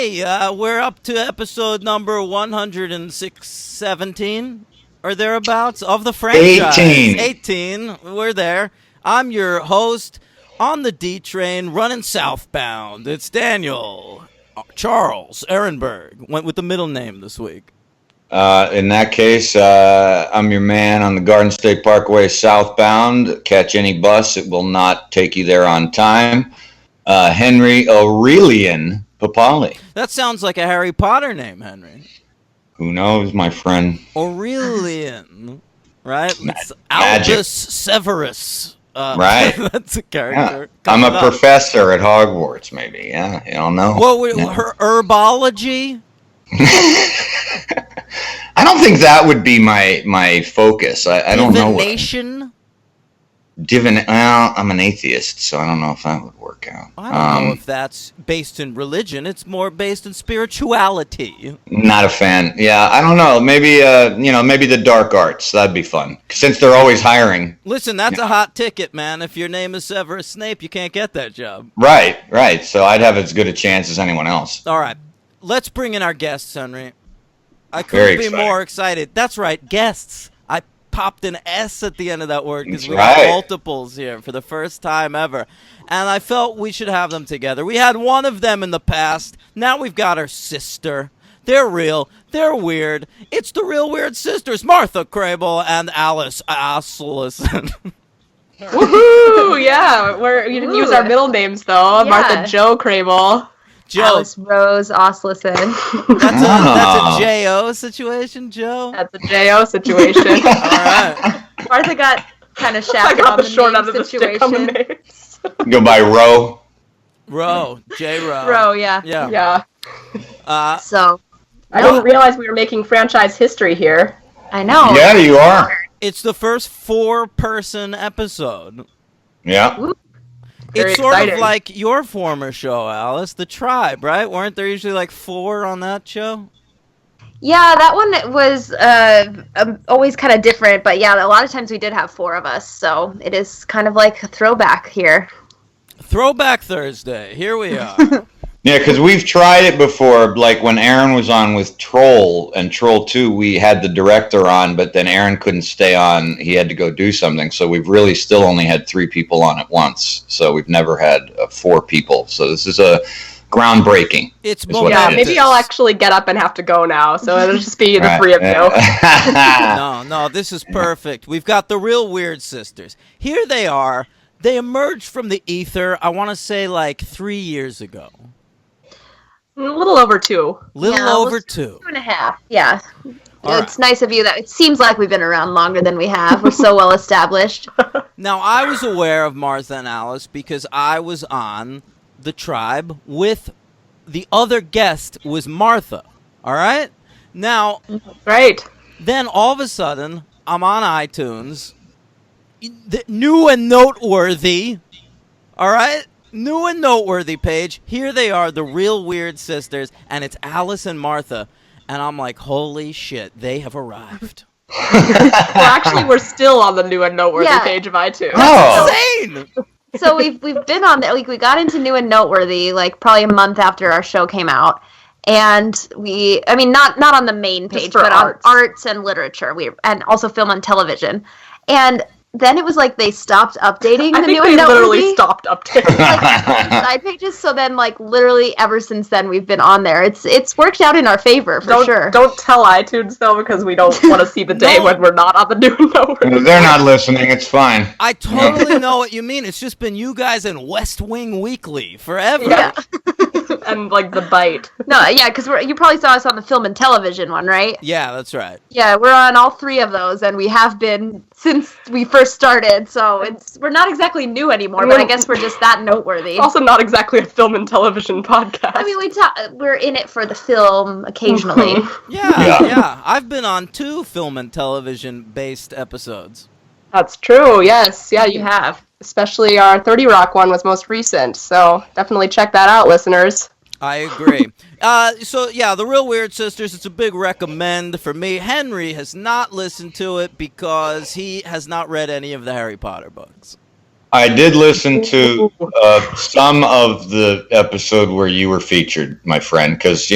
Hey, we're up to episode number 117 or thereabouts of the franchise. 18. We're there. I'm your host on the D train running southbound. It's Daniel Charles Ehrenberg. Went with the middle name this week. In that case, I'm your man on the Garden State Parkway southbound. Catch any bus. It will not take you there on time. Henry Aurelian Papali. That sounds like a Harry Potter name, Henry. Who knows, my friend? Aurelian, right? It's Albus Severus. Right. That's a character. Yeah. I'm a professor at Hogwarts, maybe. Yeah, you don't know. Well, her herbology? I don't think that would be my focus. I don't know. Divination? Well, I'm an atheist, so I don't know if that would work out. I don't know if that's based in religion. It's more based in spirituality. Not a fan. Yeah, I don't know. Maybe maybe the dark arts. That'd be fun. Since they're always hiring. Listen, that's a hot ticket, man. If your name is Severus Snape, you can't get that job. Right. So I'd have as good a chance as anyone else. All right. Let's bring in our guests, Henry. I couldn't be more excited. That's right, guests. I popped an S at the end of that word because we got multiples here for the first time ever. And I felt we should have them together. We had one of them in the past. Now we've got her sister. They're real. They're weird. It's the Real Weird Sisters, Martha Crable and Alice Asselison. Woohoo! Yeah, you didn't use our middle names, though. Yeah. Martha Jo Crable. Joe. Alice Rose Osselson. That's a J.O. situation, Joe? That's a J.O. situation. All right. Martha got kind of shafted on the short name situation. Go by Roe. Roe. J. Roe. Roe, yeah. Yeah. So. I didn't realize we were making franchise history here. I know. Yeah, you are. It's the first 4-person episode. Yeah. Ooh. It's sort of like your former show, Alice, The Tribe, right? Weren't there usually like 4 on that show? Yeah, that one was always kind of different, but yeah, a lot of times we did have 4 of us, so it is kind of like a throwback here. Throwback Thursday, here we are. Yeah, because we've tried it before, like when Aaron was on with Troll and Troll 2, we had the director on, but then Aaron couldn't stay on. He had to go do something. So we've really still only had 3 people on at once. So we've never had 4 people. So this is a groundbreaking. It's maybe I'll actually get up and have to go now. So it'll just be the 3 of you. No, this is perfect. We've got the Real Weird Sisters. Here they are. They emerged from the ether, I want to say like 3 years ago. A little over 2. Over 2. 2.5, yeah. All it's nice of you that it seems like we've been around longer than we have. We're so well established. Now, I was aware of Martha and Alice because I was on The Tribe with the other guest was Martha. All right? Now, right. Then all of a sudden, I'm on iTunes. The new and noteworthy. All right? New and noteworthy page. Here they are, the Real Weird Sisters, and it's Alice and Martha. And I'm like, holy shit, they have arrived. Well, actually, we're still on the new and noteworthy page of iTunes. That's insane! So we've been on that. Like, we got into new and noteworthy like probably a month after our show came out, and not on the main page, but on arts and literature. And also film and television, and. Then it was like they stopped updating the new and noteworthy. Literally stopped updating. Side pages. So then, like, literally ever since then, we've been on there. It's worked out in our favor for sure. Don't tell iTunes though, because we don't want to see the day when we're not on the new and noteworthy. They're not listening. It's fine. I totally know what you mean. It's just been you guys and West Wing Weekly forever. Yeah. And like The Bite. No, yeah, because you probably saw us on the film and television one, right? Yeah, that's right. Yeah, we're on all 3 of those, and we have been since we first started. So we're not exactly new anymore, but I guess we're just that noteworthy. It's also not exactly a film and television podcast. I mean, we're in it for the film occasionally. Yeah. I've been on 2 film and television based episodes. That's true. Yes, yeah, you have. Especially our 30 Rock one was most recent, so definitely check that out, listeners. I agree. The Real Weird Sisters, it's a big recommend for me. Henry has not listened to it because he has not read any of the Harry Potter books. I did listen to some of the episode where you were featured, my friend, because,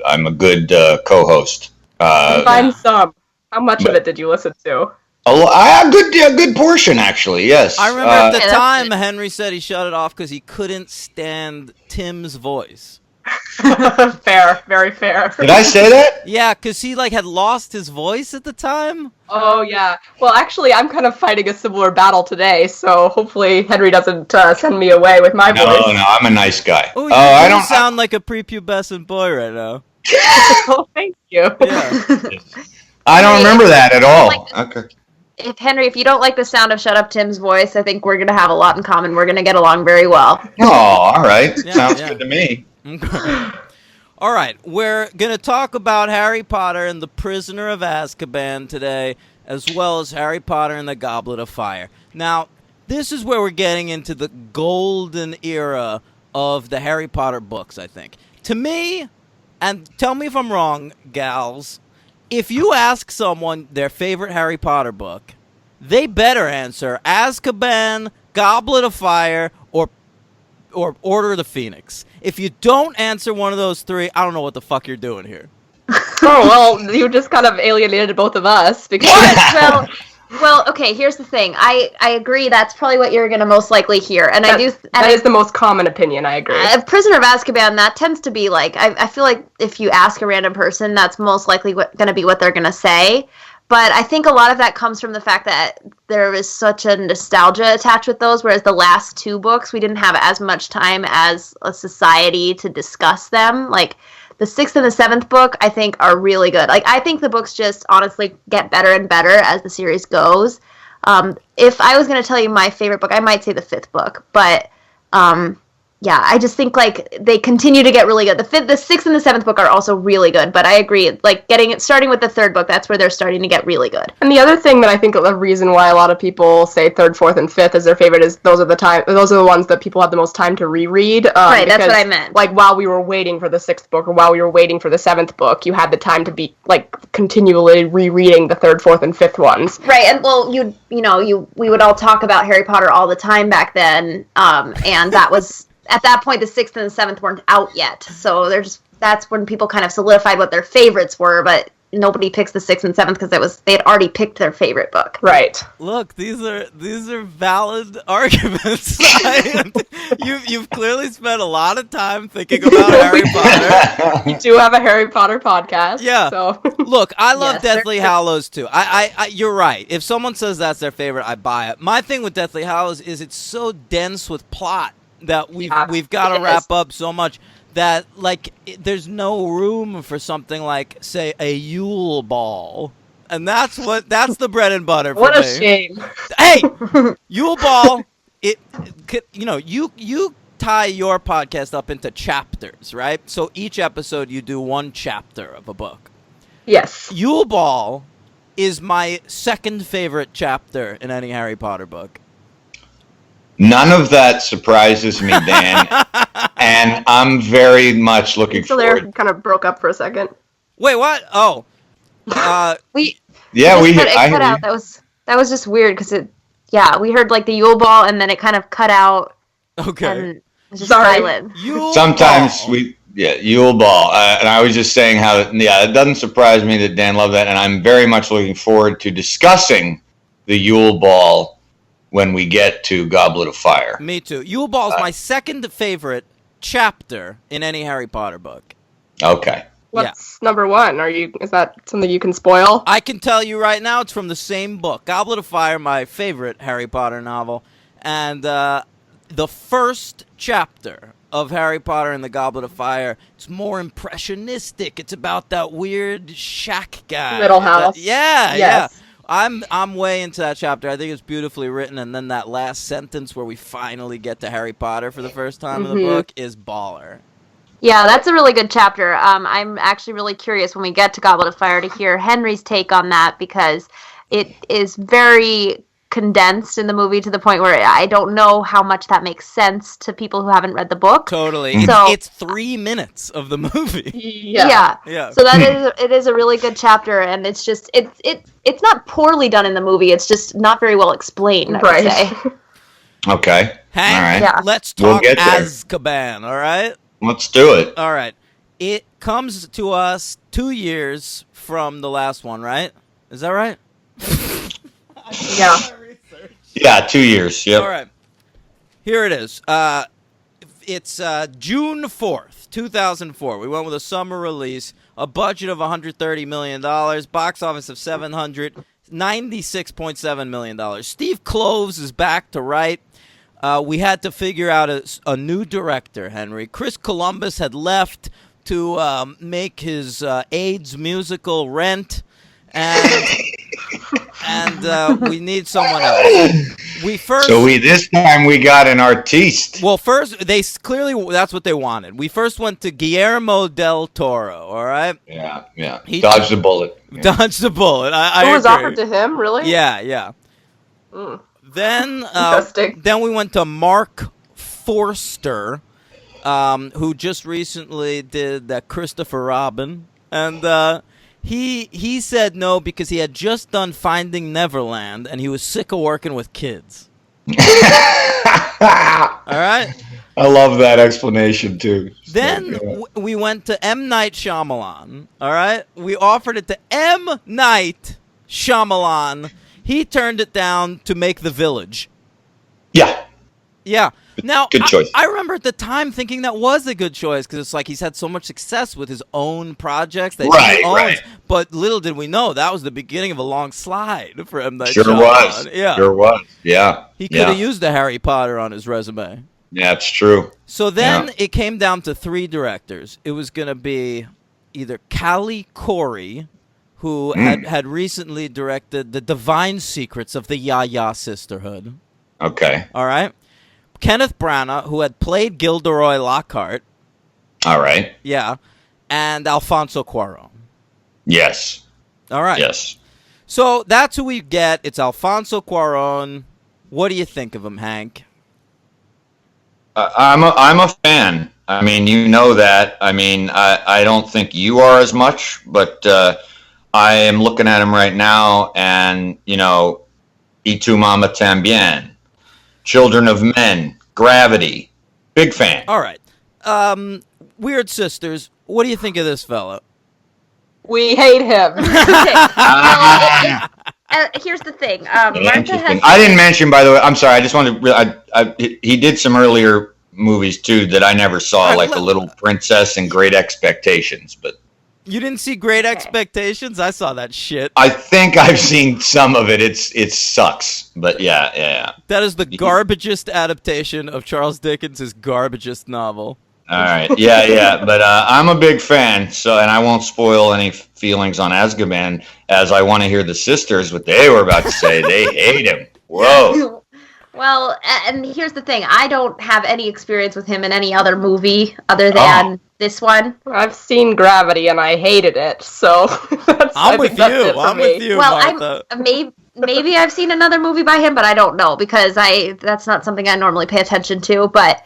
I'm a good co-host. Find some. How much of it did you listen to? A good portion, actually, yes. I remember at the time, Henry said he shut it off because he couldn't stand Tim's voice. Fair, very fair. Did I say that? Yeah, because he had lost his voice at the time. Oh yeah. Well, actually, I'm kind of fighting a similar battle today, so hopefully Henry doesn't send me away with my voice. No, I'm a nice guy. Oh, you don't sound like a prepubescent boy right now. Oh, thank you. Yeah. I don't remember that at all. Okay. If you don't like the sound of Shut Up Tim's voice, I think we're going to have a lot in common. We're going to get along very well. Oh, all right. Sounds good to me. Okay. All right. We're going to talk about Harry Potter and the Prisoner of Azkaban today, as well as Harry Potter and the Goblet of Fire. Now, this is where we're getting into the golden era of the Harry Potter books, I think. To me, and tell me if I'm wrong, gals, if you ask someone their favorite Harry Potter book, they better answer Azkaban, Goblet of Fire, or Order of the Phoenix. If you don't answer one of those three, I don't know what the fuck you're doing here. Oh, well, you just kind of alienated both of us. Because well, okay, here's the thing. I agree that's probably what you're going to most likely hear. And that is the most common opinion, I agree. Prisoner of Azkaban, that tends to be I feel like if you ask a random person, that's most likely going to be what they're going to say. But I think a lot of that comes from the fact that there is such a nostalgia attached with those, whereas the last two books, we didn't have as much time as a society to discuss them. The 6th and the 7th book, I think, are really good. I think the books just honestly get better and better as the series goes. If I was going to tell you my favorite book, I might say the 5th book. But, yeah, I just think, they continue to get really good. The 6th and the 7th book are also really good. But I agree, starting with the 3rd book, that's where they're starting to get really good. And the other thing that I think the reason why a lot of people say 3rd, 4th, and 5th is their favorite is those are the ones that people have the most time to reread. Right, that's what I meant. While we were waiting for the 6th book or while we were waiting for the 7th book, you had the time to be continually rereading the 3rd, 4th, and 5th ones. Right, and well, we would all talk about Harry Potter all the time back then, and that was at that point the 6th and the 7th weren't out yet, so that's when people kind of solidified what their favorites were, but nobody picks the 6th and 7th because they had already picked their favorite book. Right. Look, these are valid arguments. You've clearly spent a lot of time thinking about Harry Potter. You do have a Harry Potter podcast. Yeah. So. Look, I love Deathly Hallows too. I you're right. If someone says that's their favorite, I buy it. My thing with Deathly Hallows is it's so dense with plot that we've got to wrap up so much that there's no room for something like, say, a Yule Ball, and that's the bread and butter for me. What a shame! Hey, Yule Ball, you tie your podcast up into chapters, right? So each episode you do one chapter of a book. Yes. Yule Ball is my second favorite chapter in any Harry Potter book. None of that surprises me, Dan, and I'm very much looking forward. There kind of broke up for a second. Wait, what? Oh, we cut out. That was just weird because we heard the Yule Ball and then it kind of cut out. Okay, and it was just silent. Sometimes Yule Ball, and I was just saying how it doesn't surprise me that Dan loved that, and I'm very much looking forward to discussing the Yule Ball when we get to Goblet of Fire. Me too. Yule Ball is my second favorite chapter in any Harry Potter book. Okay. What's number one? Is that something you can spoil? I can tell you right now, it's from the same book. Goblet of Fire, my favorite Harry Potter novel. And the first chapter of Harry Potter and the Goblet of Fire, it's more impressionistic. It's about that weird shack guy. Little house. Yeah. I'm way into that chapter. I think it's beautifully written, and then that last sentence where we finally get to Harry Potter for the first time in the book is baller. Yeah, that's a really good chapter. I'm actually really curious when we get to Goblet of Fire to hear Henry's take on that because it is very condensed in the movie to the point where I don't know how much that makes sense to people who haven't read the book. Totally. So it's 3 minutes of the movie. Yeah. So it is a really good chapter, and it's just it's not poorly done in the movie. It's just not very well explained, I would say. Okay. Hank, all right. Let's talk Azkaban, all right? Let's do it. All right. It comes to us 2 years from the last one, right? Is that right? Yeah. Yeah, 2 years. Yep. All right. Here it is. It's June 4th, 2004. We went with a summer release, a budget of $130 million, box office of $796.7 million. Steve Kloves is back to write. We had to figure out a new director, Henry. Chris Columbus had left to make his AIDS musical Rent, and we need someone else. This time we got an artiste. Well, first clearly that's what they wanted. We first went to Guillermo del Toro. All right. Yeah. He dodged the bullet. Dodged the bullet. It was offered to him, really? Yeah. Then we went to Mark Forster, who just recently did that Christopher Robin, and he said no because he had just done Finding Neverland and he was sick of working with kids. All right. I love that explanation too. Then we went to M. Night Shyamalan. All right. We offered it to M. Night Shyamalan. He turned it down to make The Village. Yeah. Now, good choice. I remember at the time thinking that was a good choice because it's like he's had so much success with his own projects that he owns. Right. But little did we know that was the beginning of a long slide for M. Night Shyamalan. Sure was. Yeah. He could have used a Harry Potter on his resume. Yeah, it's true. So then it came down to 3 directors. It was going to be either Callie Corey, who had recently directed The Divine Secrets of the Ya-Ya Sisterhood. Okay. All right. Kenneth Branagh, who had played Gilderoy Lockhart. All right. Yeah. And Alfonso Cuarón. Yes. All right. Yes. So that's who we get. It's Alfonso Cuarón. What do you think of him, Hank? I'm a fan. I mean, you know that. I mean, I don't think you are as much, but I am looking at him right now, and, you know, Y Tu Mama Tambien, Children of Men, Gravity. Big fan. All right. Weird Sisters, what do you think of this fella? We hate him. Here's the thing. Martha has... I didn't mention, by the way, I'm sorry, I just wanted to... he did some earlier movies, too, that I never saw, like The Little Princess and Great Expectations, but... You didn't see Great Expectations? I saw that shit. I think I've seen some of it. It sucks, but yeah. That is the garbagest adaptation of Charles Dickens' garbagest novel. All right, yeah, but I'm a big fan, and I won't spoil any feelings on Azkaban, as I want to hear the sisters what they were about to say. They hate him. Whoa. Well, and here's the thing. I don't have any experience with him in any other movie other than this one. I've seen Gravity, and I hated it, so... I'm with you, well, Martha. Maybe I've seen another movie by him, but I don't know, because that's not something I normally pay attention to, but...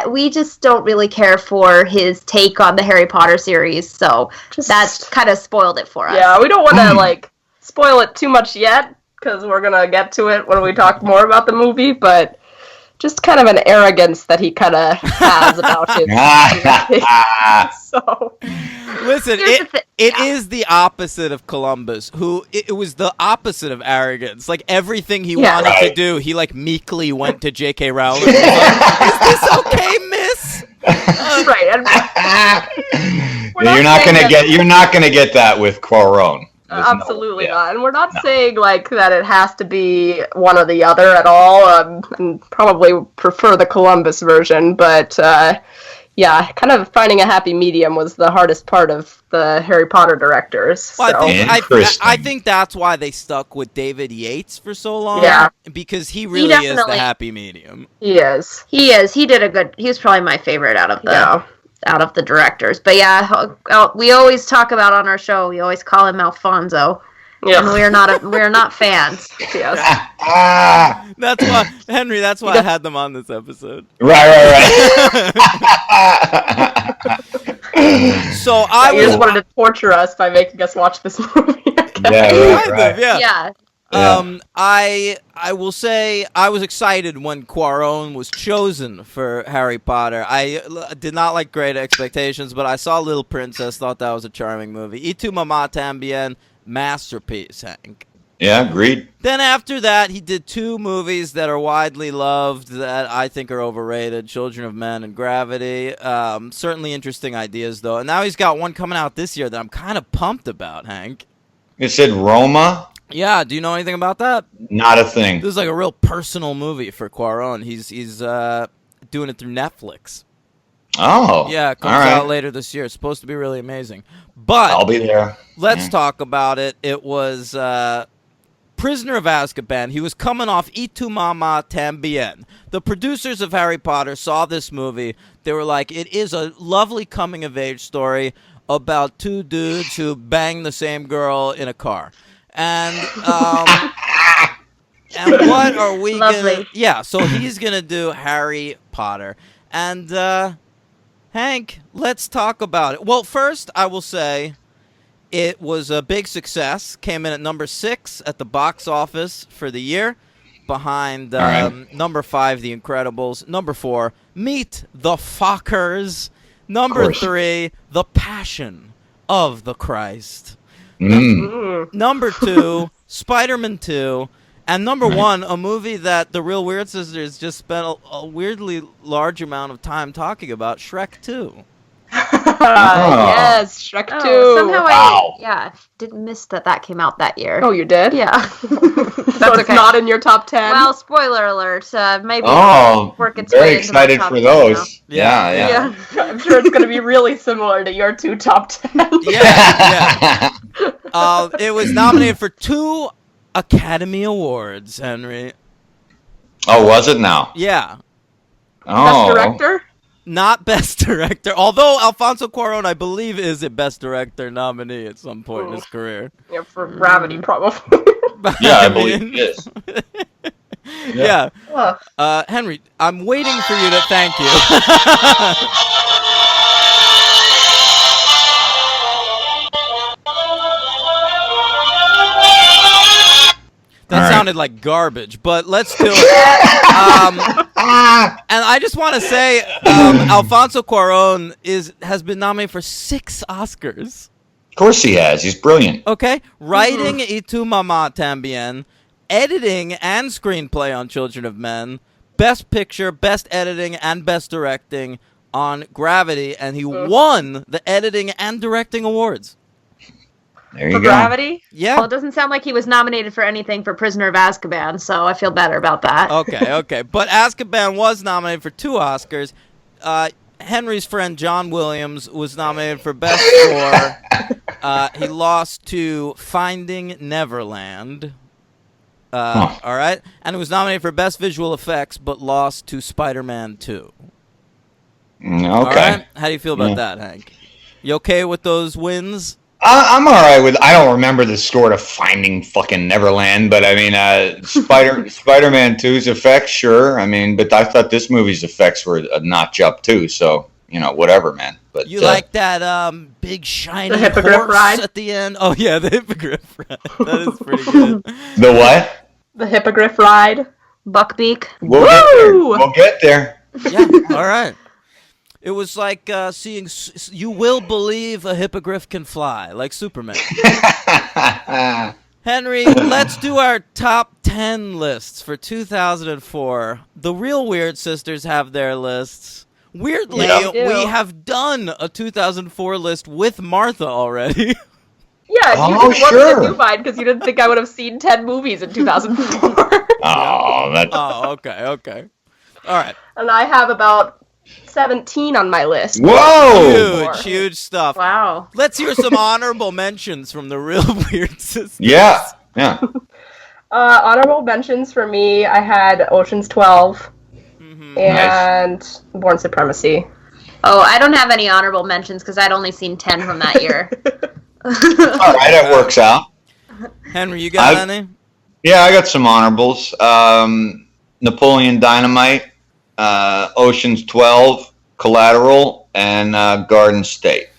we just don't really care for his take on the Harry Potter series, so that's kind of spoiled it for us. Yeah, we don't want to, spoil it too much yet, because we're going to get to it when we talk more about the movie, but just kind of an arrogance that he kind of has about him. So, listen, it is the opposit of Columbus, who it was the opposite of arrogance. Like everything he wanted to do, he meekly went to J.K. Rowling. Is this okay, miss? Right. You're not gonna get that with Cuarón. Absolutely not. And we're not saying that it has to be one or the other at all. And probably prefer the Columbus version, but kind of finding a happy medium was the hardest part of the Harry Potter directors. Well, I think that's why they stuck with David Yates for so long. Yeah, because he really is the happy medium. He is. He is. He was probably my favorite out of the directors. But we always talk about on our show, we always call him Alfonso. Yeah. And we're not fans. Yes. That's why, Henry. That's why I had them on this episode. Right. So You just wanted to torture us by making us watch this movie. Right. Yeah. I will say I was excited when Cuarón was chosen for Harry Potter. I did not like Great Expectations, but I saw Little Princess, thought that was a charming movie. Y Tu Mamá También, masterpiece, Hank. Yeah, agreed. Then after that, he did 2 movies that are widely loved that I think are overrated, Children of Men and Gravity. Certainly interesting ideas, though. And now he's got one coming out this year that I'm kind of pumped about, Hank. You said Roma? Yeah, do you know anything about that? Not a thing. This is like a real personal movie for Cuarón. He's doing it through Netflix. Oh. Yeah, it comes out later this year. It's supposed to be really amazing. But I'll be there. Let's talk about it. It was Prisoner of Azkaban. He was coming off Y Tu Mamá También. The producers of Harry Potter saw this movie. They were like, it is a lovely coming-of-age story about 2 dudes who bang the same girl in a car. And and what are we gonna? Yeah, so he's gonna do Harry Potter. And Hank, let's talk about it. Well, first I will say it was a big success. Came in at number 6 at the box office for the year, behind number 5, The Incredibles. Number 4, Meet the Fockers. Number 3, The Passion of the Christ. Number 2, Spider-Man 2. And number 1, a movie that the Real Weird Sisters just spent a weirdly large amount of time talking about, Shrek 2. Yes, Shrek 2. Somehow I didn't miss that came out that year. Oh, you did? Yeah. So it's not in your top 10? Well, spoiler alert. Maybe work its very way into my excited top for 10 those. now. Yeah. I'm sure it's going to be really similar to your 2 top 10. Yeah. It was nominated for 2 Academy Awards, Henry. Oh, was it now? Yeah. Oh. Best Director? Not Best Director, although Alfonso Cuarón, I believe, is a Best Director nominee at some point in his career. Yeah, for Gravity, probably. Yeah, I believe it is. Yeah. Henry, I'm waiting for you to thank you. That sounded like garbage, but let's do it. And I just want to say, Alfonso Cuarón has been nominated for 6 Oscars. Of course he has. He's brilliant. Okay, writing Y Tu Mamá También, editing and screenplay on Children of Men, Best Picture, Best Editing, and Best Directing on Gravity, and he won the editing and directing awards. There you go. Gravity? Yeah. Well, it doesn't sound like he was nominated for anything for Prisoner of Azkaban, so I feel better about that. Okay. But Azkaban was nominated for 2 Oscars. Henry's friend John Williams was nominated for Best Score. He lost to Finding Neverland. All right. And he was nominated for Best Visual Effects, but lost to Spider-Man 2. Okay. All right? How do you feel about that, Hank? You okay with those wins? I'm all right with. I don't remember the score to Finding fucking Neverland, but I mean, Spider-Man 2's effects, sure. I mean, but I thought this movie's effects were a notch up too. So whatever, man. But you like that big shiny Hippogriff ride at the end? Oh yeah, the Hippogriff ride. That is pretty good. The what? The Hippogriff ride. Buckbeak. We'll get there. Yeah. All right. It was like seeing. You will believe a hippogriff can fly, like Superman. Henry, let's do our top 10 lists for 2004. The Real Weird Sisters have their lists. Weirdly, we have done a 2004 list with Martha already. Yeah, you didn't want me to do mine because you didn't think I would have seen 10 movies in 2004. Oh, okay. All right. And I have about 17 on my list. Whoa! Huge stuff. Wow. Let's hear some honorable mentions from the Real Weird Sisters. Yeah. Honorable mentions for me, I had Ocean's 12 and Born Supremacy. Oh, I don't have any honorable mentions because I'd only seen 10 from that year. All right, that works out. Henry, you got any? Yeah, I got some honorables. Napoleon Dynamite, Ocean's 12, Collateral, and Garden State.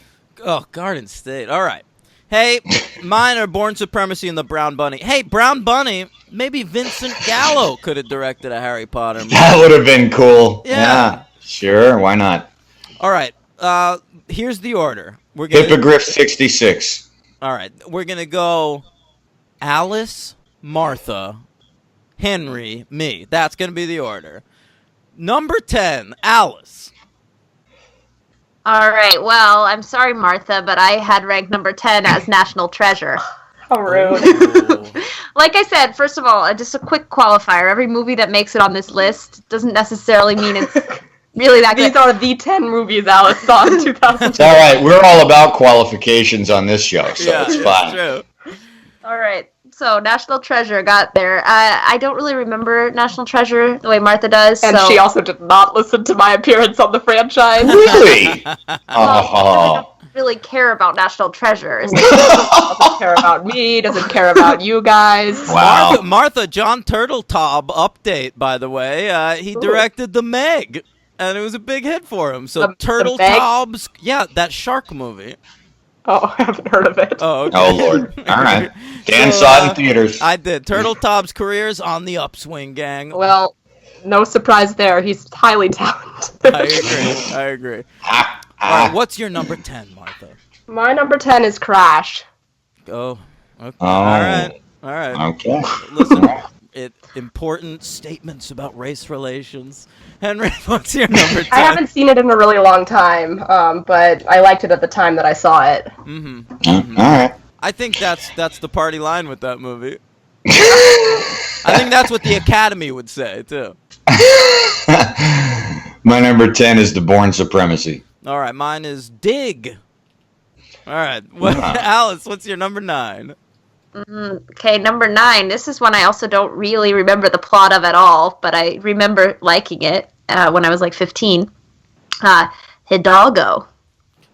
Oh, Garden State. All right. Hey, mine are Born Supremacy and the Brown Bunny. Hey, Brown Bunny, maybe Vincent Gallo could have directed a Harry Potter movie. That would have been cool. Yeah. Sure, why not? All right. Here's the order. Hippogriff 66. All right. We're going to go Alice, Martha, Henry, me. That's going to be the order. Number 10, Alice. All right. Well, I'm sorry, Martha, but I had ranked number 10 as National Treasure. How rude. Like I said, first of all, just a quick qualifier. Every movie that makes it on this list doesn't necessarily mean it's really that good. These are the 10 movies Alice saw in 2000. It's all right. We're all about qualifications on this show, so it's fine. True. All right. So, National Treasure got there. I don't really remember National Treasure the way Martha does. And she also did not listen to my appearance on the franchise. Really? I don't really care about National Treasure. Doesn't care about me, doesn't care about you guys. Wow. Martha, John Turteltaub update, by by the way. He directed The Meg, and it was a big hit for him. So Turteltaub's, that shark movie. Oh, I haven't heard of it. Oh, okay. Oh, Lord. All right. Dan saw it in theaters. I did. Turteltaub's career's on the upswing, gang. Well, no surprise there. He's highly talented. I agree. All right, what's your number 10, Martha? My number 10 is Crash. Oh, okay. Oh. All right. Okay. Listen, important statements about race relations. Henry, what's your number 10? I haven't seen it in a really long time, but I liked it at the time that I saw it. Mm-hmm. All right. I think that's the party line with that movie. I think that's what the Academy would say, too. My number 10 is The Born Supremacy. All right, mine is Dig. All right. Alice, what's your number 9? Okay, number 9. This is one I also don't really remember the plot of at all, but I remember liking it when I was like 15. Hidalgo.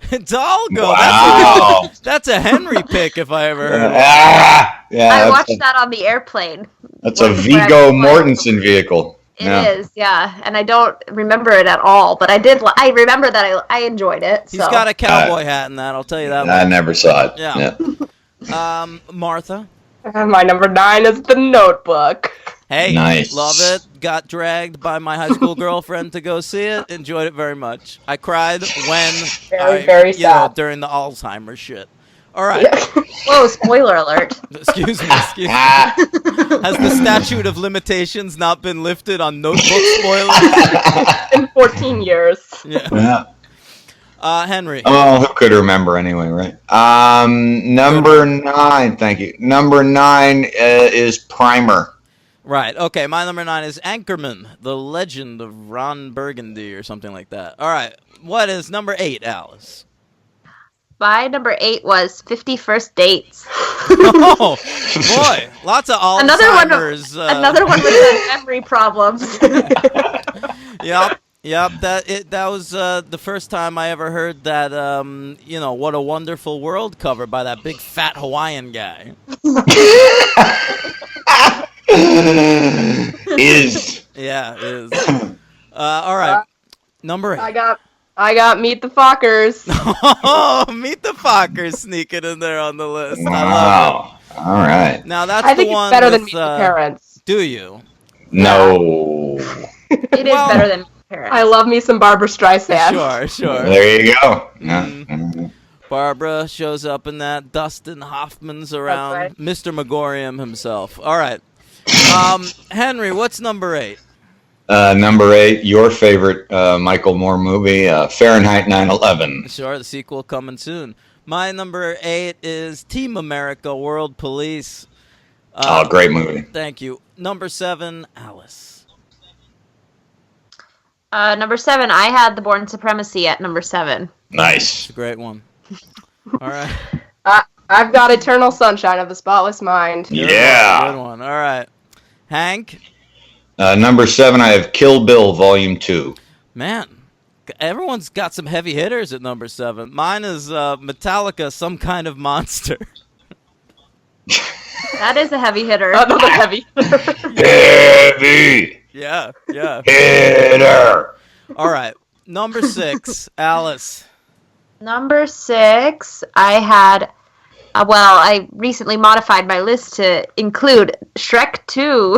Hidalgo. Wow. That's a Henry pick if I ever heard it. Yeah, I watched that on the airplane. That's a Viggo Mortensen vehicle. It is, yeah, and I don't remember it at all, but I remember that I enjoyed it. He's got a cowboy hat in that, I'll tell you that. I never saw it. Yeah. Martha? And my number 9 is The Notebook. Hey, nice. Love it. Got dragged by my high school girlfriend to go see it. Enjoyed it very much. I cried when very sad. During the Alzheimer's shit. All right. Yeah. Whoa, spoiler alert. Excuse me. Has the statute of limitations not been lifted on Notebook spoilers? In 14 years. Yeah. Henry. Oh, who could remember anyway, right? Number 9, thank you. Number 9 is Primer. Right, okay, my number 9 is Anchorman, The Legend of Ron Burgundy, or something like that. All right, what is number 8, Alice? My number 8 was 50 First Dates. Oh, boy, lots of Alzheimer's. Another one with memory problems. Yep. That was the first time I ever heard that. What a Wonderful World cover by that big fat Hawaiian guy. Is. Yeah, is. All right, number 8. I got Meet the Fockers. Oh, Meet the Fockers sneaking in there on the list. Wow. I love it. All right. Now that's I think the one it's better than Meet the Parents. Do you? No. It is better than Parents. I love me some Barbara Streisand. Sure. There you go. Barbara shows up in that. Dustin Hoffman's around. Right. Mr. Megorium himself. All right. Henry, what's number 8? Number 8, your favorite Michael Moore movie, Fahrenheit 9/11. Sure, the sequel coming soon. My number 8 is Team America: World Police. Great movie. Thank you. Number 7, Alice. Number 7, I had The Born Supremacy at number 7. Nice. It's a great one. All right. I've got Eternal Sunshine of the Spotless Mind. Good one. All right. Hank? Number 7, I have Kill Bill Volume 2. Man, everyone's got some heavy hitters at number 7. Mine is Metallica, Some Kind of Monster. That is a heavy hitter. Another heavy. Heavy Yeah. hitter. All right. Number 6, Alice. Number 6, I had. I recently modified my list to include Shrek 2.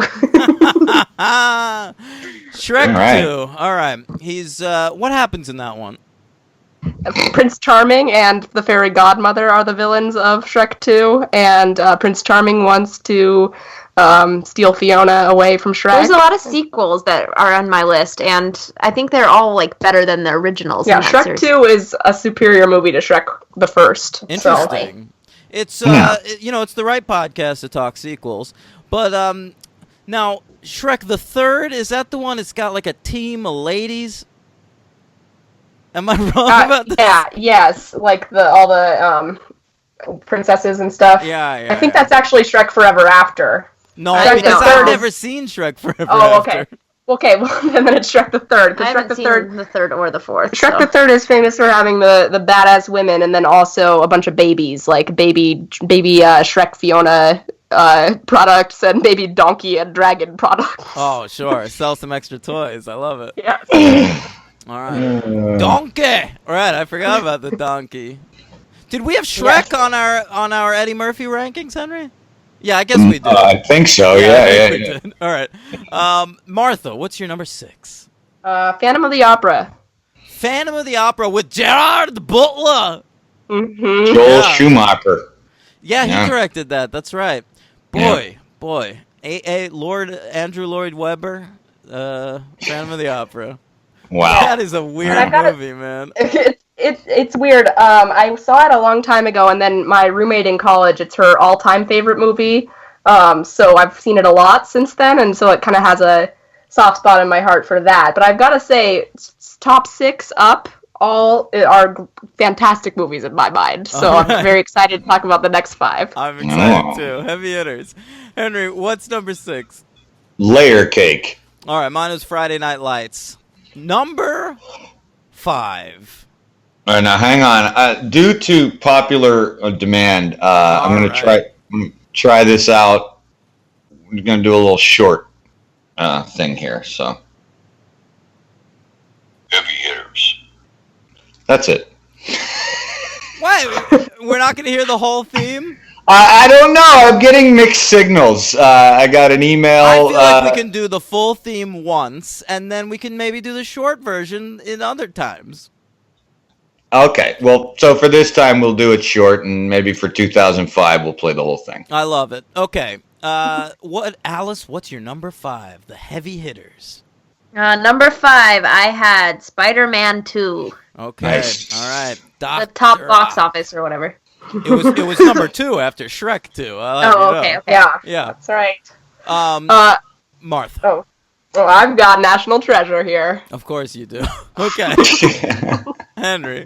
Shrek 2. All right. He's what happens in that one? Prince Charming and the fairy godmother are the villains of Shrek 2, and Prince Charming wants to steal Fiona away from Shrek. There's a lot of sequels that are on my list, and I think they're all like better than the originals. Yeah, Shrek 2 is a superior movie to Shrek the first. Interesting. So. It's it's the right podcast to talk sequels, but now Shrek the Third, is that the one that's got like a team of ladies? Am I wrong about this? Yeah, yes, like all the princesses and stuff. Yeah. I think that's actually Shrek Forever After. No, Shrek because I've never seen Shrek Forever After. Okay, well, then it's Shrek the Third. I haven't seen the third or the fourth. Shrek the Third is famous for having the badass women and then also a bunch of babies, like baby Shrek Fiona products and baby donkey and dragon products. Oh, sure. Sell some extra toys. I love it. Yes. All right. Donkey! All right, I forgot about the donkey. Did we have Shrek on our Eddie Murphy rankings, Henry? Yeah, I guess we did. I think so. Yeah. Did. All right. Martha, what's your number 6? Phantom of the Opera. Phantom of the Opera with Gerard the Butler. Mm-hmm. Joel Schumacher. Yeah, he directed that. That's right. Boy. Lord Andrew Lloyd Webber. Phantom of the Opera. Wow. That is a weird movie, man. It's weird. I saw it a long time ago, and then my roommate in college, it's her all-time favorite movie. So I've seen it a lot since then, and so it kind of has a soft spot in my heart for that. But I've got to say, top 6 up, all are fantastic movies in my mind. So I'm very excited to talk about the next 5. I'm excited too. Heavy hitters. Henry, what's number 6? Layer Cake. All right, mine was Friday Night Lights. Number 5. All right, now hang on. Due to popular demand, I'm going to try this out. We're going to do a little short thing here. So, heavy hitters. That's it. Why? We're not going to hear the whole theme? I don't know. I'm getting mixed signals. I got an email. I feel like we can do the full theme once, and then we can maybe do the short version in other times. Okay. Well, so for this time, we'll do it short, and maybe for 2005, we'll play the whole thing. I love it. Okay. Alice, what's your number 5? The heavy hitters. Number 5, I had Spider-Man 2. Okay. Nice. All right. The top box office or whatever. It was number 2 after Shrek 2. Okay. Yeah. That's right. Martha. Oh, I've got National Treasure here. Of course you do. Okay. Henry.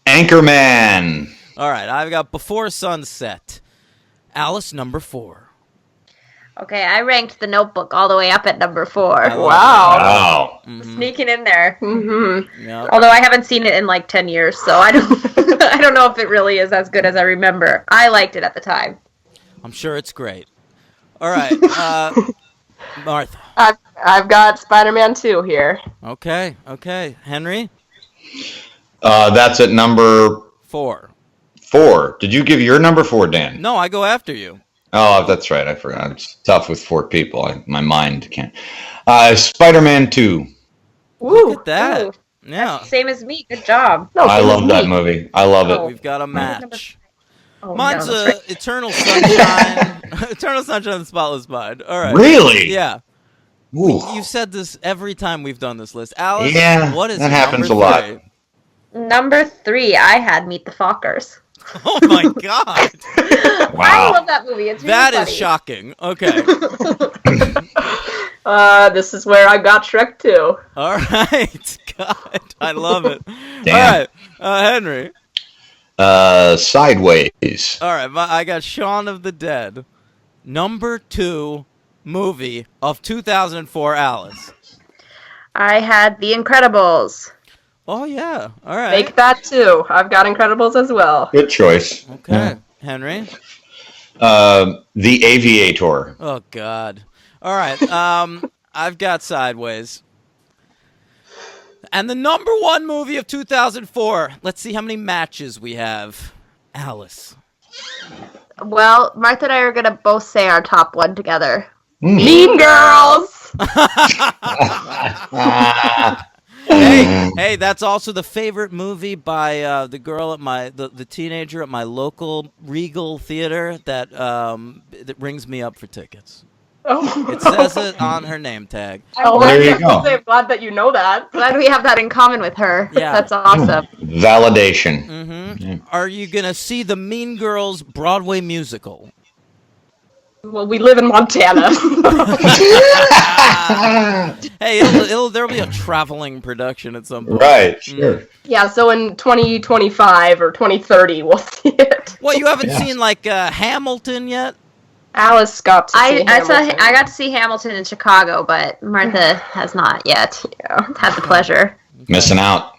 Anchorman. All right, I've got Before Sunset. Alice, number 4. Okay, I ranked The Notebook all the way up at number 4. Wow. Mm-hmm. Sneaking in there. Mm-hmm. Yep. Although I haven't seen it in like 10 years, so I don't know if it really is as good as I remember. I liked it at the time. I'm sure it's great. All right, Martha. I've got Spider-Man 2 here. Okay. Henry? That's at number 4. 4. Did you give your number 4, Dan? No, I go after you. Oh, that's right. I forgot. It's tough with 4 people. My mind can't. Spider-Man 2. Look at that. Ooh. Yeah. Same as me. Good job. No, I love that movie. I love it. We've got a match. Oh, Mine's no, that's right. Eternal Sunshine. Eternal Sunshine of the Spotless Mind. All right. Really? Yeah. Ooh. You've said this every time we've done this list. Alice, Yeah, what is that happens number a lot. 3? Number 3, I had Meet the Fockers. Oh my god. I love that movie. It's really That funny. is shocking. Okay. This is where I got Shrek 2. All right. God, I love it. Damn. All right. Henry. Sideways. All right. I got Shaun of the Dead. Number 2 movie of 2004, Alice. I had The Incredibles. Oh, yeah. All right. Make that 2. I've got Incredibles as well. Good choice. Okay. Henry. The Aviator. Oh God! All right, I've got Sideways, and the number one movie of 2004. Let's see how many matches we have. Alice. Well, Martha and I are gonna both say our top one together. Mean Girls. Hey, that's also the favorite movie by the girl at the teenager at my local Regal theater that rings me up for tickets. Oh. It says it on her name tag. There you go. I'm glad that you know that. Glad we have that in common with her. Yeah. That's awesome. Validation. Mm-hmm. Yeah. Are you gonna see the Mean Girls Broadway musical? Well, we live in Montana. Hey, there'll be a traveling production at some point. Right, sure. Yeah, so in 2025 or 2030, we'll see it. Well, you haven't seen like Hamilton yet? Alice got to see Hamilton. I got to see Hamilton in Chicago, but Martha has not yet. Yeah. Had the pleasure. Missing out.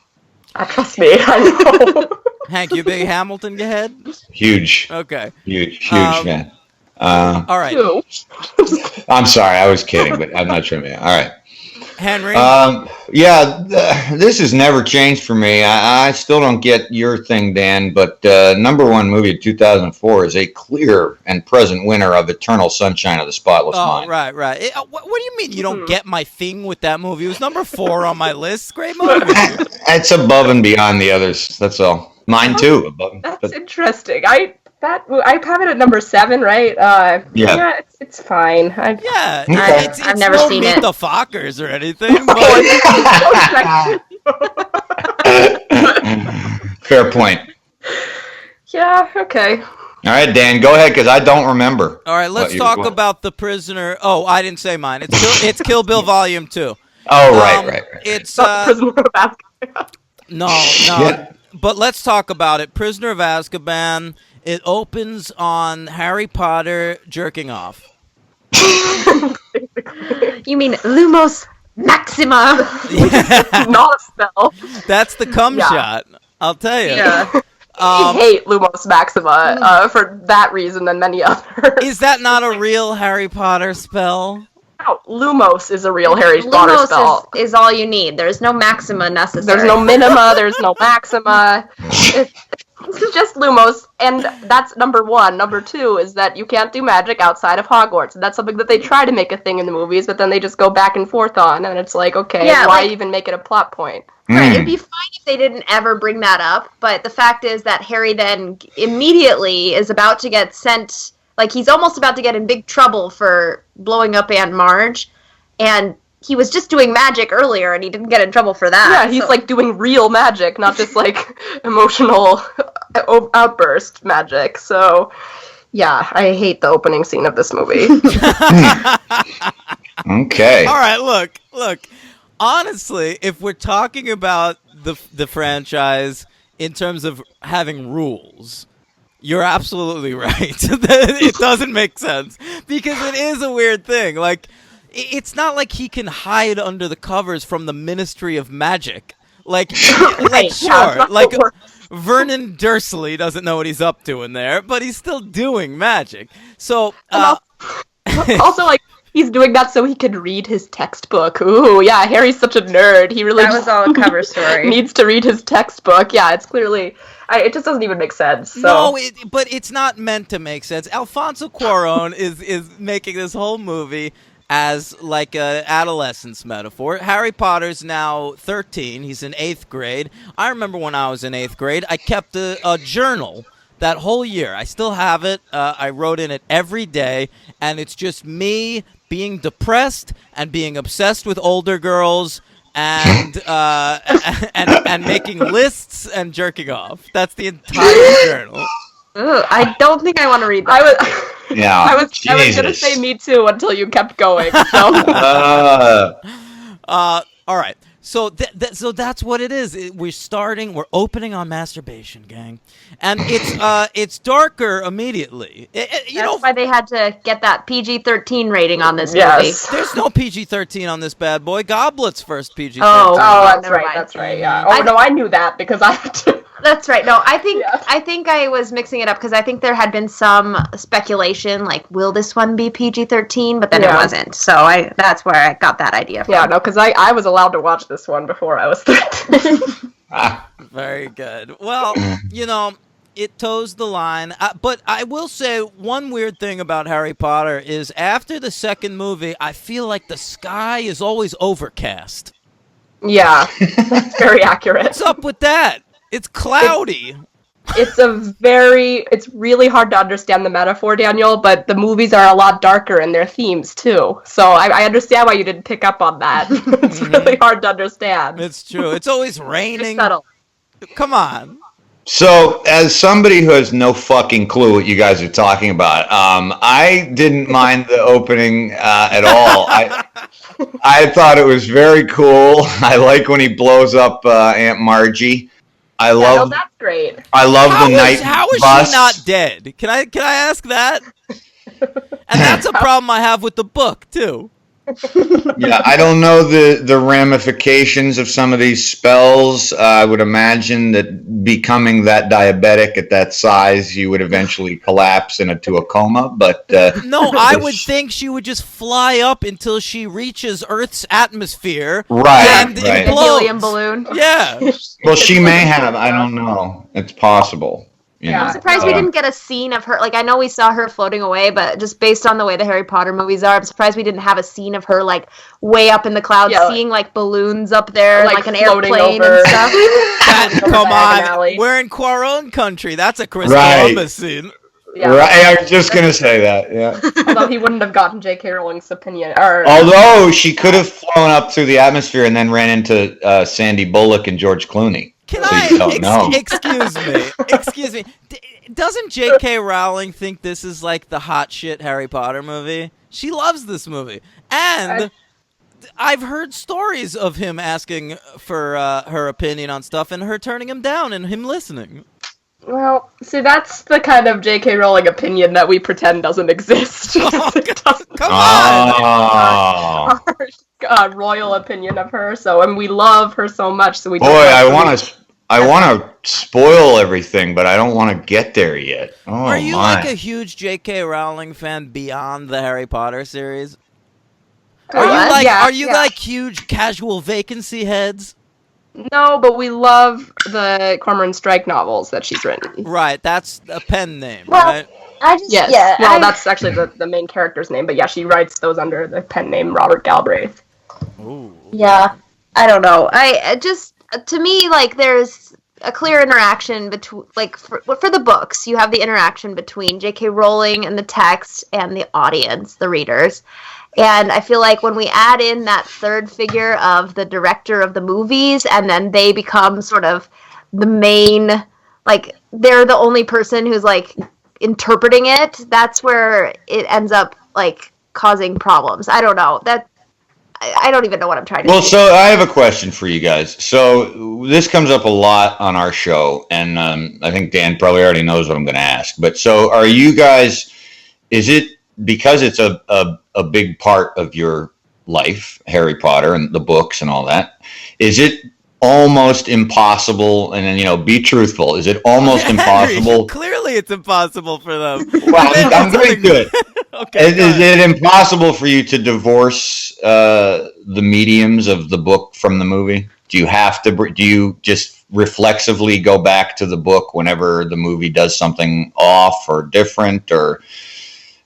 Trust me, I know. Hank, you a big Hamilton head? Huge. Okay. Huge fan. All right. I'm sorry, I was kidding, but I'm not sure, man. All right. Henry? This has never changed for me. I still don't get your thing, Dan, but number one movie of 2004 is a clear and present winner of Eternal Sunshine of the Spotless Mind. Right. What do you mean you don't get my thing with that movie? It was number 4 on my list. Great movie. It's above and beyond the others, that's all. Mine too. That's interesting. I have it at number 7, right? Yeah, it's fine. I've never seen Meet it. the Fockers or anything. Fair point. Yeah, okay. All right, Dan, go ahead, because I don't remember. All right, let's talk about The Prisoner. Oh, I didn't say mine. It's Kill Bill Volume 2. Oh, right. It's Prisoner of Azkaban. No. Yeah. But let's talk about it. Prisoner of Azkaban. It opens on Harry Potter jerking off. You mean Lumos Maxima? Not a spell. That's the cum shot. I'll tell you. Yeah. I hate Lumos Maxima for that reason and many others. Is that not a real Harry Potter spell? No, Lumos is a real Harry Potter spell. Lumos is all you need. There's no Maxima necessary. There's no minima, there's no maxima. It's just Lumos, and that's number 1. Number 2 is that you can't do magic outside of Hogwarts. And that's something that they try to make a thing in the movies, but then they just go back and forth on, and it's like, okay, why even make it a plot point? Right, it'd be fine if they didn't ever bring that up, but the fact is that Harry then immediately is about to get sent, like he's almost about to get in big trouble for blowing up Aunt Marge, and he was just doing magic earlier, and he didn't get in trouble for that. Yeah, he's like doing real magic, not just like emotional outburst magic. So, yeah, I hate the opening scene of this movie. Okay. All right, look. Honestly, if we're talking about the franchise in terms of having rules, you're absolutely right. It doesn't make sense because it is a weird thing. Like, it's not like he can hide under the covers from the Ministry of Magic. Like sure, like Vernon Dursley doesn't know what he's up to in there, but he's still doing magic. So, also, like, he's doing that so he can read his textbook. Ooh, yeah, Harry's such a nerd. He really that was all a cover story. Needs to read his textbook. Yeah, it's clearly... it just doesn't even make sense. So. No, but it's not meant to make sense. Alfonso Cuarón is making this whole movie as like a adolescence metaphor. Harry Potter's now 13. He's in 8th grade. I remember when I was in 8th grade, I kept a journal that whole year. I still have it. I wrote in it every day, and it's just me being depressed and being obsessed with older girls and making lists and jerking off. That's the entire journal. Ooh, I don't think I want to read that. I was gonna say me too until you kept going. So. All right. So so that's what it is. We're opening on masturbation, gang, and it's darker immediately. That's why they had to get that PG-13 rating on this movie. There's no PG-13 on this bad boy. Goblet's first PG-13. Oh, that's right. Yeah. Oh no, I knew that because I had to That's right. No, I think I was mixing it up because I think there had been some speculation, like, will this one be PG-13? But then it wasn't. So that's where I got that idea from. Yeah, no, because I was allowed to watch this one before I was 13. Very good. Well, it toes the line. But I will say one weird thing about Harry Potter is after the second movie, I feel like the sky is always overcast. Yeah, that's very accurate. What's up with that? It's cloudy. It's really hard to understand the metaphor, Daniel, but the movies are a lot darker in their themes, too. So I understand why you didn't pick up on that. It's really hard to understand. It's true. It's always raining. Subtle. Come on. So, as somebody who has no fucking clue what you guys are talking about, I didn't mind the opening at all. I thought it was very cool. I like when he blows up Aunt Margie. That's great. I love the night bus. How is she not dead? Can I ask that? And that's a problem I have with the book too. Yeah, I don't know the ramifications of some of these spells. I would imagine that becoming that diabetic at that size, you would eventually collapse into a coma. But no, I would think she would just fly up until she reaches Earth's atmosphere. Right, and right. implodes. Helium balloon. Yeah. Well, she may have. I don't know. It's possible. I'm surprised we didn't get a scene of her. Like, I know we saw her floating away, but just based on the way the Harry Potter movies are, I'm surprised we didn't have a scene of her, like, way up in the clouds, seeing, like, balloons up there, like an airplane over. And stuff. Come on. We're in Quaron country. That's a Chris Columbus scene. Yeah. Right, I was just going to say that, yeah. Although he wouldn't have gotten J.K. Rowling's opinion. Although she could have flown up through the atmosphere and then ran into Sandy Bullock and George Clooney. Excuse me. Doesn't J.K. Rowling think this is like the hot shit Harry Potter movie? She loves this movie. And I've heard stories of him asking for her opinion on stuff and her turning him down and him listening. Well, see, that's the kind of J.K. Rowling opinion that we pretend doesn't exist. Come on! Our royal opinion of her, and we love her so much, so we. Boy, I want to spoil everything, but I don't want to get there yet. Oh, are you like a huge J.K. Rowling fan beyond the Harry Potter series? Are you like huge Casual Vacancy heads? No, but we love the Cormoran Strike novels that she's written. Right, that's a pen name, right? That's actually the main character's name, but yeah, she writes those under the pen name Robert Galbraith. Ooh. Yeah, I don't know. To me, like, there's a clear interaction between, like, for the books, you have the interaction between J.K. Rowling and the text and the audience, the readers. And I feel like when we add in that third figure of the director of the movies, and then they become sort of the main, like, they're the only person who's, like, interpreting it, that's where it ends up, like, causing problems. I don't know. I don't even know what I'm trying to say. Well, so I have a question for you guys. So this comes up a lot on our show, and I think Dan probably already knows what I'm going to ask. But so are you guys, is it, because it's a big part of your life, Harry Potter and the books and all that, is it almost impossible, and then, be truthful, is it almost impossible? Clearly it's impossible for them. Well, I'm doing good. Okay, is it impossible for you to divorce the mediums of the book from the movie? Do you just reflexively go back to the book whenever the movie does something off or different, or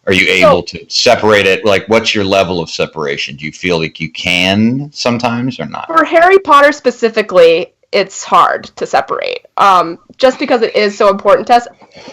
are you able to separate it? Like, what's your level of separation? Do you feel like you can sometimes or not? For Harry Potter specifically, it's hard to separate, just because it is so important to us.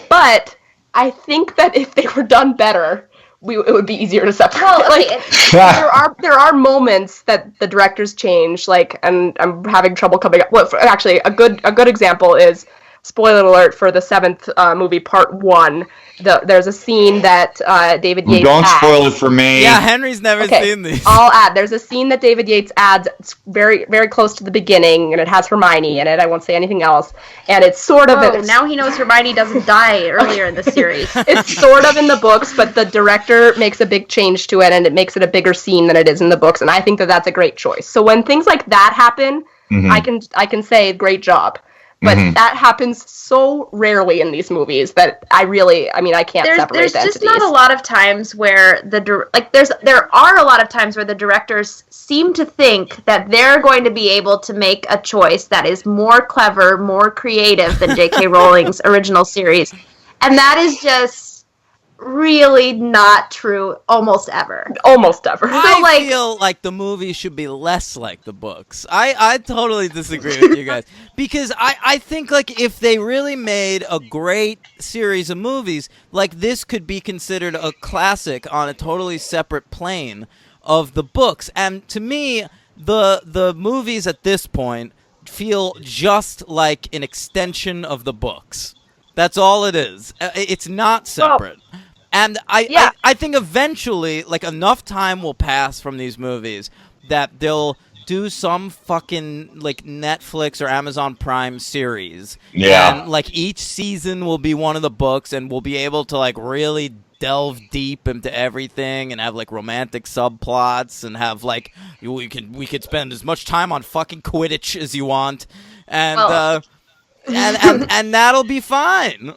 But I think that if they were done better, it would be easier to separate. Well, there are moments that the directors change, and I'm having trouble coming up. Well, actually, a good example is, spoiler alert for the 7th movie, Part 1. There's a scene that David Yates Don't adds. Spoil it for me. Yeah, Henry's never seen these. I'll add. There's a scene that David Yates adds. It's very, very close to the beginning, and it has Hermione in it. I won't say anything else. And it's sort of... now he knows Hermione doesn't die earlier in the series. It's sort of in the books, but the director makes a big change to it, and it makes it a bigger scene than it is in the books, and I think that that's a great choice. So when things like that happen, I can say, great job. But that happens so rarely in these movies that I can't separate the entities. There's just not a lot of times where there are a lot of times where the directors seem to think that they're going to be able to make a choice that is more clever, more creative than J.K. Rowling's original series. And that is just really not true almost ever. I feel like the movie should be less like the books. I totally disagree with you guys. Because I think, like, if they really made a great series of movies, like, this could be considered a classic on a totally separate plane of the books. And to me, the movies at this point feel just like an extension of the books. That's all it is. It's not separate. Well, and I think eventually, like, enough time will pass from these movies that they'll do some fucking, like, Netflix or Amazon Prime series. Yeah. And, like, each season will be one of the books, and we'll be able to, like, really delve deep into everything and have, like, romantic subplots and have, like, we could spend as much time on fucking Quidditch as you want. And, and that'll be fine.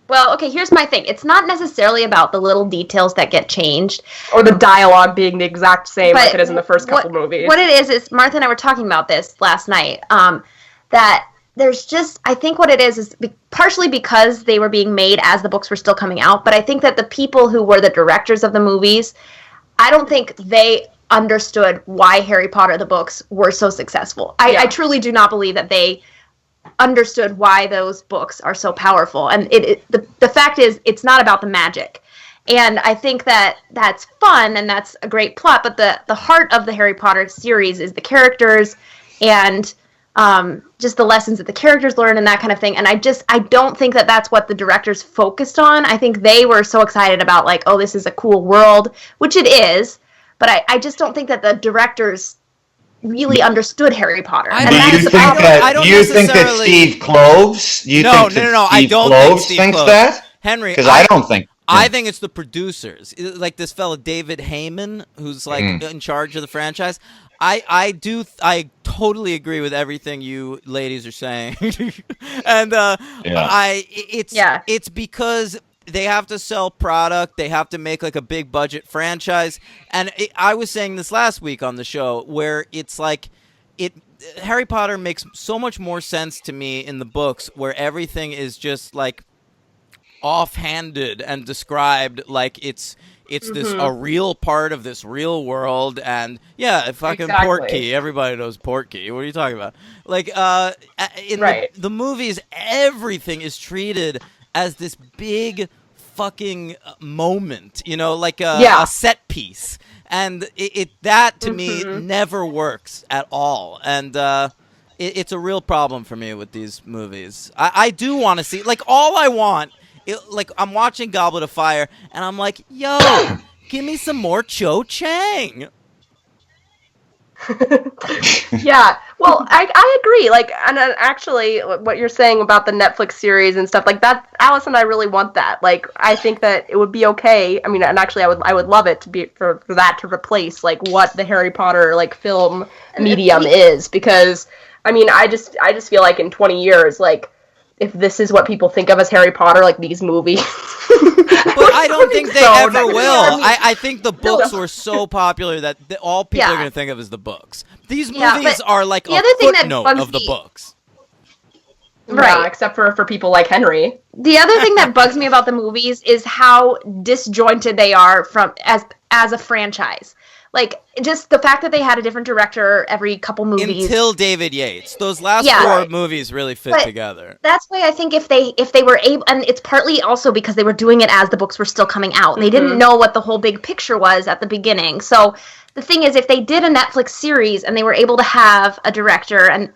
Well, okay, here's my thing. It's not necessarily about the little details that get changed. Or the dialogue being the exact same like it is in the first couple movies. What it is Martha and I were talking about this last night, that there's just, I think what it is partially because they were being made as the books were still coming out, but I think that the people who were the directors of the movies, I don't think they understood why Harry Potter, the books, were so successful. I truly do not believe that they understood why those books are so powerful. And the fact is, it's not about the magic. And I think that that's fun and that's a great plot, but the heart of the Harry Potter series is the characters and just the lessons that the characters learn and that kind of thing. And I don't think that that's what the directors focused on. I think they were so excited about, like, oh, this is a cool world, which it is, but I just don't think that the directors really understood Harry Potter. Do you think that Steve Kloves? No, I don't think Steve thinks that? Henry, because I don't think. I think it's the producers, like this fella David Heyman, who's like in charge of the franchise. I totally agree with everything you ladies are saying, and it's because they have to sell product. They have to make like a big budget franchise. And I was saying this last week on the show where it's like Harry Potter makes so much more sense to me in the books where everything is just like offhanded and described like it's this a real part of this real world. And fucking Portkey. Everybody knows Portkey. What are you talking about? Like in the movies, everything is treated as this big fucking moment, like a set piece, and that to me never works at all, and it's a real problem for me with these movies. I do want to see, like, all I want, like, I'm watching Goblet of Fire, and I'm like, yo, give me some more Cho Chang. Yeah, well, I agree. Like, and actually, what you're saying about the Netflix series and stuff like that, Alice and I really want that. Like, I think that it would be okay. I mean, and actually, I would love it to be for that to replace like what the Harry Potter like film medium is, because I mean, I just feel like in 20 years, like, if this is what people think of as Harry Potter, like these movies. But I don't think they ever will. I think the books were so popular that all people are going to think of is the books. These movies are like a footnote of the books. Right, yeah, except for people like Henry. The other thing that bugs me about the movies is how disjointed they are from as a franchise. Like, just the fact that they had a different director every couple movies. Until David Yates. Those last four movies really fit together. That's why I think if they were able, and it's partly also because they were doing it as the books were still coming out, and they didn't know what the whole big picture was at the beginning. So the thing is, if they did a Netflix series and they were able to have a director, and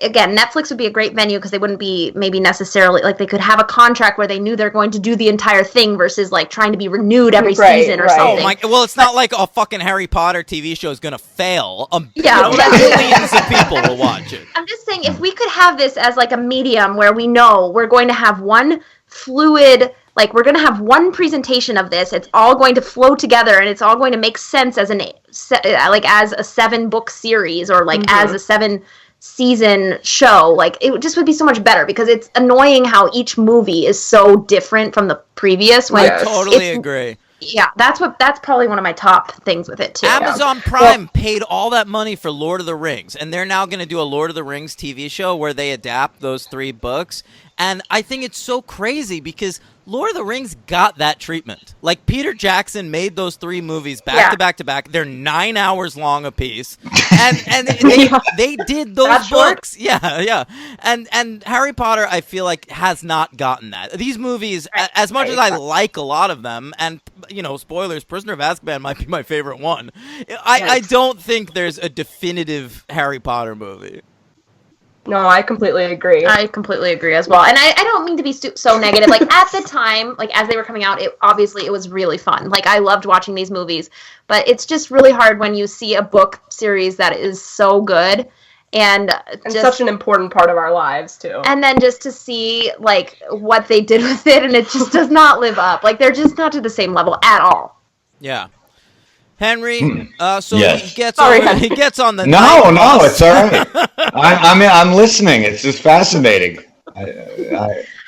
again, Netflix would be a great venue because they wouldn't be maybe necessarily, like, they could have a contract where they knew they're going to do the entire thing versus like trying to be renewed every season or something. Well, it's not like a fucking Harry Potter TV show is going to fail. Millions of people will watch it. I'm just saying, if we could have this as like a medium where we know we're going to have one fluid, like, we're going to have one presentation of this, it's all going to flow together and it's all going to make sense as as a 7-book series or like as a 7 season show, like it just would be so much better, because it's annoying how each movie is so different from the previous. I totally agree. Yeah, that's probably one of my top things with it too. Amazon Prime paid all that money for Lord of the Rings, and they're now going to do a Lord of the Rings TV show where they adapt those 3 books. And I think it's so crazy because Lord of the Rings got that treatment. Like, Peter Jackson made those 3 movies back to back to back. They're 9 hours long apiece, and they did those books. Yeah. And Harry Potter, I feel like, has not gotten that. These movies, as much as I like a lot of them, and spoilers, Prisoner of Azkaban might be my favorite one. I don't think there's a definitive Harry Potter movie. No, I completely agree. I completely agree as well. And I don't mean to be so negative. Like, at the time, like, as they were coming out, it was really fun. Like, I loved watching these movies. But it's just really hard when you see a book series that is so good. And such an important part of our lives, too. And then just to see, like, what they did with it, and it just does not live up. Like, they're just not to the same level at all. Yeah. Henry, yes. he gets on the No, it's all right. I'm listening. It's just fascinating.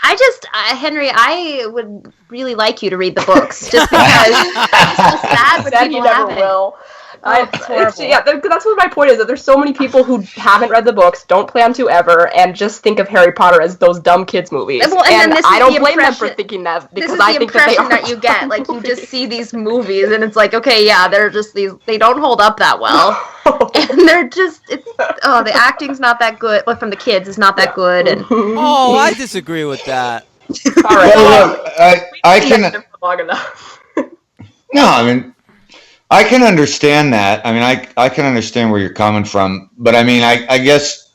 Henry, I would really like you to read the books, just because it's so sad when people haven't. Will. That's what my point is, that there's so many people who haven't read the books, don't plan to ever, and just think of Harry Potter as those dumb kids movies. Well, and I don't blame them for thinking that, because I think that they are. That you get, like, you just see these movies, and it's like, okay, yeah, they're just they don't hold up that well, and they're just, the acting's not that good, but from the kids, it's not that good, and I disagree with that. All right, well, I can. Long enough. No, I mean, I can understand that. I mean, I can understand where you're coming from, but I mean, I guess,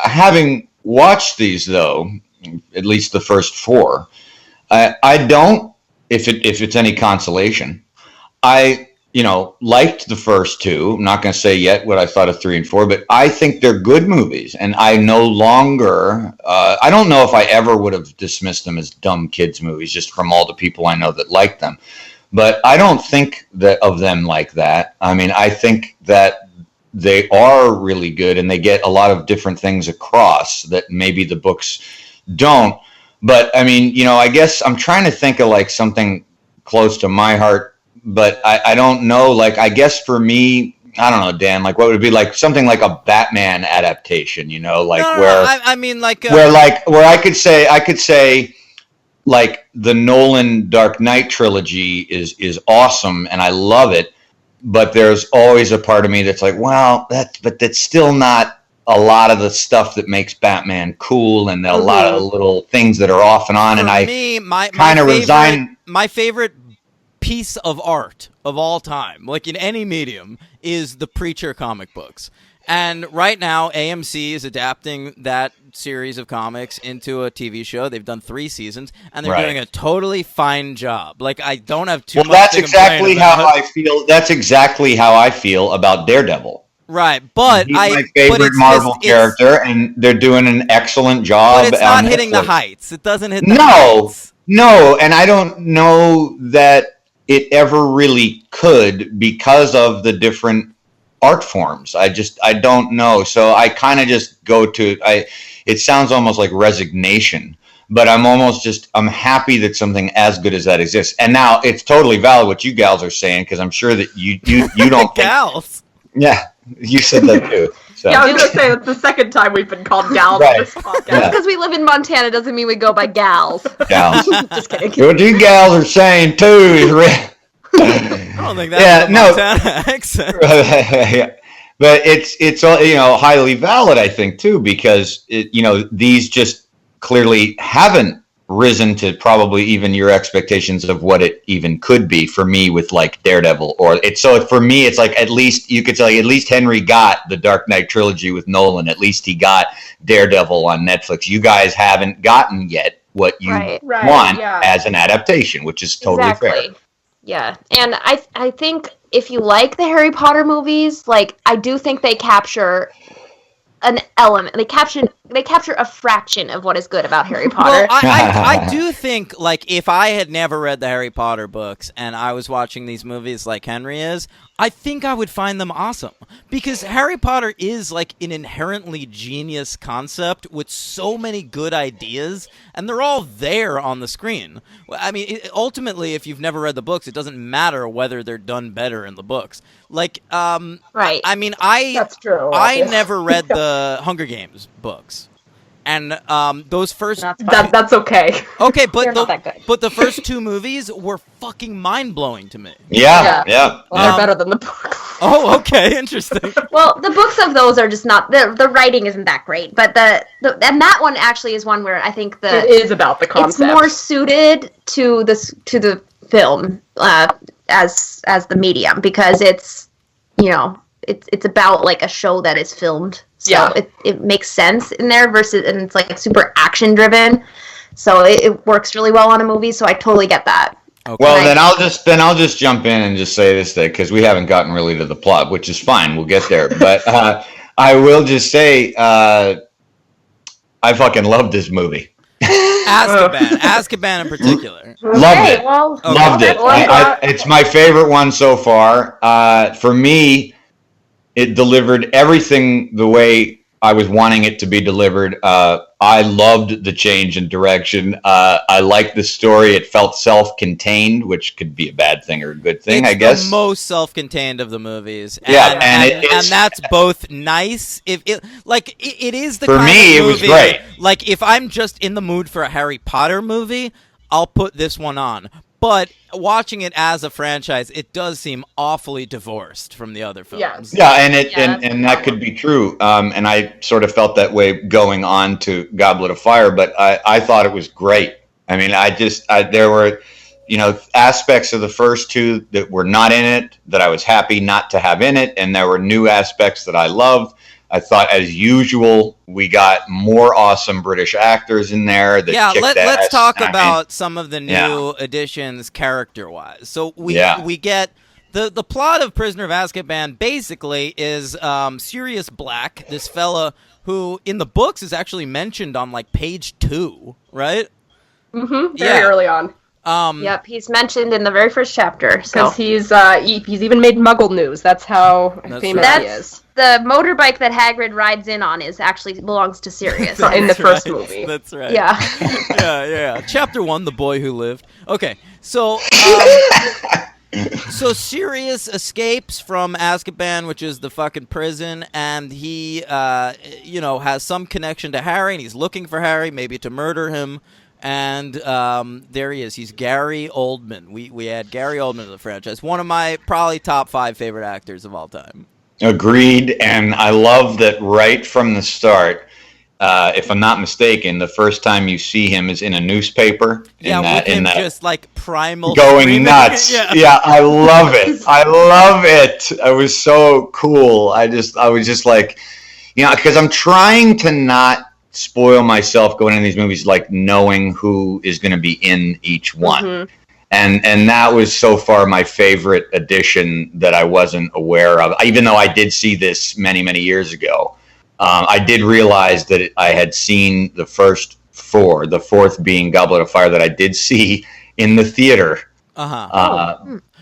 having watched these, though, at least the first 4, I don't, if it's any consolation, I liked the first 2. I'm not going to say yet what I thought of 3 and 4, but I think they're good movies, and I no longer, I don't know if I ever would have dismissed them as dumb kids movies, just from all the people I know that like them. But I don't think of them like that. I mean, I think that they are really good, and they get a lot of different things across that maybe the books don't. But I mean, I guess I'm trying to think of like something close to my heart, but I don't know. Like, I guess for me, I don't know, Dan, like, what would it be, like something like a Batman adaptation, like where I could say like the Nolan Dark Knight trilogy is awesome, and I love it, but there's always a part of me that's like, well, that's still not a lot of the stuff that makes Batman cool, and a lot of the little things that are off and on. My favorite piece of art of all time, like in any medium, is the Preacher comic books. And right now, AMC is adapting that series of comics into a TV show. They've done 3 seasons, and they're doing a totally fine job. Like, I don't have too much. That's exactly how I feel. That's exactly how I feel about Daredevil. Right, but he's my favorite Marvel character, and they're doing an excellent job. But it's not hitting the heights. It doesn't hit the heights. No, and I don't know that it ever really could, because of the different art forms. I don't know. So I kind of just go to, it sounds almost like resignation, but I'm happy that something as good as that exists. And now it's totally valid what you gals are saying, because I'm sure that you don't gals. Yeah, you said that too. So. Yeah, I was going to say, that's the second time we've been called gals on this podcast. Just because we live in Montana doesn't mean we go by gals. Gals. Just kidding. What you gals are saying too is I don't think that's a Montana accent. But it's all, highly valid, I think, too, because these just clearly haven't risen to probably even your expectations of what it even could be for me with like Daredevil, for me it's like, at least you could say, at least Henry got the Dark Knight trilogy with Nolan, at least he got Daredevil on Netflix. You guys haven't gotten yet what you want as an adaptation, which is totally fair. Yeah, and I think if you like the Harry Potter movies, like, I do think they capture an element. They capture capture a fraction of what is good about Harry Potter. Well, I do think, like, if I had never read the Harry Potter books and I was watching these movies like Henry is, I think I would find them awesome. Because Harry Potter is, like, an inherently genius concept with so many good ideas, and they're all there on the screen. I mean, ultimately, if you've never read the books, it doesn't matter whether they're done better in the books. Like, right. I mean, That's true. I never read the Hunger Games books. And those first... That's okay. Okay, but They're not that good. But the first two movies were fucking mind-blowing to me. Yeah. Well, they're better than the books. Oh, okay, interesting. Well, the books of those are just not... The writing isn't that great, but and that one actually is one where I think it is about the concept. It's more suited to the film as the medium, because it's, you know, it's about like a show that is filmed. So it makes sense in there and it's like super action driven. So it works really well on a movie. So I totally get that. Okay. Well, then I'll just jump in and just say this, because we haven't gotten really to the plot, which is fine. We'll get there. But I will just say I fucking love this movie. Azkaban in particular. Loved it. Well, Loved it. It's my favorite one so far. For me, it delivered everything the way I was wanting it to be delivered. I loved the change in direction. I liked the story. It felt self-contained, which could be a bad thing or a good thing, I guess. It's the most self-contained of the movies. And that's both nice. It is the for kind me, of movie, it was great. Like, if I'm just in the mood for a Harry Potter movie, I'll put this one on. But watching it as a franchise, it does seem awfully divorced from the other films. Yeah, and that could be true. And I sort of felt that way going on to Goblet of Fire, but I thought it was great. I mean, there were, aspects of the first two that were not in it that I was happy not to have in it, and there were new aspects that I loved. I thought, as usual, we got more awesome British actors in there. Let's talk about some of the new additions character-wise. So we get the plot of Prisoner of Azkaban basically is Sirius Black, this fella who in the books is actually mentioned on like page 2, right? Mm-hmm. Very early on. Yep, he's mentioned in the very first chapter. Because he's even made Muggle news. That's how famous he is. The motorbike that Hagrid rides in on belongs to Sirius. In the first movie. That's right. Yeah. yeah. Chapter 1, The Boy Who Lived. Okay, so so Sirius escapes from Azkaban, which is the fucking prison, and he, has some connection to Harry, and he's looking for Harry, maybe to murder him. And there he is. He's Gary Oldman. We add Gary Oldman to the franchise. One of my probably top 5 favorite actors of all time. Agreed. And I love that right from the start, if I'm not mistaken, the first time you see him is in a newspaper. Just like primal going screaming. nuts. Yeah, I love it. I love it. It was so cool. I was just like, because I'm trying to not spoil myself going into these movies, like knowing who is going to be in each one. Mm-hmm. And that was so far my favorite addition that I wasn't aware of, even though I did see this many, many years ago. I did realize that I had seen the first 4, the 4th being Goblet of Fire, that I did see in the theater.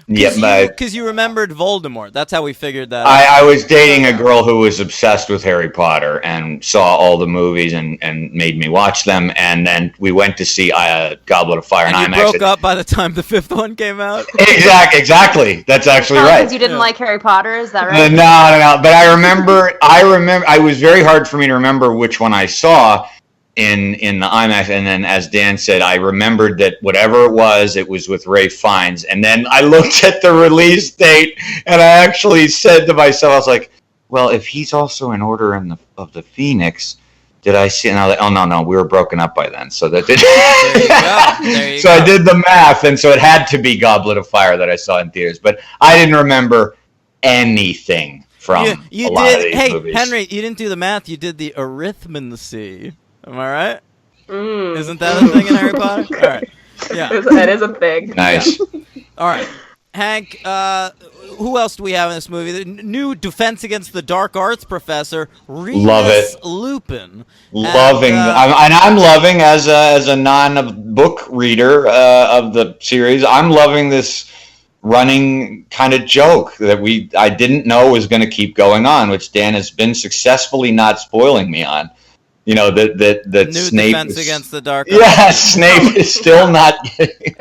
Because you remembered Voldemort. That's how we figured that out. I was dating a girl who was obsessed with Harry Potter and saw all the movies and made me watch them. And then we went to see Goblet of Fire. And you broke up by the time the 5th one came out? Exactly. That's actually right. Because you didn't like Harry Potter? Is that right? No. But I remember, it was very hard for me to remember which one I saw in the IMAX, and then as Dan said, I remembered that whatever it was with Ralph Fiennes, and then I looked at the release date, and I actually said to myself, I was like, well, if he's also in Order of the Phoenix, did I see? And I was like, oh no, we were broken up by then, so that did. There you go. I did the math, and so it had to be Goblet of Fire that I saw in theaters, but I didn't remember anything from a lot of these movies. Henry, you didn't do the math; you did the arithmancy. Am I right? Isn't that a thing in Harry Potter? All right. Yeah. That is a thing. Nice. All right. Hank, who else do we have in this movie? The new Defense Against the Dark Arts professor, Remus Lupin. Loving, and I'm loving as a non-book reader of the series. I'm loving this running kind of joke that I didn't know was going to keep going on, which Dan has been successfully not spoiling me on. You know, that New Snape Defense Against the Dark Arts. Yeah, Snape is still not getting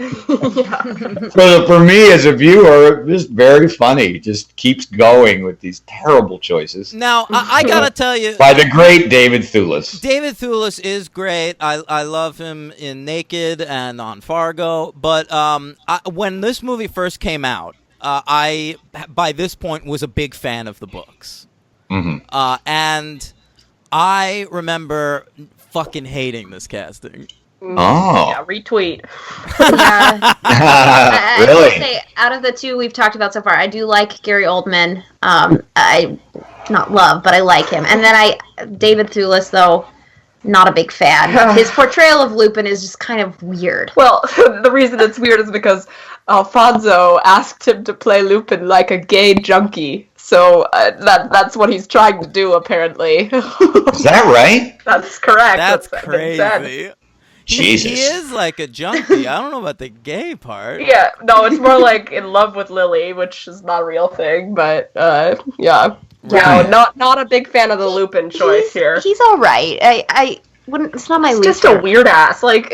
for me as a viewer, it's very funny. Just keeps going with these terrible choices. Now, I got to tell you. By the great David Thewlis. David Thewlis is great. I love him in Naked and on Fargo. But when this movie first came out, I, by this point, was a big fan of the books. Mm-hmm. And I remember fucking hating this casting. Oh. Yeah, retweet. Yeah. I Really? will say, out of the two we've talked about so far, I do like Gary Oldman. I not love, but I like him. And then David Thewlis, though, not a big fan. His portrayal of Lupin is just kind of weird. Well, the reason it's weird is because Alfonso asked him to play Lupin like a gay junkie. So that's what he's trying to do, apparently. Is that right? That's correct. That's crazy. Jesus. He is like a junkie. I don't know about the gay part. Yeah, no, it's more like in love with Lily, which is not a real thing, but yeah. Yeah. No, not a big fan of the Lupin choice here. He's all right. I wouldn't. It's not my least. Just a weird ass. Like.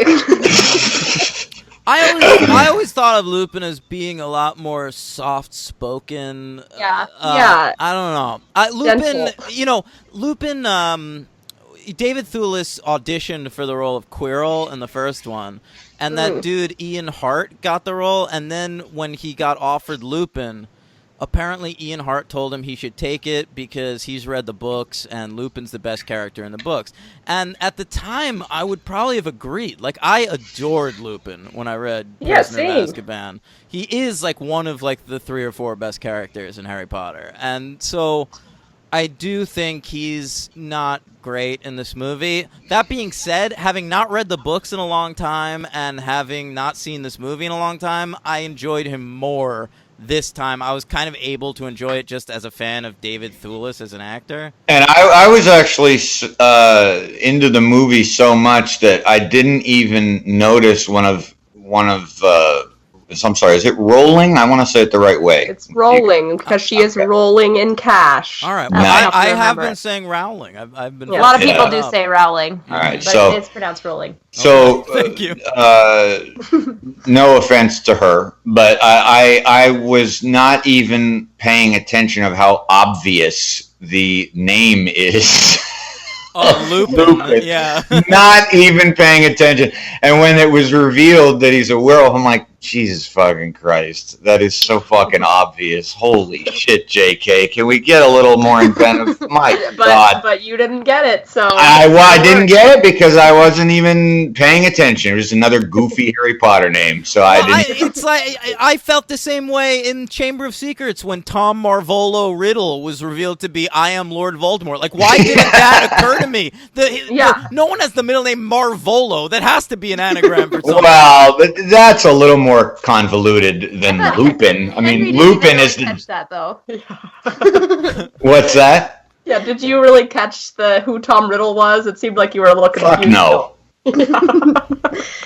I always thought of Lupin as being a lot more soft-spoken. Yeah. Yeah. I don't know. Lupin, Gentle. Lupin. David Thewlis auditioned for the role of Quirrell in the first one, and that dude Ian Hart got the role. And then when he got offered Lupin, apparently Ian Hart told him he should take it because he's read the books and Lupin's the best character in the books. And at the time, I would probably have agreed. Like, I adored Lupin when I read Prisoner of Azkaban. He is like one of like the 3 or 4 best characters in Harry Potter, and so I do think he's not great in this movie. That being said, having not read the books in a long time and having not seen this movie in a long time, I enjoyed him more this time. I was kind of able to enjoy it just as a fan of David Thewlis as an actor. And I was actually into the movie so much that I didn't even notice one of I'm sorry, is it Rolling? I want to say it the right way. It's Rolling, because she is rolling in cash. All right. Well, I have been saying Rowling. I've been. A lot of people do say Rowling. All right. But So it's pronounced Rolling. So thank you. No offense to her, but I was not even paying attention of how obvious the name is. Oh, Lupin. Yeah. Not even paying attention. And when it was revealed that he's a werewolf, I'm like, Jesus fucking Christ. That is so fucking obvious. Holy shit, JK. Can we get a little more inventive? My God. But you didn't get it, so... I didn't get it because I wasn't even paying attention. It was another goofy Harry Potter name, so It's like, I felt the same way in Chamber of Secrets when Tom Marvolo Riddle was revealed to be I Am Lord Voldemort. Like, why didn't that occur to me? No one has the middle name Marvolo. That has to be an anagram for something. Well, that's a little more convoluted than Lupin. I mean, Lupin is catch that though. What's that? Yeah, did you really catch who Tom Riddle was? It seemed like you were a little confused. Fuck no.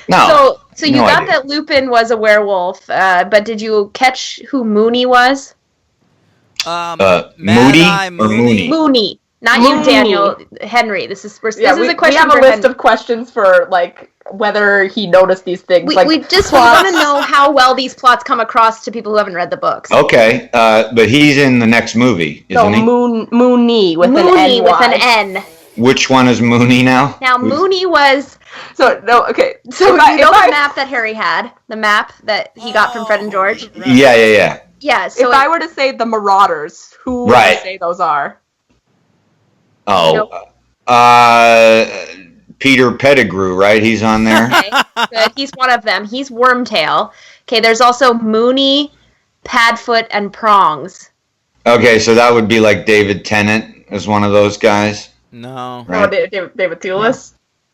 No. So you got that Lupin was a werewolf, but did you catch who Mooney was? Moody or Mooney? Mooney. Not Mooney. You, Daniel. Henry. This is a question. We have a list of questions for like whether he noticed these things. We just want to know how well these plots come across to people who haven't read the books. Okay, but he's in the next movie, isn't he? Mooney with Mooney an N. with an N. Which one is Mooney now? Now Mooney was. So no, okay. So you know the map that Harry had, the map that he got from Fred and George. Yeah. Yeah. So if I were to say the Marauders, who would I say those are? Oh, Peter Pettigrew, right? He's on there. Okay, good. He's one of them. He's Wormtail. Okay, there's also Mooney, Padfoot, and Prongs. Okay, so that would be like David Tennant as one of those guys. No. Right. Oh, David Thewlis?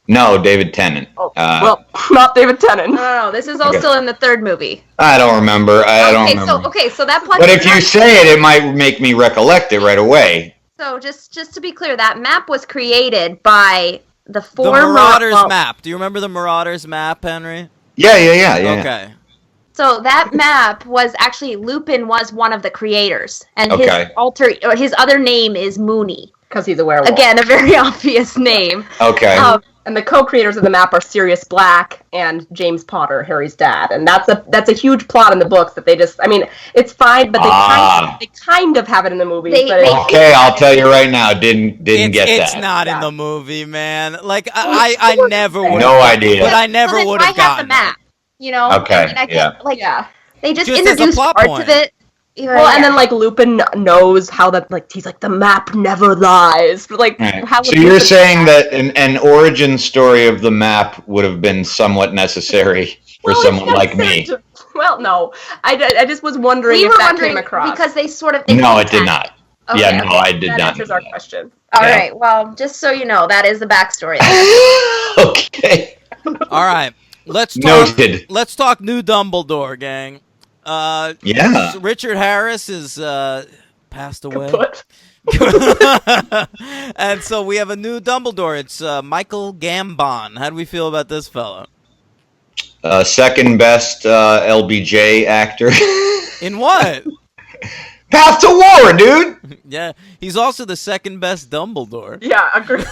No, David Tennant. Oh, well, not David Tennant. No. This is also in the third movie. I don't remember. I don't remember. So that plot. But if you say it, it might make me recollect it right away. So just to be clear, that map was created by the Marauders map. Do you remember the Marauders map, Henry? Yeah. Okay. So that map was actually Lupin was one of the creators, and his other name is Mooney because he's a werewolf. Again, a very obvious name. Okay. And the co-creators of the map are Sirius Black and James Potter, Harry's dad, and that's a huge plot in the books that they just. I mean, it's fine, but they kind of have it in the movies. Okay, I'll tell you right now, didn't get that. It's not in the movie, man. Like I never would. No idea. But I never would have gotten the map. You know. Okay. They just introduced parts of it. Well, and then like Lupin knows how that he's like the map never lies. Like, how so you're saying that an origin story of the map would have been somewhat necessary for someone like me? Well, no, I just was wondering if that came across because they sort of. No, it did not. Okay. Yeah, no, I did that not. Answers our question. All right. Well, just so you know, that is the backstory. Okay. All right. Let's talk new Dumbledore, gang. Richard Harris is passed away. And so we have a new Dumbledore. It's Michael Gambon. How do we feel about this fella? Second best LBJ actor. In what? Path to War, dude! Yeah, he's also the second best Dumbledore. Yeah, agree.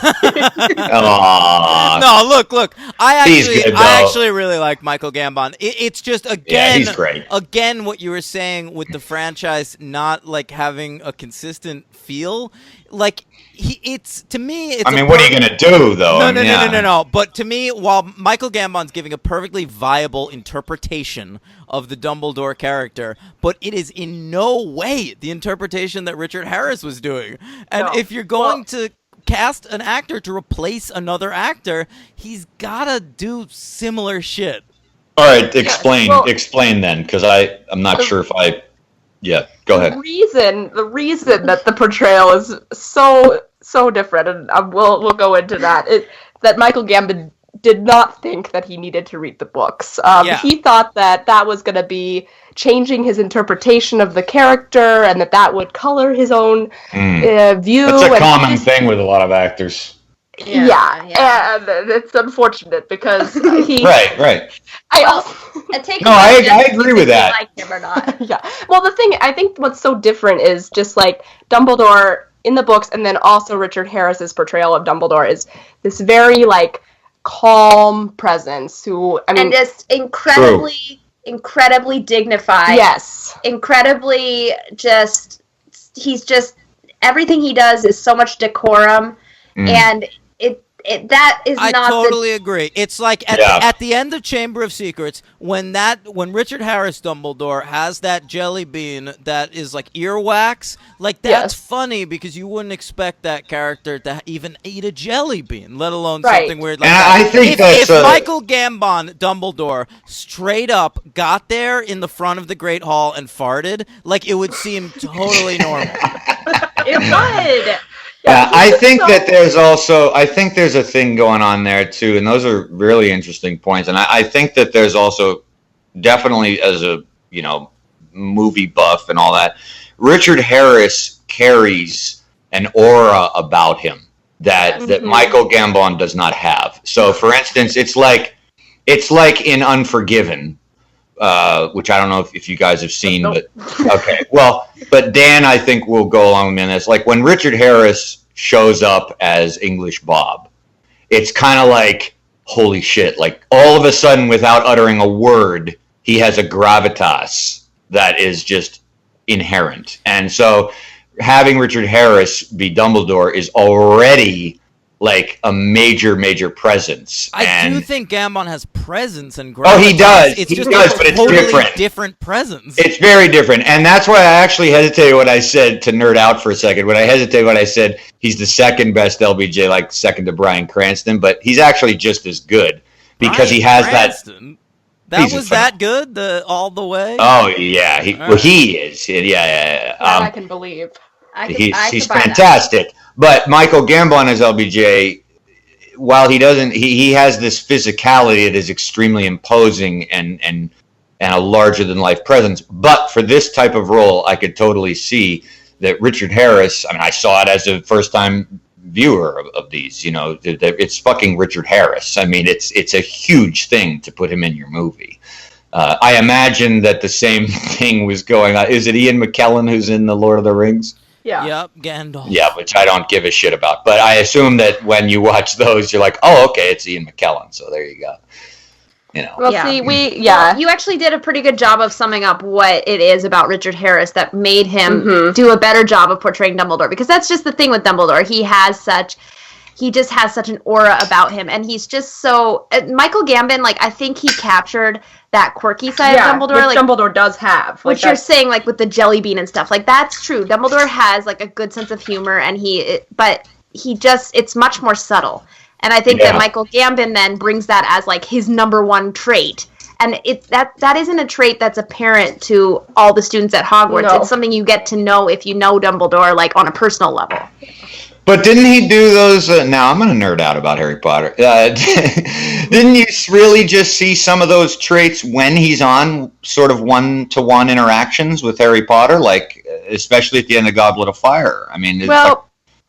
No, look. I actually really like Michael Gambon. It's just he's great. Again, what you were saying with the franchise not like having a consistent feel, like. To me, it's. I mean, what are you gonna do, though? No. But to me, while Michael Gambon's giving a perfectly viable interpretation of the Dumbledore character, but it is in no way the interpretation that Richard Harris was doing. And if you're going to cast an actor to replace another actor, he's gotta do similar shit. All right, explain then, because I'm not sure if I. Yeah, go ahead. The reason that the portrayal is so different, and we'll go into that, that Michael Gambon did not think that he needed to read the books. He thought that was going to be changing his interpretation of the character, and that would color his own view. That's a common thing with a lot of actors. Yeah, and it's unfortunate because he. Right. I agree with that. Like him or not? Yeah. Well, I think what's so different is just like Dumbledore in the books, and then also Richard Harris's portrayal of Dumbledore is this very like calm presence and just incredibly dignified. Yes. Incredibly he's just everything he does is so much decorum. And that is I totally agree. It's like at the end of Chamber of Secrets, when Richard Harris Dumbledore has that jelly bean that is like earwax, like that's funny because you wouldn't expect that character to even eat a jelly bean, let alone something weird like that. I think if Michael Gambon Dumbledore straight up got there in the front of the Great Hall and farted, like it would seem totally normal. It would. Yeah, I think that there's a thing going on there too, and those are really interesting points. And I think that there's also definitely, as a movie buff and all that, Richard Harris carries an aura about him that Michael Gambon does not have. So, for instance, it's like in Unforgiven. Which I don't know if you guys have seen, but okay. Well, but Dan, I think, will go along with me on this. Like when Richard Harris shows up as English Bob, it's kind of like, holy shit. Like all of a sudden, without uttering a word, he has a gravitas that is just inherent. And so having Richard Harris be Dumbledore is already like a major presence. I do think Gambon has presence and gravitas. Oh, he does. It's he just does, a but it's totally different presence. It's very different. And that's why I actually hesitated when I said, to nerd out for a second, when I said he's the second best LBJ, like second to Bryan Cranston, but he's actually just as good because he has Cranston? That was that good all the way? Oh, yeah. He is. Yeah. I can believe. He's fantastic. But Michael Gambon as LBJ, while he doesn't, he has this physicality that is extremely imposing and a larger than life presence. But for this type of role, I could totally see that Richard Harris. I mean, I saw it as a first time viewer of these. You know, it's fucking Richard Harris. I mean, it's a huge thing to put him in your movie. I imagine that the same thing was going on. Is it Ian McKellen who's in The Lord of the Rings? Yeah. Yep, Gandalf. Yeah, which I don't give a shit about. But I assume that when you watch those, you're like, oh, okay, it's Ian McKellen. So there you go. You know. Well, see, well, you actually did a pretty good job of summing up what it is about Richard Harris that made him do a better job of portraying Dumbledore. Because that's just the thing with Dumbledore. He just has such an aura about him, and he's just so. Michael Gambon, like, I think he captured that quirky side of Dumbledore, which Dumbledore does have. Which you're saying, like, with the jelly bean and stuff, like, that's true. Dumbledore has, like, a good sense of humor, and it's much more subtle. And I think that Michael Gambon then brings that as, like, his number one trait. And that isn't a trait that's apparent to all the students at Hogwarts. No. It's something you get to know if you know Dumbledore, like, on a personal level. But didn't he do those? Now I'm going to nerd out about Harry Potter. Didn't you really just see some of those traits when he's on sort of one-to-one interactions with Harry Potter, like especially at the end of Goblet of Fire? I mean, it's like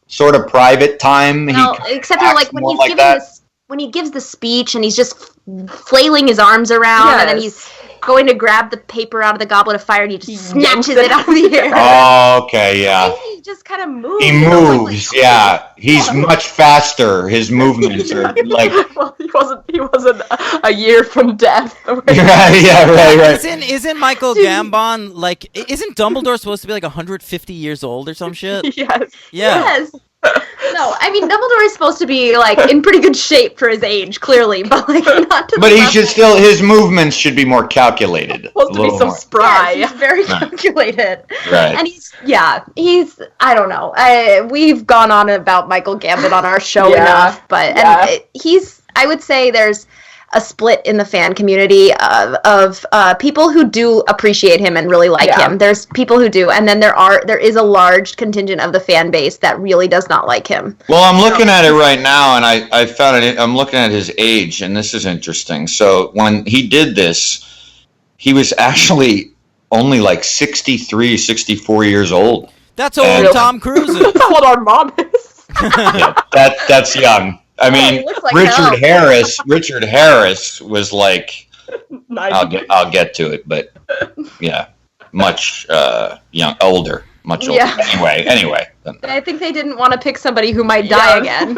sort of private time. Well, except for like when he's giving when he gives the speech and he's just flailing his arms around and then he's going to grab the paper out of the Goblet of Fire and he just snatches it out of the air. Oh, okay, yeah. He just kind of moves. He moves, He's much faster. His movements are like. Well, he wasn't a year from death. Right. Isn't Michael Gambon like? Isn't Dumbledore supposed to be like 150 years old or some shit? Yes. Yeah. Yes. No, I mean Dumbledore is supposed to be like in pretty good shape for his age, clearly, but like not to. But he should still. His movements should be more calculated. Supposed to be some spry. Yes, he's very calculated. Right. And he's. I don't know. We've gone on about Michael Gambon on our show enough, but he's. I would say there's a split in the fan community of people who do appreciate him and really like him. There's people who do, and then there is a large contingent of the fan base that really does not like him. Well, I'm looking at it right now, and I found it. I'm looking at his age, and this is interesting. So when he did this, he was actually only like 63, 64 years old. That's old Tom Cruise is. That's how old our mom is. That's young. I mean, like Richard Harris was like, I'll get to it, but much older, much older. Anyway. I think they didn't want to pick somebody who might die again.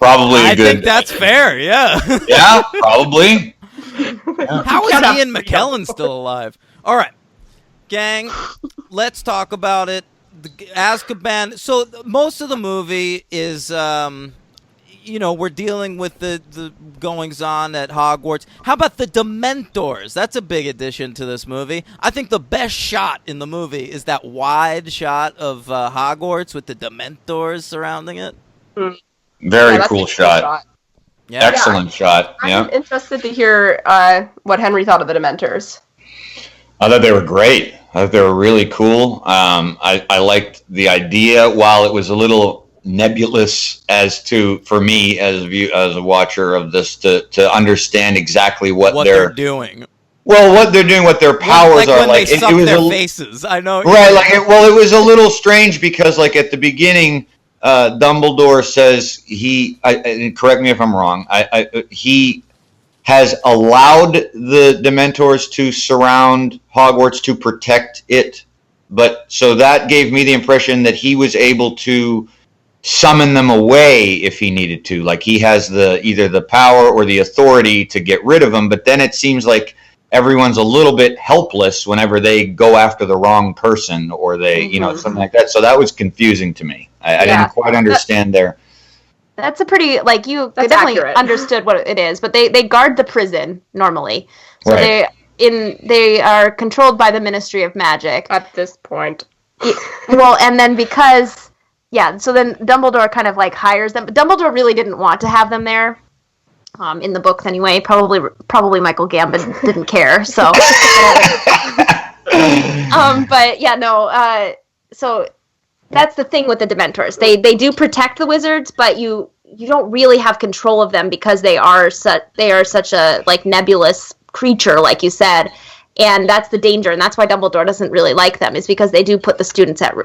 Probably I think that's fair. Yeah. Yeah, probably. Yeah. How is Ian McKellen still alive? All right, gang, let's talk about it. The Azkaban. So most of the movie is. We're dealing with the goings-on at Hogwarts. How about the Dementors? That's a big addition to this movie. I think the best shot in the movie is that wide shot of Hogwarts with the Dementors surrounding it. Very cool shot. Yeah. Excellent shot. I'm interested to hear what Henry thought of the Dementors. I thought they were great. I thought they were really cool. I liked the idea, while it was a little nebulous for me as a watcher of this to understand exactly what they're doing. Well, what they're doing, what their powers are when like. They suck their faces. I know. Right. It was a little strange because, like, at the beginning, Dumbledore says and correct me if I'm wrong. He has allowed the Dementors to surround Hogwarts to protect it, so that gave me the impression that he was able to summon them away if he needed to. Like, he has either the power or the authority to get rid of them, but then it seems like everyone's a little bit helpless whenever they go after the wrong person or they, something like that. So that was confusing to me. I didn't quite understand there. That's a pretty, like, you definitely understood what it is, but they guard the prison normally. So they are controlled by the Ministry of Magic. At this point. Well, and then because... Yeah, so then Dumbledore kind of like hires them. But Dumbledore really didn't want to have them there, in the books anyway. Probably Michael Gambon didn't care. So, but yeah, no. So that's the thing with the Dementors. They do protect the wizards, but you you don't really have control of them because they are such a like nebulous creature, like you said. And that's the danger, and that's why Dumbledore doesn't really like them, is because they do put the students at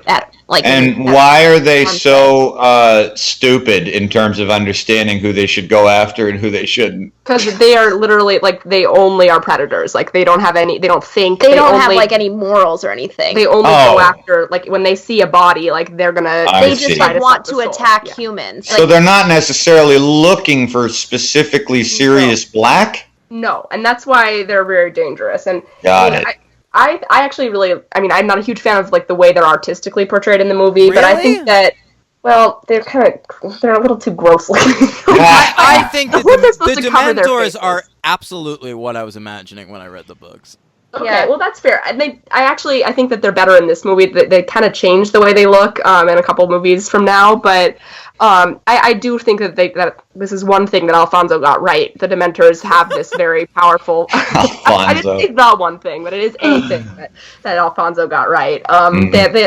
like. And why are they so stupid in terms of understanding who they should go after and who they shouldn't? Because they are literally, like, they only are predators. Like, they don't have any, they don't think. They don't have, like, any morals or anything. They only go after, like, when they see a body, like, they're gonna... They just want to attack humans. So they're not necessarily looking for specifically Sirius Black? No, and that's why they're very dangerous. And Got it. I actually really, I mean, I'm not a huge fan of like the way they're artistically portrayed in the movie, Really? but I think that, well, they're a little too gross looking. I think that the Dementors are absolutely what I was imagining when I read the books. Okay, yeah, well, that's fair. I think that they're better in this movie. They kind of changed the way they look in a couple movies from now, but I do think that this is one thing that Alfonso got right. The Dementors have this very powerful... I didn't say the one thing, but it is a thing that Alfonso got right.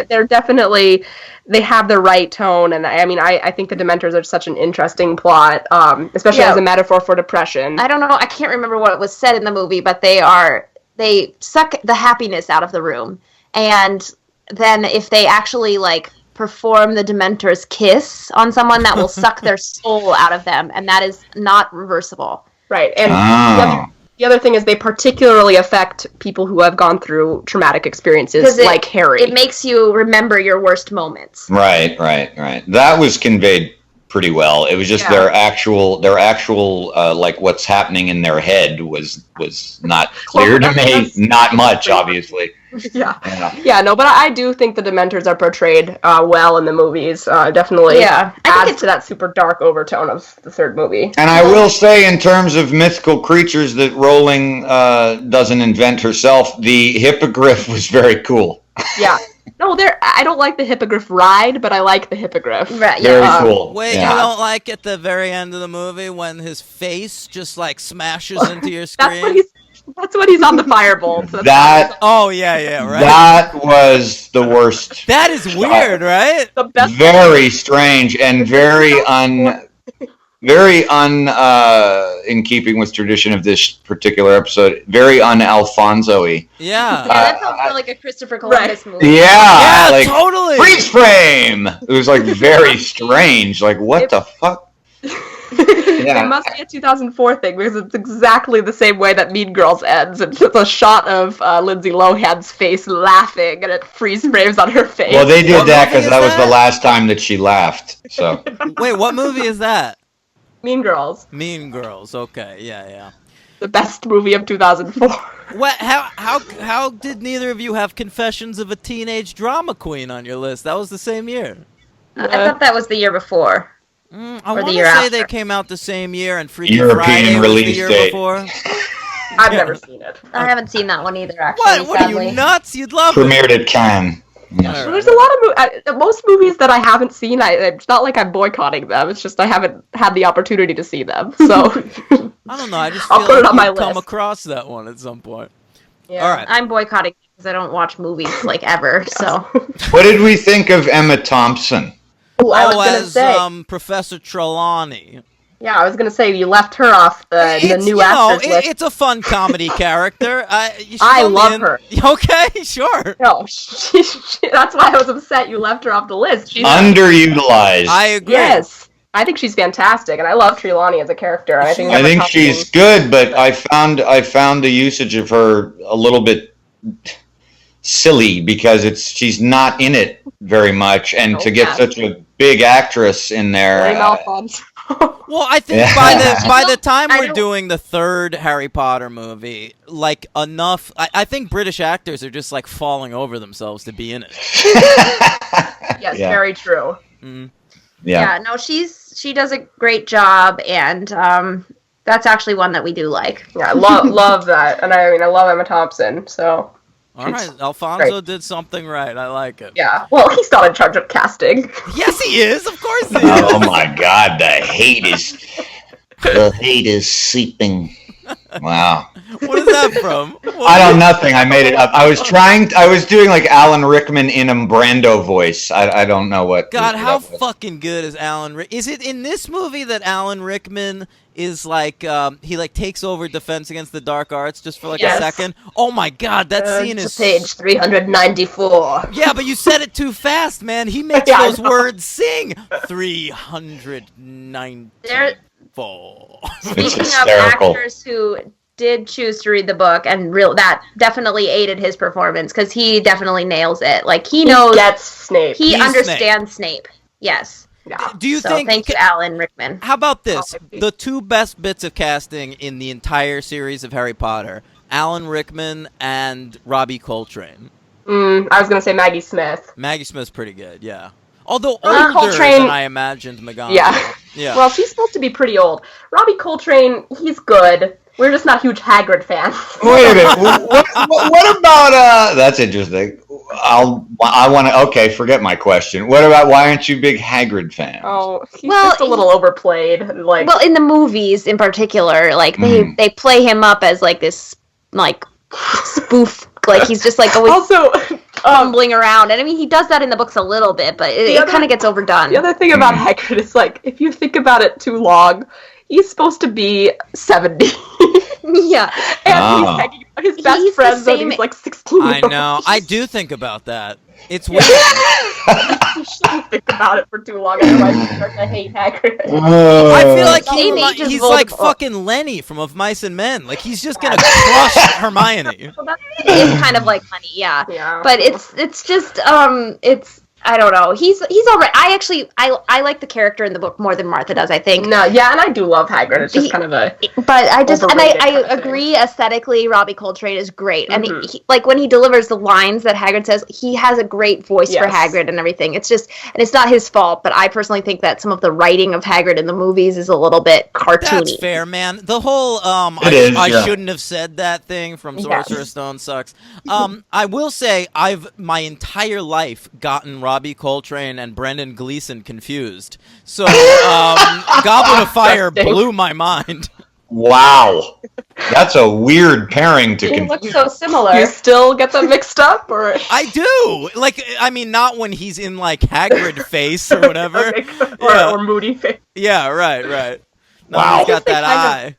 They're definitely... They have the right tone, and I think the Dementors are such an interesting plot, especially as a metaphor for depression. I don't know, I can't remember what was said in the movie, but they suck the happiness out of the room, and then if they actually like perform the Dementor's kiss on someone, that will suck their soul out of them, and that is not reversible. Right, and the other thing is they particularly affect people who have gone through traumatic experiences, like Harry. It makes you remember your worst moments. Right. That was conveyed pretty well. It was just their actual like what's happening in their head was not clear to me. Not much, obviously. No, but I do think the Dementors are portrayed well in the movies. Definitely adds to that super dark overtone of the third movie. And I will say, in terms of mythical creatures that Rowling doesn't invent herself, the Hippogriff was very cool. Yeah. No, I don't like the Hippogriff ride, but I like the Hippogriff. Right, very cool. Wait, you don't like at the very end of the movie when his face just like smashes into your screen? That's when he's on the firebolt. Right. That was the worst. That is weird, right? The best very strange and very in keeping with tradition of this particular episode, very un-Alfonso-y. Yeah. That felt more like a Christopher Columbus movie. Yeah, like, totally. Freeze frame! It was like very strange. Like, what the fuck? It must be a 2004 thing, because it's exactly the same way that Mean Girls ends. It's just a shot of Lindsay Lohan's face laughing, and it freeze frames on her face. Well, they did that because that was the last time that she laughed. So. Wait, what movie is that? Mean Girls. Mean Girls. Okay, yeah. The best movie of 2004. What? How did neither of you have Confessions of a Teenage Drama Queen on your list? That was the same year. I thought that was the year before. I want to say they came out the same year, and Freaky European Friday was the year date. before. I've never seen it. I haven't seen that one either, actually. What are you, nuts? You'd love Premiered at Cannes. Yes. There's a lot of most movies that I haven't seen. It's not like I'm boycotting them. It's just I haven't had the opportunity to see them. So I don't know. I just feel I'll put it on my list. Come across that one at some point. Yeah. All right. I'm boycotting because I don't watch movies like ever. So what did we think of Emma Thompson? I was gonna say Professor Trelawney. Yeah, I was going to say, you left her off the new actors list. It's a fun comedy character. I love her. Okay, sure. No, that's why I was upset you left her off the list. She's underutilized. I agree. Yes. I think she's fantastic, and I love Trelawney as a character. And I think she's good, but I found the usage of her a little bit silly because she's not in it very much, and to get such a big actress in there. Well, I think by the time we're doing the third Harry Potter movie, like enough, I think British actors are just like falling over themselves to be in it. Yes, very true. Mm-hmm. Yeah, no, she does a great job, and that's actually one that we do like. Yeah, love that, and I love Emma Thompson, so. All right, Alfonso did something right. I like it. Yeah, well, he's not in charge of casting. Yes, he is. Of course he is. Oh my God, the hate is seeping. Wow. What is that from? I don't nothing. I made it up. I was doing like Alan Rickman in a Brando voice. I don't know what. God, how fucking good is Alan Rickman? Is it in this movie that Alan Rickman is like, he like takes over Defense Against the Dark Arts just for like a second? Oh my God, that scene is... page 394. Yeah, but you said it too fast, man. He makes those words sing. 394. Speaking of actors who did choose to read the book, and that definitely aided his performance, because he definitely nails it. Like, he gets Snape. He understands Snape. Yes. Yeah. Do you think? Thank you, Alan Rickman. How about this? The two best bits of casting in the entire series of Harry Potter: Alan Rickman and Robbie Coltrane. I was gonna say Maggie Smith. Maggie Smith's pretty good, yeah. Although older Coltrane, than I imagined McGonagall. Yeah. Well, she's supposed to be pretty old. Robbie Coltrane, he's good. We're just not huge Hagrid fans. Wait a minute. What about that's interesting. I want to. Okay, forget my question. What about? Why aren't you a big Hagrid fan? Oh, he's just a little overplayed. Like, well, in the movies, in particular, like they play him up as like this like spoof. Like he's just like always also fumbling around, and I mean he does that in the books a little bit, but it kind of gets overdone. The other thing about Hagrid is like if you think about it too long, he's supposed to be 70. Yeah, and he's hanging out his best friends when he's like 16. I know. I do think about that. It's weird. You shouldn't think about it for too long, otherwise you start to hate Hagrid. I feel like he's like fucking Lenny from Of Mice and Men. Like he's just gonna crush Hermione. Well, that is kind of like Lenny, yeah. But it's just I don't know. He's all right. I like the character in the book more than Martha does, I think. No, yeah, and I do love Hagrid. It's just kind of a... But I agree aesthetically, Robbie Coltrane is great. And he, like when he delivers the lines that Hagrid says, he has a great voice for Hagrid and everything. It's just, and it's not his fault, but I personally think that some of the writing of Hagrid in the movies is a little bit cartoony. That's fair, man. The whole, I shouldn't have said that thing from Sorcerer's Stone sucks. I will say, I've my entire life gotten Robbie Coltrane and Brendan Gleeson confused. So, Goblet of Fire blew my mind. Wow. That's a weird pairing to confuse. They look so similar. You still get them mixed up? Or I do. Like, I mean, not when he's in, like, Hagrid face or whatever. Or Moody face. Yeah, right. No, wow. He's got that eye.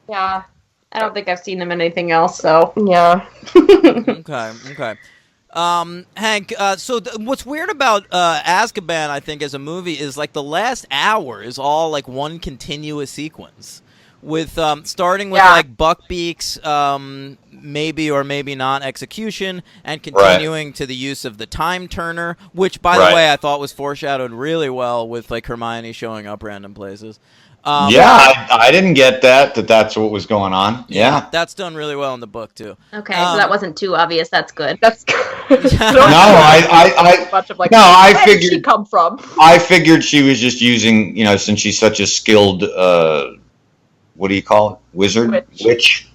Yeah. I don't think I've seen them in anything else, so... Yeah. Okay. Hank, so what's weird about Azkaban, I think, as a movie is, like, the last hour is all, like, one continuous sequence. With, starting with, like, Buckbeak's, maybe or maybe not execution, and continuing to the use of the Time Turner, which, by the way, I thought was foreshadowed really well with, like, Hermione showing up random places. I didn't get that's what was going on. Yeah. That's done really well in the book, too. Okay, so that wasn't too obvious. That's good. That's good. I figured where did she come from? I figured she was just using, since she's such a skilled, what do you call it? Wizard? Witch?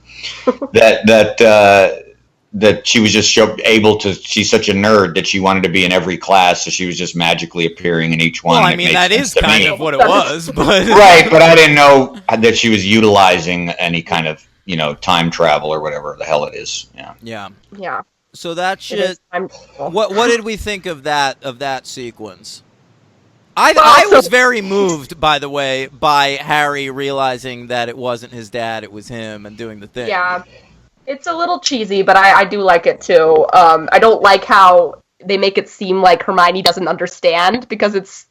that she was just able to, she's such a nerd that she wanted to be in every class, so she was just magically appearing in each one. Well, I mean, that is kind of what it was, but... Right, but I didn't know that she was utilizing any kind of, time travel or whatever the hell it is. Yeah. So that shit... What did we think of that sequence? I was very moved, by the way, by Harry realizing that it wasn't his dad, it was him, and doing the thing. Yeah. It's a little cheesy, but I do like it too. I don't like how they make it seem like Hermione doesn't understand, because it's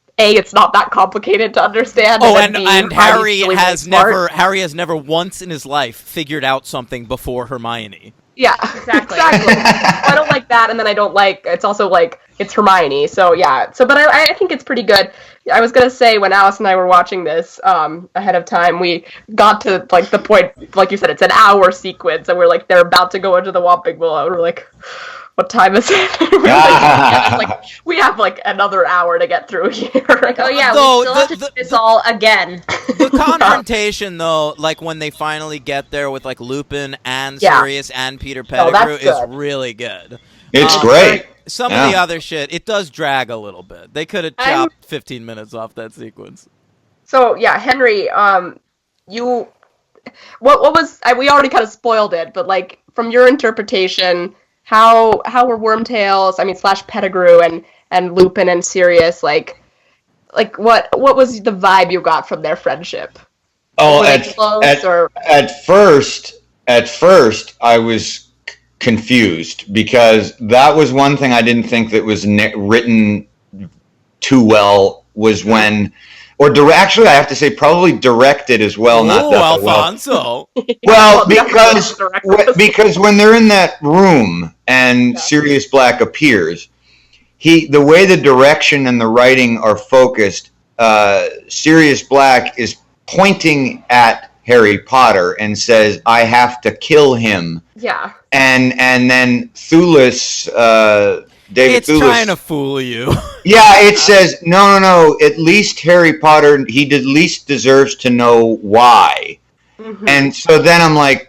not that complicated to understand. Oh, and Harry has never once in his life figured out something before Hermione. Yeah, exactly. I don't like that, and then I don't like, it's also like, it's Hermione, so yeah. But I think it's pretty good. I was gonna say, when Alice and I were watching this ahead of time, we got to like the point, like you said, it's an hour sequence, and we're like, they're about to go into the Whomping Willow, and we're like, what time is it? We have like another hour to get through here. Oh yeah, we still have to do this all again. The confrontation, though, like when they finally get there with like Lupin and Sirius and Peter Pettigrew, is really good. It's great. Some of the other shit, it does drag a little bit. They could have chopped 15 minutes off that sequence. So yeah, Henry, you what was? We already kind of spoiled it, but like from your interpretation, how were Wormtails? I mean, / Pettigrew and Lupin and Sirius like what was the vibe you got from their friendship? Oh, at first I was confused because that was one thing I didn't think that was written too well was when, actually I have to say probably directed as well. Not that Alfonso. Well, because when they're in that room and Sirius Black appears, the way the direction and the writing are focused, Sirius Black is pointing at Harry Potter and says, "I have to kill him." Yeah. And then Thulis, David Thulis, trying to fool you. Yeah, it says no. At least Harry Potter, he at least deserves to know why. Mm-hmm. And so then I'm like,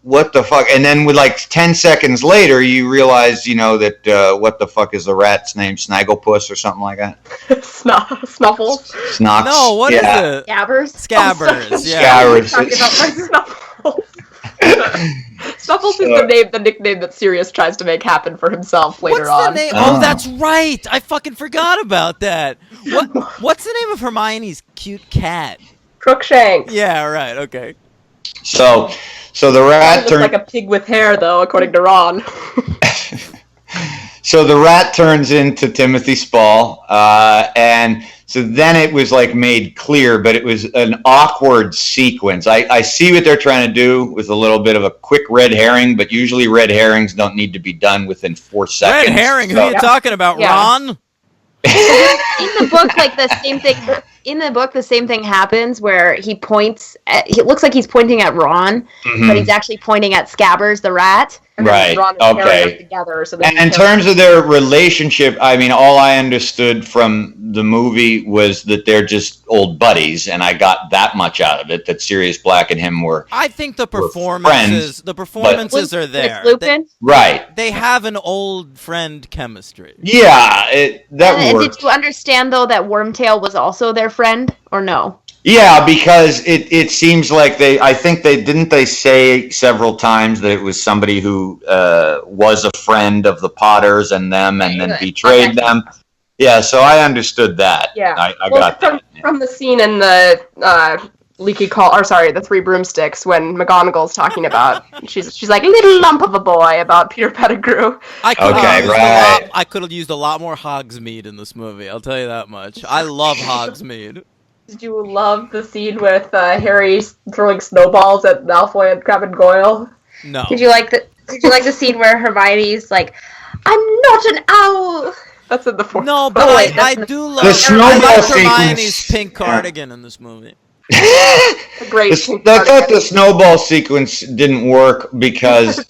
what the fuck? And then with like 10 seconds later, you realize, that what the fuck is the rat's name? Snagglepuss or something like that? Snuffles? Snox. No, what is it? Scabbers. Yeah. Snuffles. Snuffles is the nickname that Sirius tries to make happen for himself later on. What's the name? Oh, that's right. I fucking forgot about that. What's the name of Hermione's cute cat? Crookshanks. Yeah, right. Okay. So the rat looks like a pig with hair, though, according to Ron. So the rat turns into Timothy Spall, and so then it was like made clear, but it was an awkward sequence. I see what they're trying to do with a little bit of a quick red herring, but usually red herrings don't need to be done within 4 seconds. Red herring? Who are you talking about, Ron? In the book, like the same thing. In the book, the same thing happens where he points. It looks like he's pointing at Ron, but he's actually pointing at Scabbers the rat. Right. Ron and Harry are together, so and in terms of their relationship, I mean, all I understood from the movie was that they're just old buddies, and I got that much out of it. That Sirius Black and him were. I think the performances, are there. Lupin? Right. They have an old friend chemistry. Yeah, that works. Did you understand though that Wormtail was also their friend, or no? Yeah, because it seems like I think they say several times that it was somebody who was a friend of the Potters and them and then betrayed them. Yeah, so I understood that. Yeah. I got that. From the scene in the the Three Broomsticks when McGonagall's talking about, she's like, little lump of a boy about Peter Pettigrew. I could have used a lot more Hogsmeade in this movie, I'll tell you that much. I love Hogsmeade. Did you love the scene with Harry throwing snowballs at Malfoy and Crabbe and Goyle? No. Did you like the scene where Hermione's like, "I'm not an owl"? That's in the fourth. No, but I do love the snowball Hermione's pink cardigan in this movie. Great. I thought the snowball sequence didn't work because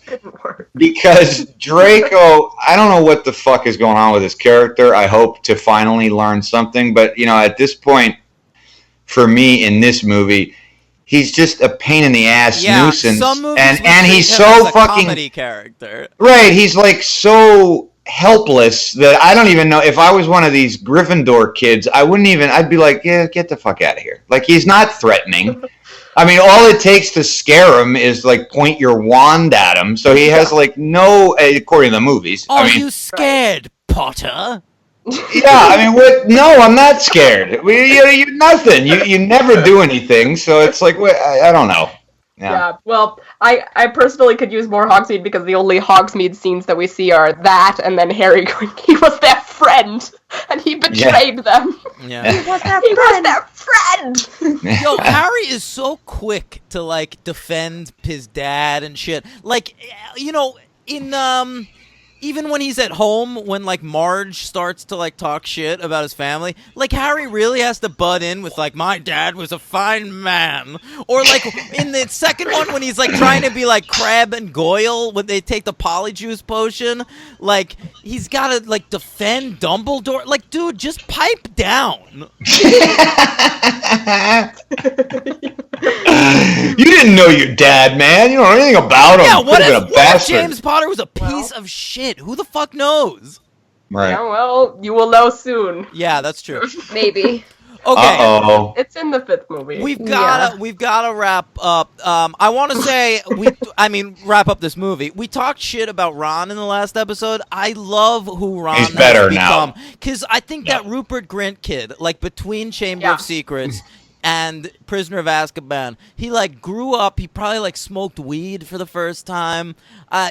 Draco, I don't know what the fuck is going on with his character. I hope to finally learn something, but at this point, for me in this movie, he's just a pain in the ass nuisance, and he's so fucking comedy character. Right, he's like so helpless that I don't even know if I was one of these Gryffindor kids, I'd be like, yeah, get the fuck out of here. Like, he's not threatening. I mean, all it takes to scare him is like point your wand at him. So he has like no, according to the movies. Are you scared, Potter? Yeah, I mean, what? No, I'm not scared. You're nothing. You never do anything, so it's like, I don't know. Yeah. Well, I personally could use more Hogsmeade because the only Hogsmeade scenes that we see are that, and then Harry going, he was their friend, and he betrayed them. Yeah. He was their friend. Yo, Harry is so quick to like defend his dad and shit. Like, in even when he's at home, when like Marge starts to like talk shit about his family, like Harry really has to butt in with like, my dad was a fine man. Or like in the second one when he's like trying to be like Crabbe and Goyle when they take the Polyjuice potion, like he's gotta like defend Dumbledore. Like, dude, just pipe down. You didn't know your dad, man. You don't know anything about him. Yeah, what if James Potter was a piece of shit? Who the fuck knows? Right. Yeah, well, you will know soon. Yeah, that's true. Maybe. Okay. Uh-oh. It's in the 5th movie. We've gotta wrap up. I want to say wrap up this movie. We talked shit about Ron in the last episode. I love who Ron He's better has become now. because I think that Rupert Grint kid, like between Chamber of Secrets and Prisoner of Azkaban, he like grew up. He probably like smoked weed for the first time.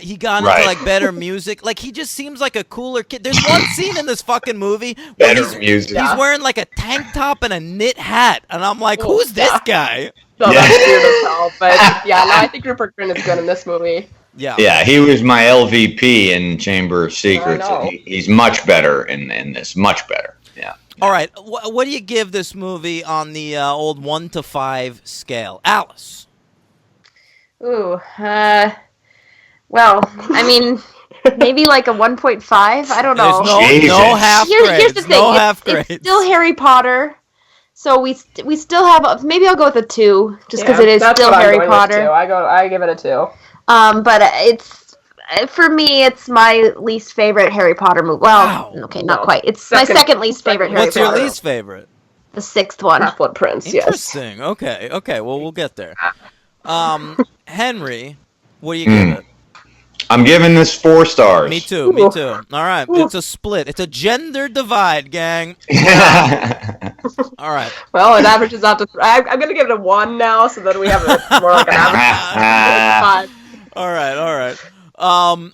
He got into like better music. Like he just seems like a cooler kid. There's one scene in this fucking movie where he's wearing like a tank top and a knit hat, and I'm like, who's this guy? No, that's weird as hell. But I think Rupert Grint is good in this movie. Yeah, he was my LVP in Chamber of Secrets. He's much better in this. Much better. Yeah. All right, what do you give this movie on the old 1 to 5 scale, Alice? Ooh, well, I mean, maybe like a 1.5. I don't know. There's no half grades. Here's the thing. No half grades. It's still Harry Potter, so we still have. Maybe I'll go with a 2, just because it is still Harry Potter. I give it a 2. But it's. For me, it's my least favorite Harry Potter movie. Well, okay, not quite. It's my second least favorite Harry Potter. What's your least favorite? The 6th one. Half-Blood Prince, Interesting. Okay. Well, we'll get there. Henry, what do you give it? I'm giving this 4 stars. Me too. All right. It's a split. It's a gender divide, gang. All right. Well, it averages out to... I'm going to give it a 1 now, so that we have more like an average. 5. All right. Who's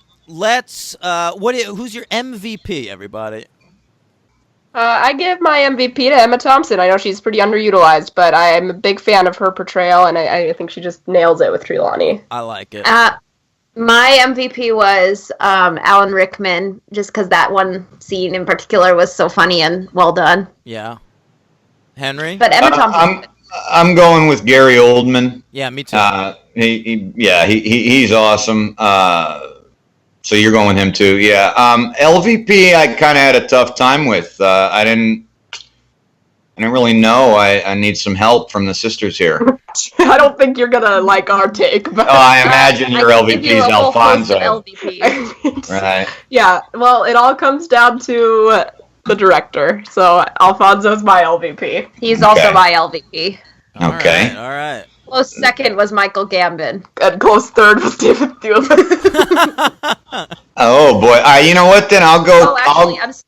your MVP, everybody? I give my MVP to Emma Thompson. I know she's pretty underutilized, but I'm a big fan of her portrayal, and I think she just nails it with Trelawney. I like it. My MVP was Alan Rickman, just because that one scene in particular was so funny and well done. Yeah. Henry? But Emma Thompson. I'm going with Gary Oldman. Yeah, me too. He's awesome. So you're going with him too, yeah. LVP, I kind of had a tough time with. I didn't really know. I need some help from the sisters here. I don't think you're gonna like our take, but I imagine your LVP is Alfonso. Right. Yeah. Well, it all comes down to the director. So Alfonso's my LVP. He's also my LVP. Okay. All right. Close second was Michael Gambon. And close third was David Thewlis. Oh boy! You know what? Then I'll go. Oh, actually,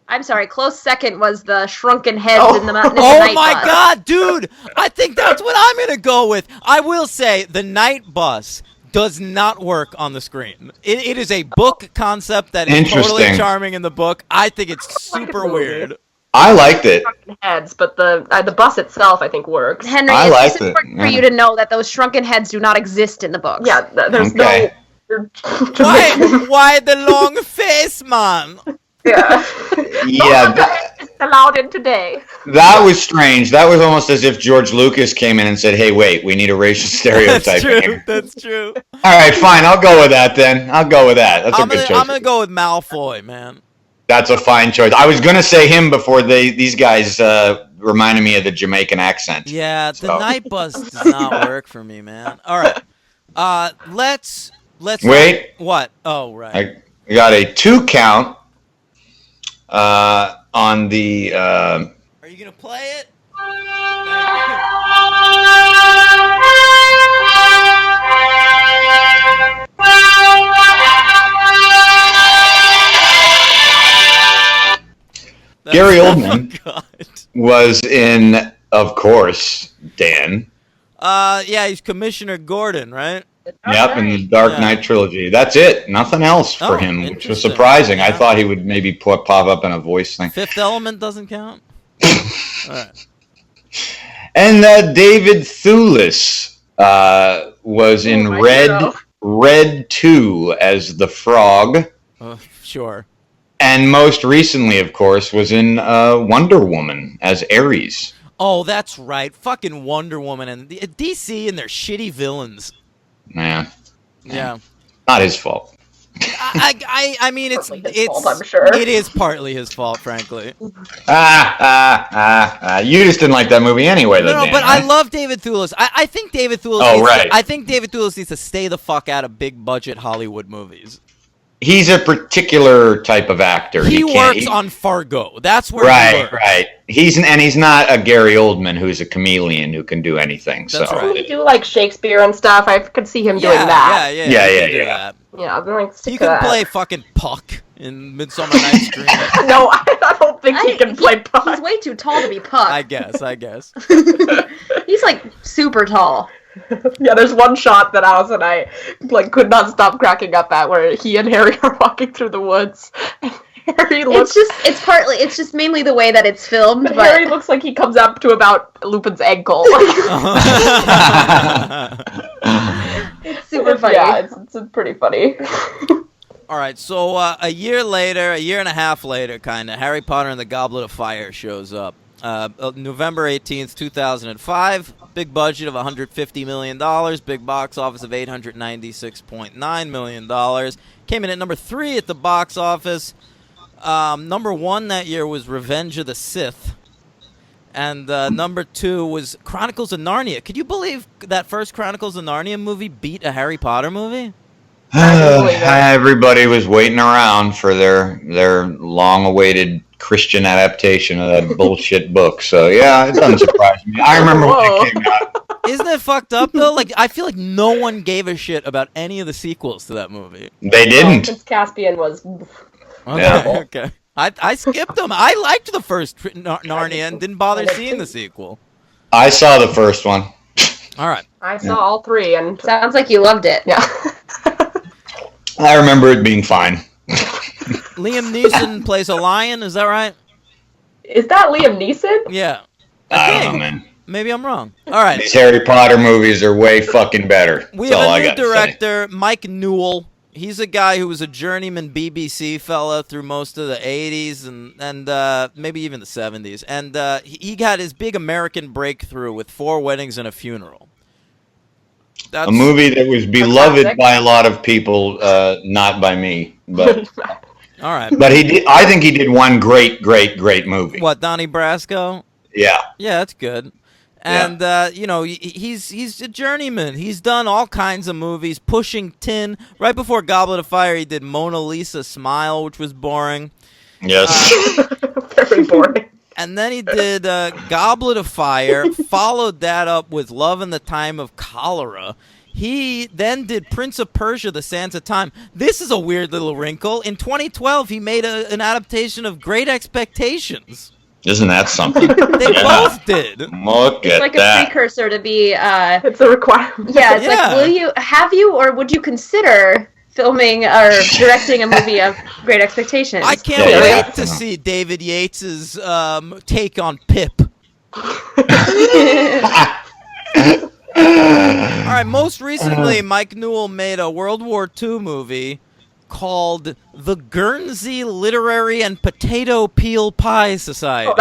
I'm sorry. Close second was the shrunken heads in the night bus. Oh my God, dude! I think that's what I'm gonna go with. I will say the night bus does not work on the screen. It is a book concept that is totally charming in the book. I think it's super weird. I liked it. Heads, but the bus itself, I think, works. Henry, it's important for you to know that those shrunken heads do not exist in the books. Yeah, there's no... Why the long face, man? Yeah. Yeah. Allowed in today. That was strange. That was almost as if George Lucas came in and said, "Hey, wait, we need a racial stereotype." That's true. All right, fine. I'll go with that then. That's a good choice. I'm gonna go with Malfoy, man. That's a fine choice. I was gonna say him before these guys reminded me of the Jamaican accent. Yeah, the night bus does not work for me, man. All right, let's wait. What? Oh, right. I got a 2 count on the. Are you gonna play it? Gary Oldman was in, of course, Dan. Yeah, he's Commissioner Gordon, right? Yep, in the Dark Knight trilogy. That's it. Nothing else for him, which was surprising. I thought he would maybe pop up in a voice thing. Fifth Element doesn't count? All right. And David Thewlis was in Red 2 as the Frog. Sure. And most recently, of course, was in Wonder Woman as Ares. Oh, that's right. Fucking Wonder Woman and DC and their shitty villains. Yeah. Yeah. Not his fault. I mean, it's fault, I'm sure. It is partly his fault, frankly. You just didn't like that movie anyway, though. No, Dan, but right? I love David Thewlis. I think David Thewlis. I think David Thewlis needs to stay the fuck out of big budget Hollywood movies. he's a particular type of actor. He works on Fargo. That's where he works. Right. He's not a Gary Oldman who's a chameleon who can do anything. That's so right. He do like Shakespeare and stuff. I could see him doing that. Yeah. He can play fucking Puck in Midsummer Night's Dream. No, I don't think he can play Puck. He's way too tall to be Puck. I guess. He's like super tall. Yeah, there's one shot that Alice and I like could not stop cracking up at, where he and Harry are walking through the woods. And Harry looks. It's just mainly the way that it's filmed. But Harry looks like he comes up to about Lupin's ankle. It's super funny. Yeah, it's pretty funny. All right, so a year and a half later, kind of, Harry Potter and the Goblet of Fire shows up. November 18th, 2005. Big budget of $150 million. Big box office of $896.9 million. Came in at number 3 at the box office. Number 1 that year was Revenge of the Sith. And number 2 was Chronicles of Narnia. Could you believe that first Chronicles of Narnia movie beat a Harry Potter movie? Everybody was waiting around for their long-awaited Christian adaptation of that bullshit book. So yeah, it doesn't surprise me. I remember when it came out. Isn't it fucked up though? Like, I feel like no one gave a shit about any of the sequels to that movie. They didn't. Prince Caspian was. Okay. I skipped them. I liked the first Narnia and didn't bother seeing the sequel. I saw the first one. All right. I saw all 3, and sounds like you loved it. Yeah. I remember it being fine. Liam Neeson plays a lion, is that right? Is that Liam Neeson? Yeah. I don't know, man. Maybe I'm wrong. All right. These Harry Potter movies are way fucking better. We have a new director, Mike Newell. He's a guy who was a journeyman BBC fella through most of the 80s and maybe even the 70s. And he got his big American breakthrough with 4 Weddings and a Funeral. That's a movie that was beloved by a lot of people, not by me. But all right. But I think he did one great movie. What, Donnie Brasco? Yeah. Yeah, that's good. And he's a journeyman. He's done all kinds of movies. Pushing Tin. Right before Goblet of Fire, he did Mona Lisa Smile, which was boring. Yes. Very boring. And then he did Goblet of Fire, followed that up with Love in the Time of Cholera. He then did Prince of Persia, The Sands of Time. This is a weird little wrinkle. In 2012, he made an adaptation of Great Expectations. Isn't that something? They both did. Look at like that. A precursor to be... it's a requirement. Yeah, it's like, or would you consider filming or directing a movie of Great Expectations? I can't wait to see David Yates's take on Pip. All right, most recently, Mike Newell made a World War II movie called The Guernsey Literary and Potato Peel Pie Society. Oh,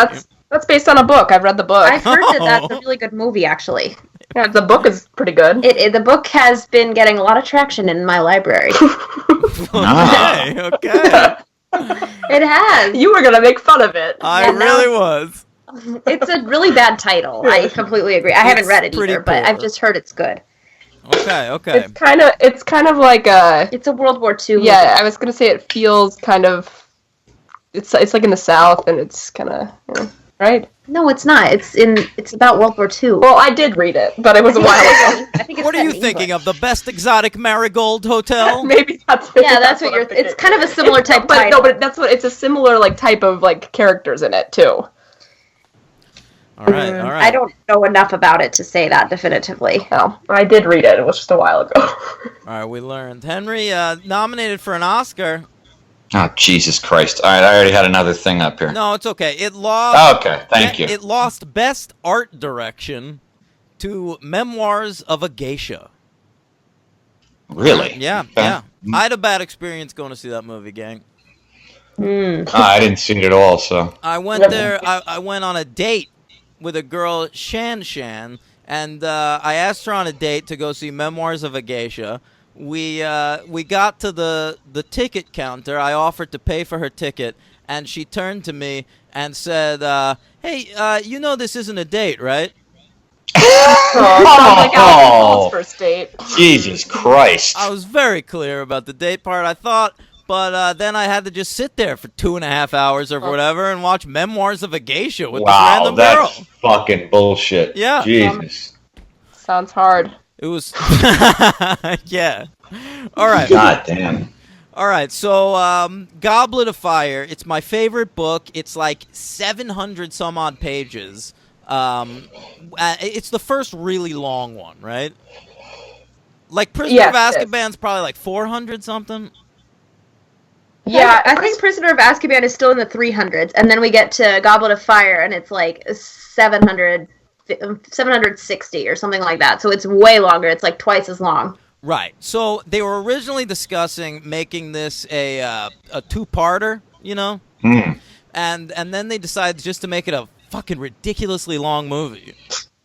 that's based on a book. I've read the book. I've heard that's a really good movie, actually. Yeah, the book is pretty good. The book has been getting a lot of traction in my library. Okay. It has. You were going to make fun of it. I really was. It's a really bad title. I completely agree. I haven't read it either, but I've just heard it's good. Okay. It's kind of like a... It's a World War II movie. Yeah, I was going to say it feels kind of... It's like in the South, and it's kind of... right? No, it's not. It's about World War II. Well, I did read it, but it was a while ago. I think it's what are you thinking of? The Best Exotic Marigold Hotel? Maybe that's what you're thinking. It's kind of a similar type title. No, but it's a similar type of characters in it too. All right. I don't know enough about it to say that definitively. No, I did read it. It was just a while ago. All right, we learned. Henry, nominated for an Oscar. Oh, Jesus Christ. All right, I already had another thing up here. No, it's okay. It lost... Okay, thank you. It lost Best Art Direction to Memoirs of a Geisha. Really? Yeah, yeah. I had a bad experience going to see that movie, gang. I didn't see it at all, so... I went there... I went on a date with a girl, Shan, and I asked her on a date to go see Memoirs of a Geisha. We got to the ticket counter. I offered to pay for her ticket, and she turned to me and said, "Hey, you know this isn't a date, right?" First date. Jesus Christ! I was very clear about the date part. I thought but then I had to just sit there for 2.5 hours or whatever and watch Memoirs of a Geisha with this Wow, random that's girl. fucking bullshit. Yeah. Jesus. Sounds hard. It was. Yeah. All right. God damn. All right, so Goblet of Fire, it's my favorite book. It's like 700 some odd pages. It's the first really long one, right? Like Prisoner of Azkaban's probably like 400 something. Yeah, I think Prisoner of Azkaban is still in the 300s, and then we get to Goblet of Fire, and it's like 760 or something like that. So it's way longer. It's like twice as long. Right. So they were originally discussing making this a two-parter, you know? And then they decided just to make it a fucking ridiculously long movie.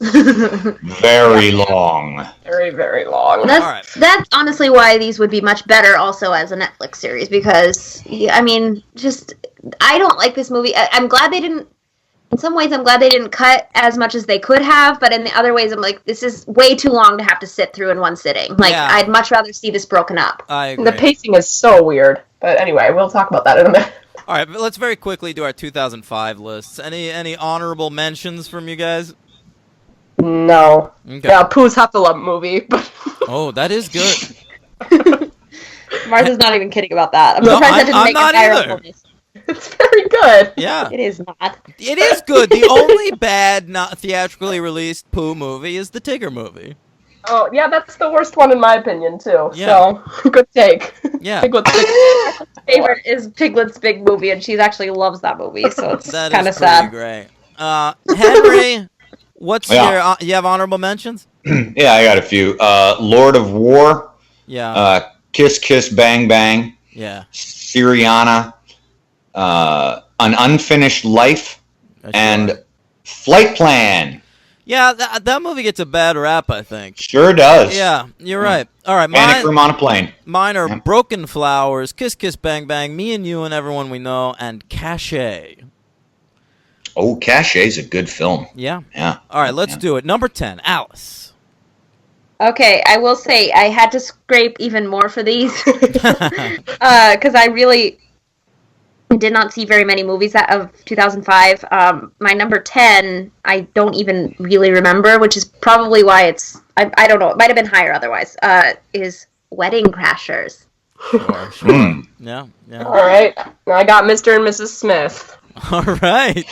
Very long. Very, very long. That's honestly why these would be much better also as a Netflix series, because, I mean, I don't like this movie. I'm glad they didn't. In some ways, I'm glad they didn't cut as much as they could have, but in the other ways, I'm like, this is way too long to have to sit through in one sitting. Like, yeah. I'd much rather see this broken up. I agree. The pacing is so weird. But anyway, we'll talk about that in a minute. All right, but let's very quickly do our 2005 lists. Any honorable mentions from you guys? No. Okay. Yeah, Pooh's Heffalump movie. Oh, that is good. Martha's not even kidding about that. I'm surprised that didn't make an higher list. It's very good. Yeah. It is not. It is good. The only bad, not theatrically released Pooh movie is the Tigger movie. Oh, yeah, that's the worst one in my opinion, too. Yeah. So, good take. Yeah. Piglet's favorite is Piglet's Big Movie, and she actually loves that movie, so it's kind of That sad. is pretty great. Henry, what's your... you have honorable mentions? Yeah, I got a few. Lord of War. Yeah. Kiss Kiss Bang Bang. Yeah. Syriana. An Unfinished Life. Sure. And Flight Plan. Yeah, that movie gets a bad rap, I think. Sure does. Yeah, you're right. All right, Panic Room on a Plane. Mine are Broken Flowers, Kiss Kiss Bang Bang, Me and You and Everyone We Know, and Cachet. Oh, Cachet's a good film. Yeah. Yeah. All right, let's do it. Number 10, Alice. Okay, I will say I had to scrape even more for these because I really did not see very many movies of 2005. My number 10, I don't even really remember, which is probably why it's, I don't know, it might have been higher otherwise, is Wedding Crashers. Sure. Yeah. All right. I got Mr. and Mrs. Smith. All right.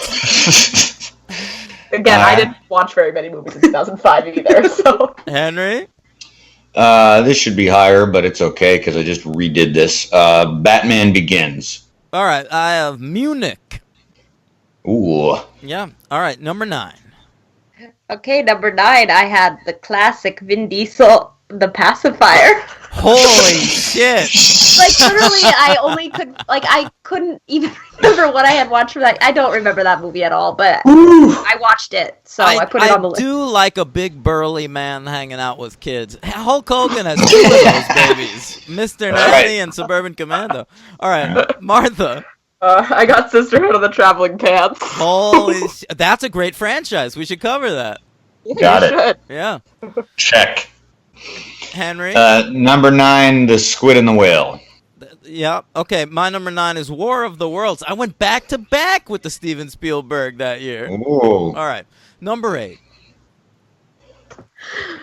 Again, I didn't watch very many movies in 2005 either, so. Henry? This should be higher, but it's okay because I just redid this. Batman Begins. All right, I have Munich. Ooh. Yeah. All right, number 9. Okay, number 9, I had the classic Vin Diesel, The Pacifier. Holy shit. Like, literally, I couldn't even remember what I had watched from that. I don't remember that movie at all, but I watched it, so I put it on the list. I do like a big burly man hanging out with kids. Hulk Hogan has 2 of those babies. Mr. Nanny and Suburban Commando. All right, Martha. I got Sisterhood of the Traveling Pants. Holy shit. That's a great franchise. We should cover that. Got it. Yeah. Check. Henry? Number 9, The Squid and the Whale. Yeah. Okay, my number 9 is War of the Worlds. I went back to back with the Steven Spielberg that year. Ooh. All right. Number 8.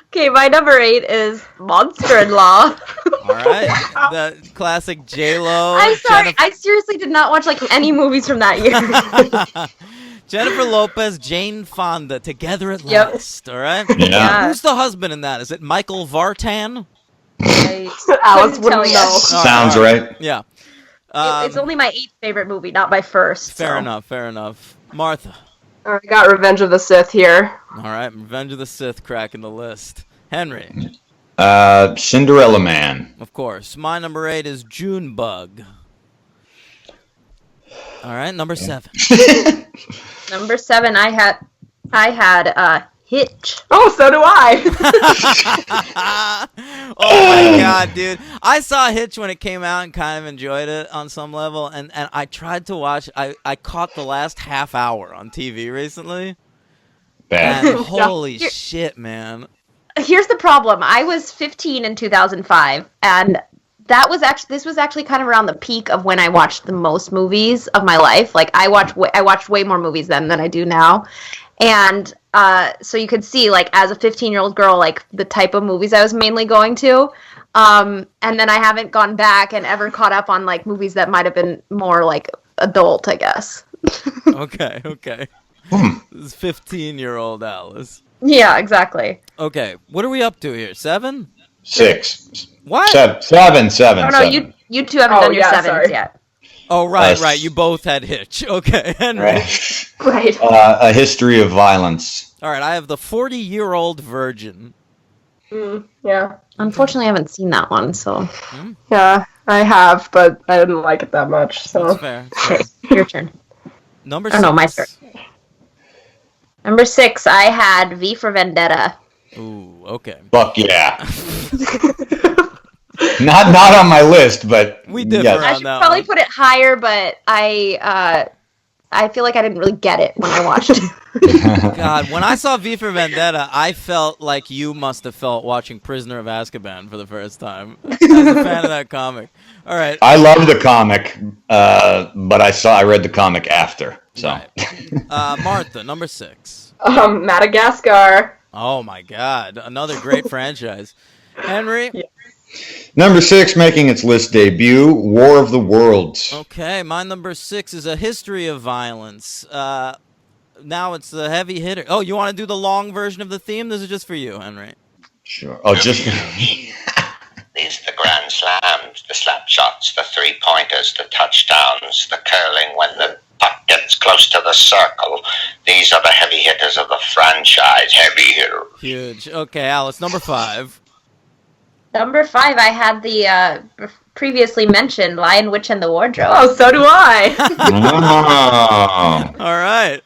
Okay, my number 8 is Monster-in-Law. All right. The classic J-Lo. I'm sorry, I seriously did not watch any movies from that year. Jennifer Lopez, Jane Fonda, together at last. All right. Yeah. Who's the husband in that? Is it Michael Vartan? Alice wouldn't know. Sounds right. Yeah. It's only my 8th favorite movie, not my first. Fair enough. Martha. I got Revenge of the Sith here. All right, Revenge of the Sith cracking the list. Henry. Cinderella Man. Of course. My number 8 is Junebug. All right, number 7. Number 7, I had Hitch. Oh, so do I. Oh my god, dude! I saw Hitch when it came out and kind of enjoyed it on some level, and I tried to watch. I caught the last half hour on TV recently. Bad. And holy shit, man! Here's the problem. I was 15 in 2005, and this was actually kind of around the peak of when I watched the most movies of my life. Like I watched way more movies then than I do now. And so you could see, like, as a 15-year-old girl, like, the type of movies I was mainly going to. And then I haven't gone back and ever caught up on, like, movies that might have been more, like, adult, I guess. Okay. This is 15-year-old Alice. Yeah, exactly. Okay, what are we up to here? 7? 6. What? 7. Oh, no, you two haven't done your sevens yet. Oh, right. You both had Hitch. Okay, Henry. Right. A History of Violence. All right, I have The 40-Year-Old Virgin. Yeah. Unfortunately, I haven't seen that one, so. Yeah, I have, but I didn't like it that much, so. That's fair. Okay, your turn. Number 6. Oh, no, my turn. Number 6, I had V for Vendetta. Ooh, okay. Fuck yeah. Not on my list, but we differ yes. on I should that probably one. put it higher, but I feel like I didn't really get it when I watched it. God, when I saw V for Vendetta, I felt like you must have felt watching Prisoner of Azkaban for the first time. I was a fan of that comic. All right. I love the comic, but I read the comic after. So, right. Martha, number 6. Madagascar. Oh my God, another great franchise. Henry. Yeah. Number 6, making its list debut, War of the Worlds. Okay, my number 6 is A History of Violence. Now it's the heavy hitter. Oh, you want to do the long version of the theme? This is just for you, Henry. Sure. Oh, just These are the grand slams, the slap shots, the 3-pointers, the touchdowns, the curling when the puck gets close to the circle. These are the heavy hitters of the franchise. Heavy hitter. Huge. Okay, Alice, number 5. Number 5, I had the previously mentioned Lion, Witch, and the Wardrobe. Oh, so do I. oh. All right.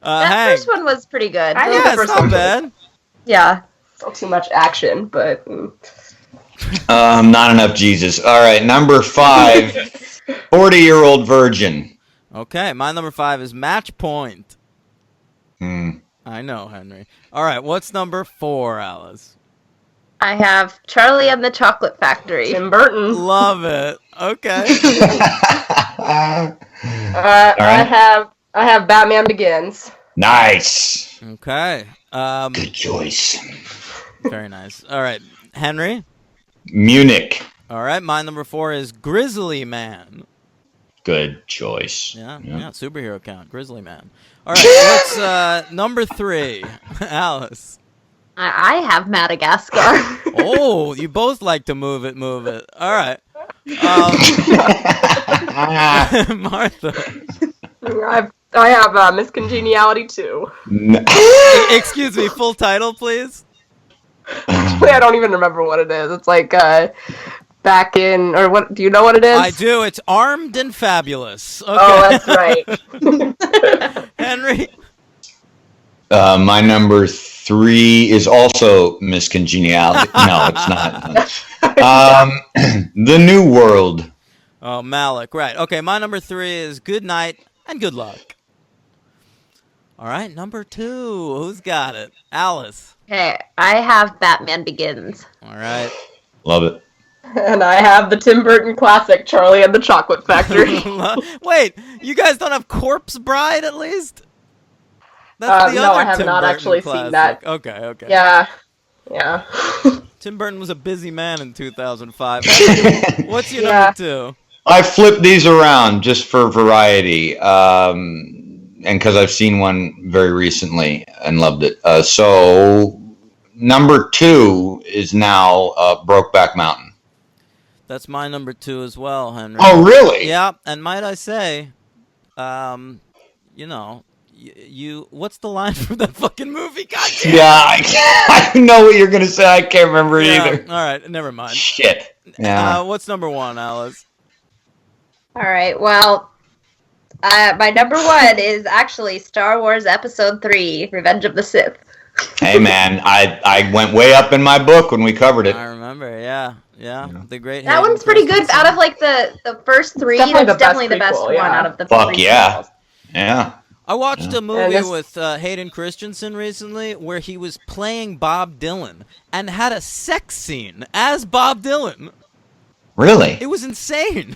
That Hank. first one was pretty good. Yeah, it's not bad. Yeah. Not too much action, but. Not enough Jesus. All right, number 5, 40-Year-Old Virgin. Okay, my number 5 is Match Point. Hmm. I know, Henry. All right, what's number 4, Alice? I have Charlie and the Chocolate Factory. Tim Burton. Love it. Okay. All I right. have Batman Begins. Nice. Okay. Good choice. Very nice. All right, Henry. Munich. All right, my number 4 is Grizzly Man. Good choice. Yeah, superhero count, Grizzly Man. All right, what's number 3, Alice? I have Madagascar. Oh, you both like to move it. All right. Martha. I have Miss Congeniality too. Excuse me, full title, please. Actually, I don't even remember what it is. It's like back in, or what? Do you know what it is? I do. It's Armed and Fabulous. Okay. Oh, that's right. Henry. My number 3 is also Miss Congeniality. No, it's not. The New World. Oh, Malik. Right. Okay, my number 3 is Good Night and Good Luck. All right, number 2. Who's got it? Alice. Okay, I have Batman Begins. All right. Love it. And I have the Tim Burton classic, Charlie and the Chocolate Factory. Wait, you guys don't have Corpse Bride at least? That's the no, other I have Tim not Burton actually classic. seen that. Okay. Yeah. Tim Burton was a busy man in 2005. What's your number 2? I flipped these around just for variety, and because I've seen one very recently and loved it. So number 2 is now Brokeback Mountain. That's my number 2 as well, Henry. Oh, really? Yeah, and might I say, you know, you what's the line from that fucking movie? God damn. Yeah, I know what you're gonna say. I can't remember it either. All right, never mind. Shit. Yeah. What's number 1, Alice? All right, well, my number 1 is actually Star Wars Episode 3, Revenge of the Sith. Hey, man, I went way up in my book when we covered it. I remember, yeah. The great. That one's pretty good. Out of like the first 3, that's definitely the best one out of the Fuck 3 yeah. prequels. Yeah. I watched a movie with Hayden Christensen recently where he was playing Bob Dylan and had a sex scene as Bob Dylan. Really? It was insane.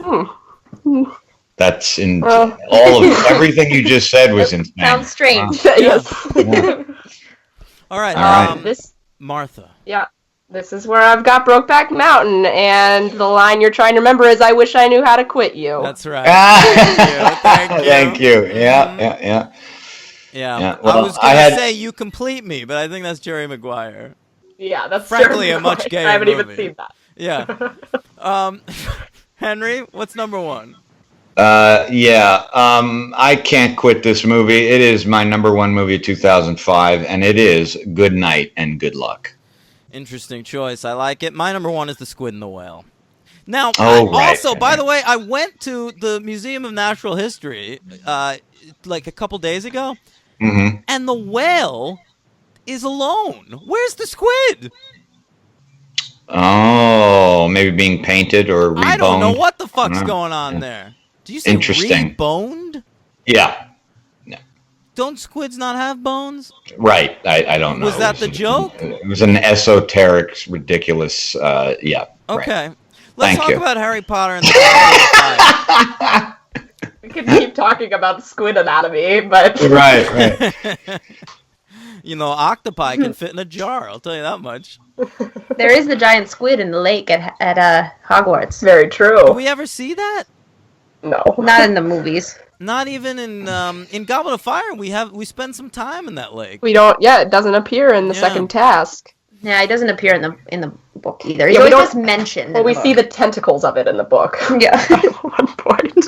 That's everything you just said was insane. Sounds strange. Wow. Yes. Yeah. All right. All right. Martha. Yeah. This is where I've got Brokeback Mountain, and the line you're trying to remember is, "I wish I knew how to quit you." That's right. Thank you. Thank you. Yeah. Yeah. Well, I was going to say "You Complete Me," but I think that's Jerry Maguire. Yeah, that's frankly Jerry a much Maguire. gayer I haven't movie. even seen that. Yeah. Henry, what's number one? I can't quit this movie. It is my number one movie of 2005, and it is Good Night and Good Luck. Interesting choice. I like it. My number one is The Squid and the Whale. Now, by the way, I went to the Museum of Natural History like a couple days ago, and the whale is alone. Where's the squid? Oh, maybe being painted or reboned. I don't know what the fuck's going on there. Do you say reboned? Yeah. Don't squids not have bones? Right. I don't know. Was that the joke? It was an esoteric, ridiculous, yeah. Okay. Right. Let's talk about Harry Potter and the Goblet of Fire. We could keep talking about squid anatomy, but... Right. You know, octopi can fit in a jar, I'll tell you that much. There is the giant squid in the lake at Hogwarts. Very true. Do we ever see that? No. Not in the movies. Not even in Goblet of Fire. We spend some time in that lake. We don't. Yeah, it doesn't appear in the second task. Yeah, it doesn't appear in the book either. It's always just mentioned. Well, we see the tentacles of it in the book. Yeah. At one point,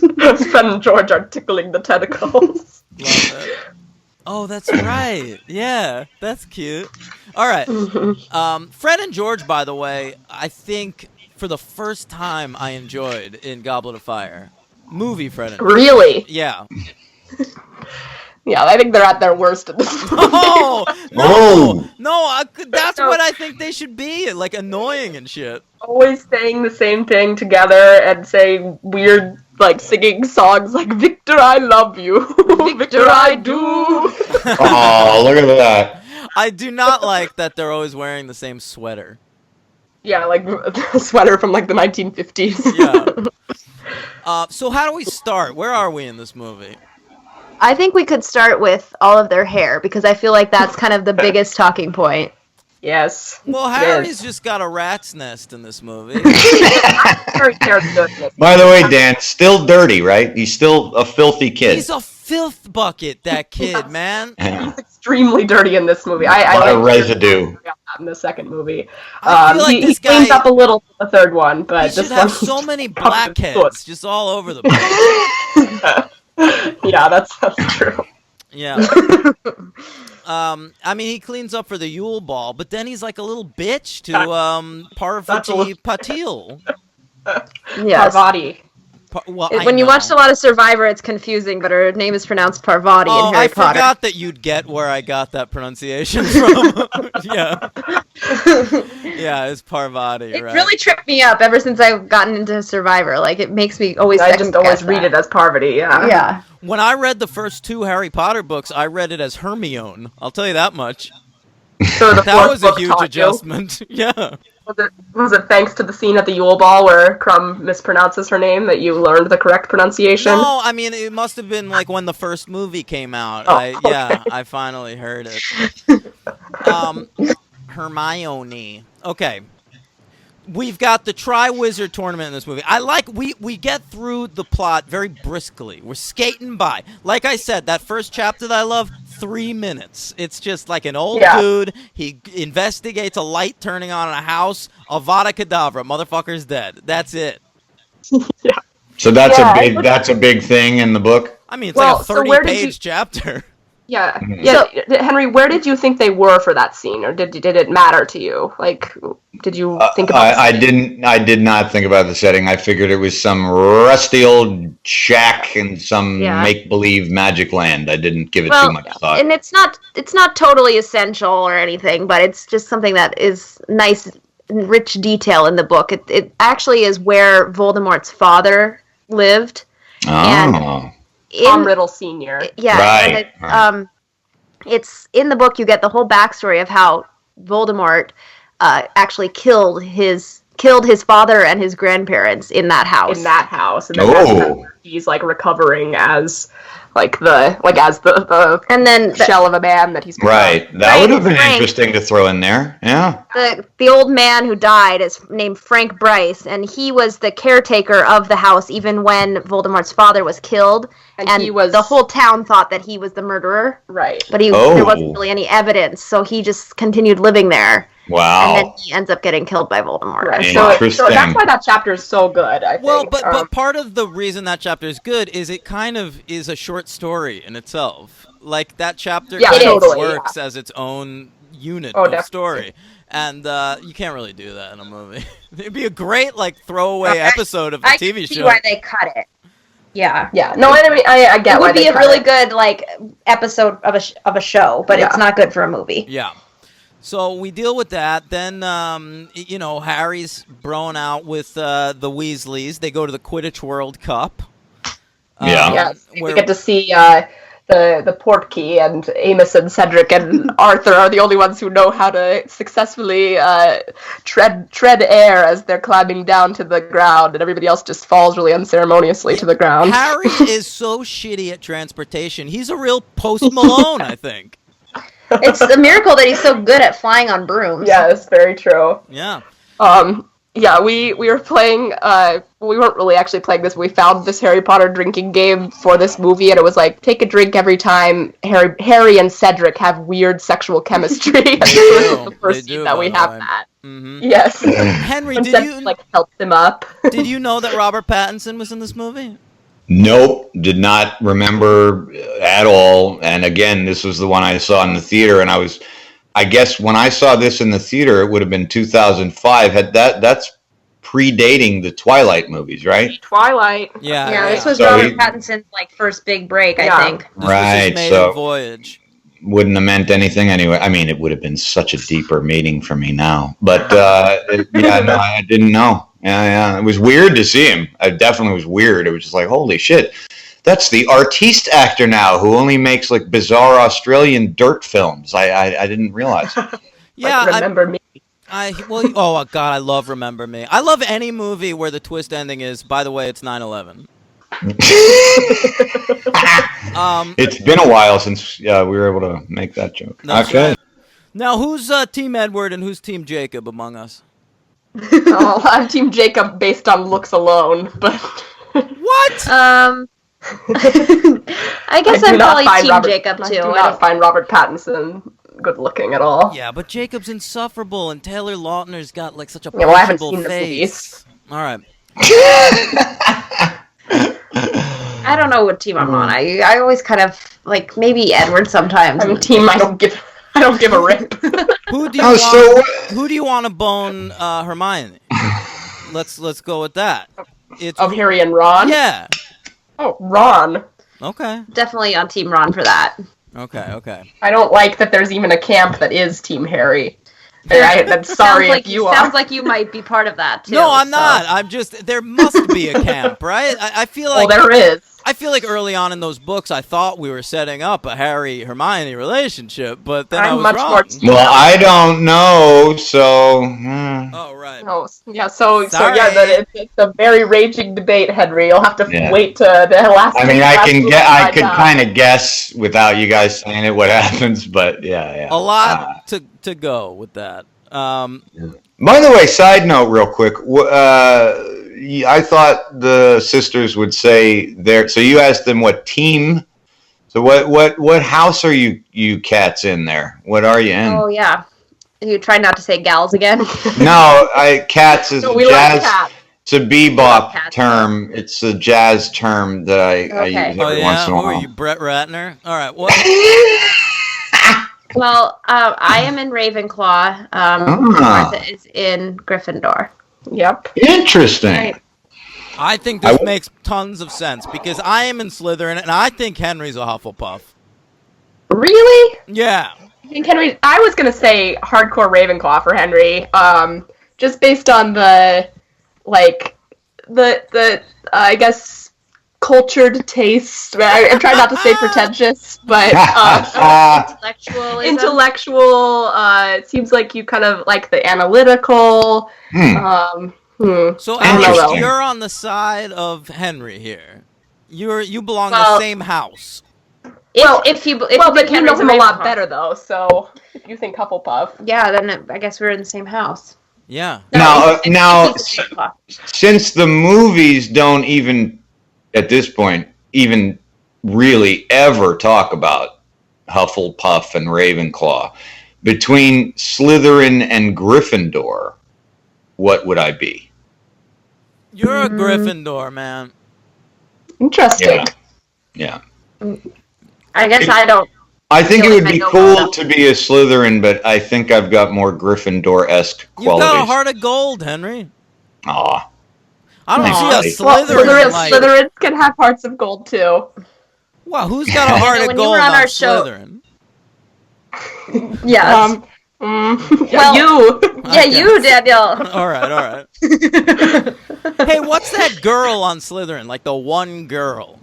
Fred and George are tickling the tentacles. Love it. Oh, that's right. Yeah, that's cute. All right. Fred and George, by the way, I think for the first time I enjoyed in Goblet of Fire. Movie Fred and George. Really? Yeah. Yeah, I think they're at their worst at this point. No, that's what I think they should be, like annoying and shit. Always saying the same thing together and saying weird, like singing songs like "Victor, I love you," "Victor, I do." Oh, look at that! I do not like that they're always wearing the same sweater. Yeah, like a sweater from like the 1950s. Yeah. So how do we start? Where are we in this movie? I think we could start with all of their hair, because I feel like that's kind of the biggest talking point. Yes. Well, Harry's just got a rat's nest in this movie. By the way, Dan, still dirty, right? He's still a filthy kid. He's a filth bucket, that kid, man. He's extremely dirty in this movie. A lot of residue. In the second movie. I feel like he cleans up a little in the third one, but he should have so many blackheads just all over the place. Yeah, that's true. Yeah. I mean, he cleans up for the Yule Ball, but then he's like a little bitch to Parvati Patil. Yes. Parvati. When you watched a lot of Survivor, it's confusing, but her name is pronounced Parvati in Harry Potter. I forgot that you'd get where I got that pronunciation from. Yeah. Yeah, it's Parvati, It right? really tripped me up ever since I've gotten into Survivor. Like, it makes me always I just always read it as Parvati, yeah. Yeah. When I read the first two Harry Potter books, I read it as Hermione. I'll tell you that much. So that was a huge adjustment. Yeah. Was it thanks to the scene at the Yule Ball where Crumb mispronounces her name that you learned the correct pronunciation? No, I mean, it must have been like when the first movie came out. Yeah, I finally heard it. Hermione. Okay. We've got the Tri-Wizard tournament in this movie. We get through the plot very briskly. We're skating by. Like I said, that first chapter that I love, 3 minutes. It's just like an old dude. He investigates a light turning on in a house. Avada Kedavra. Motherfucker's dead. That's it. Yeah. So that's a big thing in the book? I mean, it's like a 30-page chapter. Yeah. Yeah. So, Henry, where did you think they were for that scene, or did it matter to you? Like, did you think about? I did not think about the setting. I figured it was some rusty old shack in some make-believe magic land. I didn't give it too much thought. And it's not totally essential or anything, but it's just something that is nice, rich detail in the book. It actually is where Voldemort's father lived. Oh. And Tom Riddle Sr. Yeah, right. And it's in the book. You get the whole backstory of how Voldemort actually killed his killed his father and his grandparents in that house. And then that's where he's like recovering as the and then shell of a man that he's become. Right. That would have been interesting to throw in there. Yeah. The old man who died is named Frank Bryce, and he was the caretaker of the house even when Voldemort's father was killed. And the whole town thought that he was the murderer. Right. But there wasn't really any evidence, so he just continued living there. Wow. And then he ends up getting killed by Voldemort. Right. So that's why that chapter is so good, I think. Well, but part of the reason that chapter is good is it kind of is a short story in itself. Like, that chapter kind of works as its own unit of story. And you can't really do that in a movie. It'd be a great, like, throwaway episode of a TV show. I see why they cut it. Yeah. Yeah. No, I mean, I get why they cut it. It would be a really good, like, episode of a show, but it's not good for a movie. Yeah. So we deal with that. Then, Harry's broing out with the Weasleys. They go to the Quidditch World Cup. We get to see the Portkey, and Amos and Cedric and Arthur are the only ones who know how to successfully tread air as they're climbing down to the ground, and everybody else just falls really unceremoniously to the ground. Harry is so shitty at transportation. He's a real Post Malone, I think. It's a miracle that he's so good at flying on brooms. Yeah, that's very true. Yeah. We were playing, we weren't really actually playing this, but we found this Harry Potter drinking game for this movie, and it was like, take a drink every time Harry and Cedric have weird sexual chemistry. And this was the first scene that we have that. Mm-hmm. Yes. Henry, did you... like, helps him up. Did you know that Robert Pattinson was in this movie? Nope, did not remember at all. And again, this was the one I saw in the theater, and I guess when I saw this in the theater, it would have been 2005. That's predating the Twilight movies, right? Twilight. Yeah. This was Robert Pattinson's like first big break, I think. This was his maiden voyage. Wouldn't have meant anything anyway. I mean, it would have been such a deeper meaning for me now. But I didn't know. Yeah, it was weird to see him. It definitely was weird. It was just like, holy shit. That's the artiste actor now who only makes like bizarre Australian dirt films. I didn't realize. Yeah, like Remember Me. Oh God, I love Remember Me. I love any movie where the twist ending is, by the way, it's 9/11. It's been a while since we were able to make that joke. Okay. Right. Now, who's Team Edward and who's Team Jacob among us? I'm Team Jacob based on looks alone, but what? I guess I'm probably Team Jacob too. I do not find Robert Pattinson good looking at all. Yeah, but Jacob's insufferable, and Taylor Lautner's got like such a I haven't seen face. All right. I don't know what team I'm on. I always kind of like maybe Edward sometimes. I'm team. I don't give a rip. Who do you want to bone Hermione? Let's go with that. It's of Harry and Ron. Yeah. Oh, Ron. Okay. Definitely on Team Ron for that. Okay. I don't like that there's even a camp that is Team Harry. I'm sorry if you are. Sounds like you might be part of that, too. No, I'm not. I'm just... There must be a camp, right? I feel like... Well, there is. I feel like early on in those books, I thought we were setting up a Harry-Hermione relationship, but then I was wrong. Well, I don't know, so... Oh, right. No, yeah, it's a very raging debate, Henry. You'll have to wait to the last... I mean, I could kind of guess without you guys saying it what happens, but yeah. A lot to go with that. By the way, side note real quick, I thought the sisters would say there. So you asked them what team. So what house are you cats in there? What are you in? Oh yeah, you try not to say gals again. No, cats is we jazz. Like cats. It's a bebop term. It's a jazz term that I use every once in a while. Who are you, Brett Ratner? All right. What? Well, I am in Ravenclaw. Martha is in Gryffindor. Yep. Interesting. Right. I think this makes tons of sense because I am in Slytherin and I think Henry's a Hufflepuff. Really? Yeah. I think Henry. I was gonna say hardcore Ravenclaw for Henry. Just based on the I guess cultured taste. I'm trying not to say pretentious, but intellectual. It seems like you kind of like the analytical. So Alex, you're on the side of Henry here. You belong in the same house. But you know him a lot better though. So if you think Hufflepuff, yeah, then I guess we're in the same house. Yeah. Now, since the movies don't even, at this point, even really ever talk about Hufflepuff and Ravenclaw, between Slytherin and Gryffindor, what would I be? You're a Gryffindor, man. Interesting. Yeah. I guess I don't. I think it would be cool to be a Slytherin, but I think I've got more Gryffindor-esque qualities. You've got a heart of gold, Henry. Aw. I don't see a Slytherin. Slytherins can have hearts of gold too. Wow, who's got a heart of gold on Slytherin? Yes. You. Yeah, you, Daniel. All right. Hey, what's that girl on Slytherin? Like the one girl.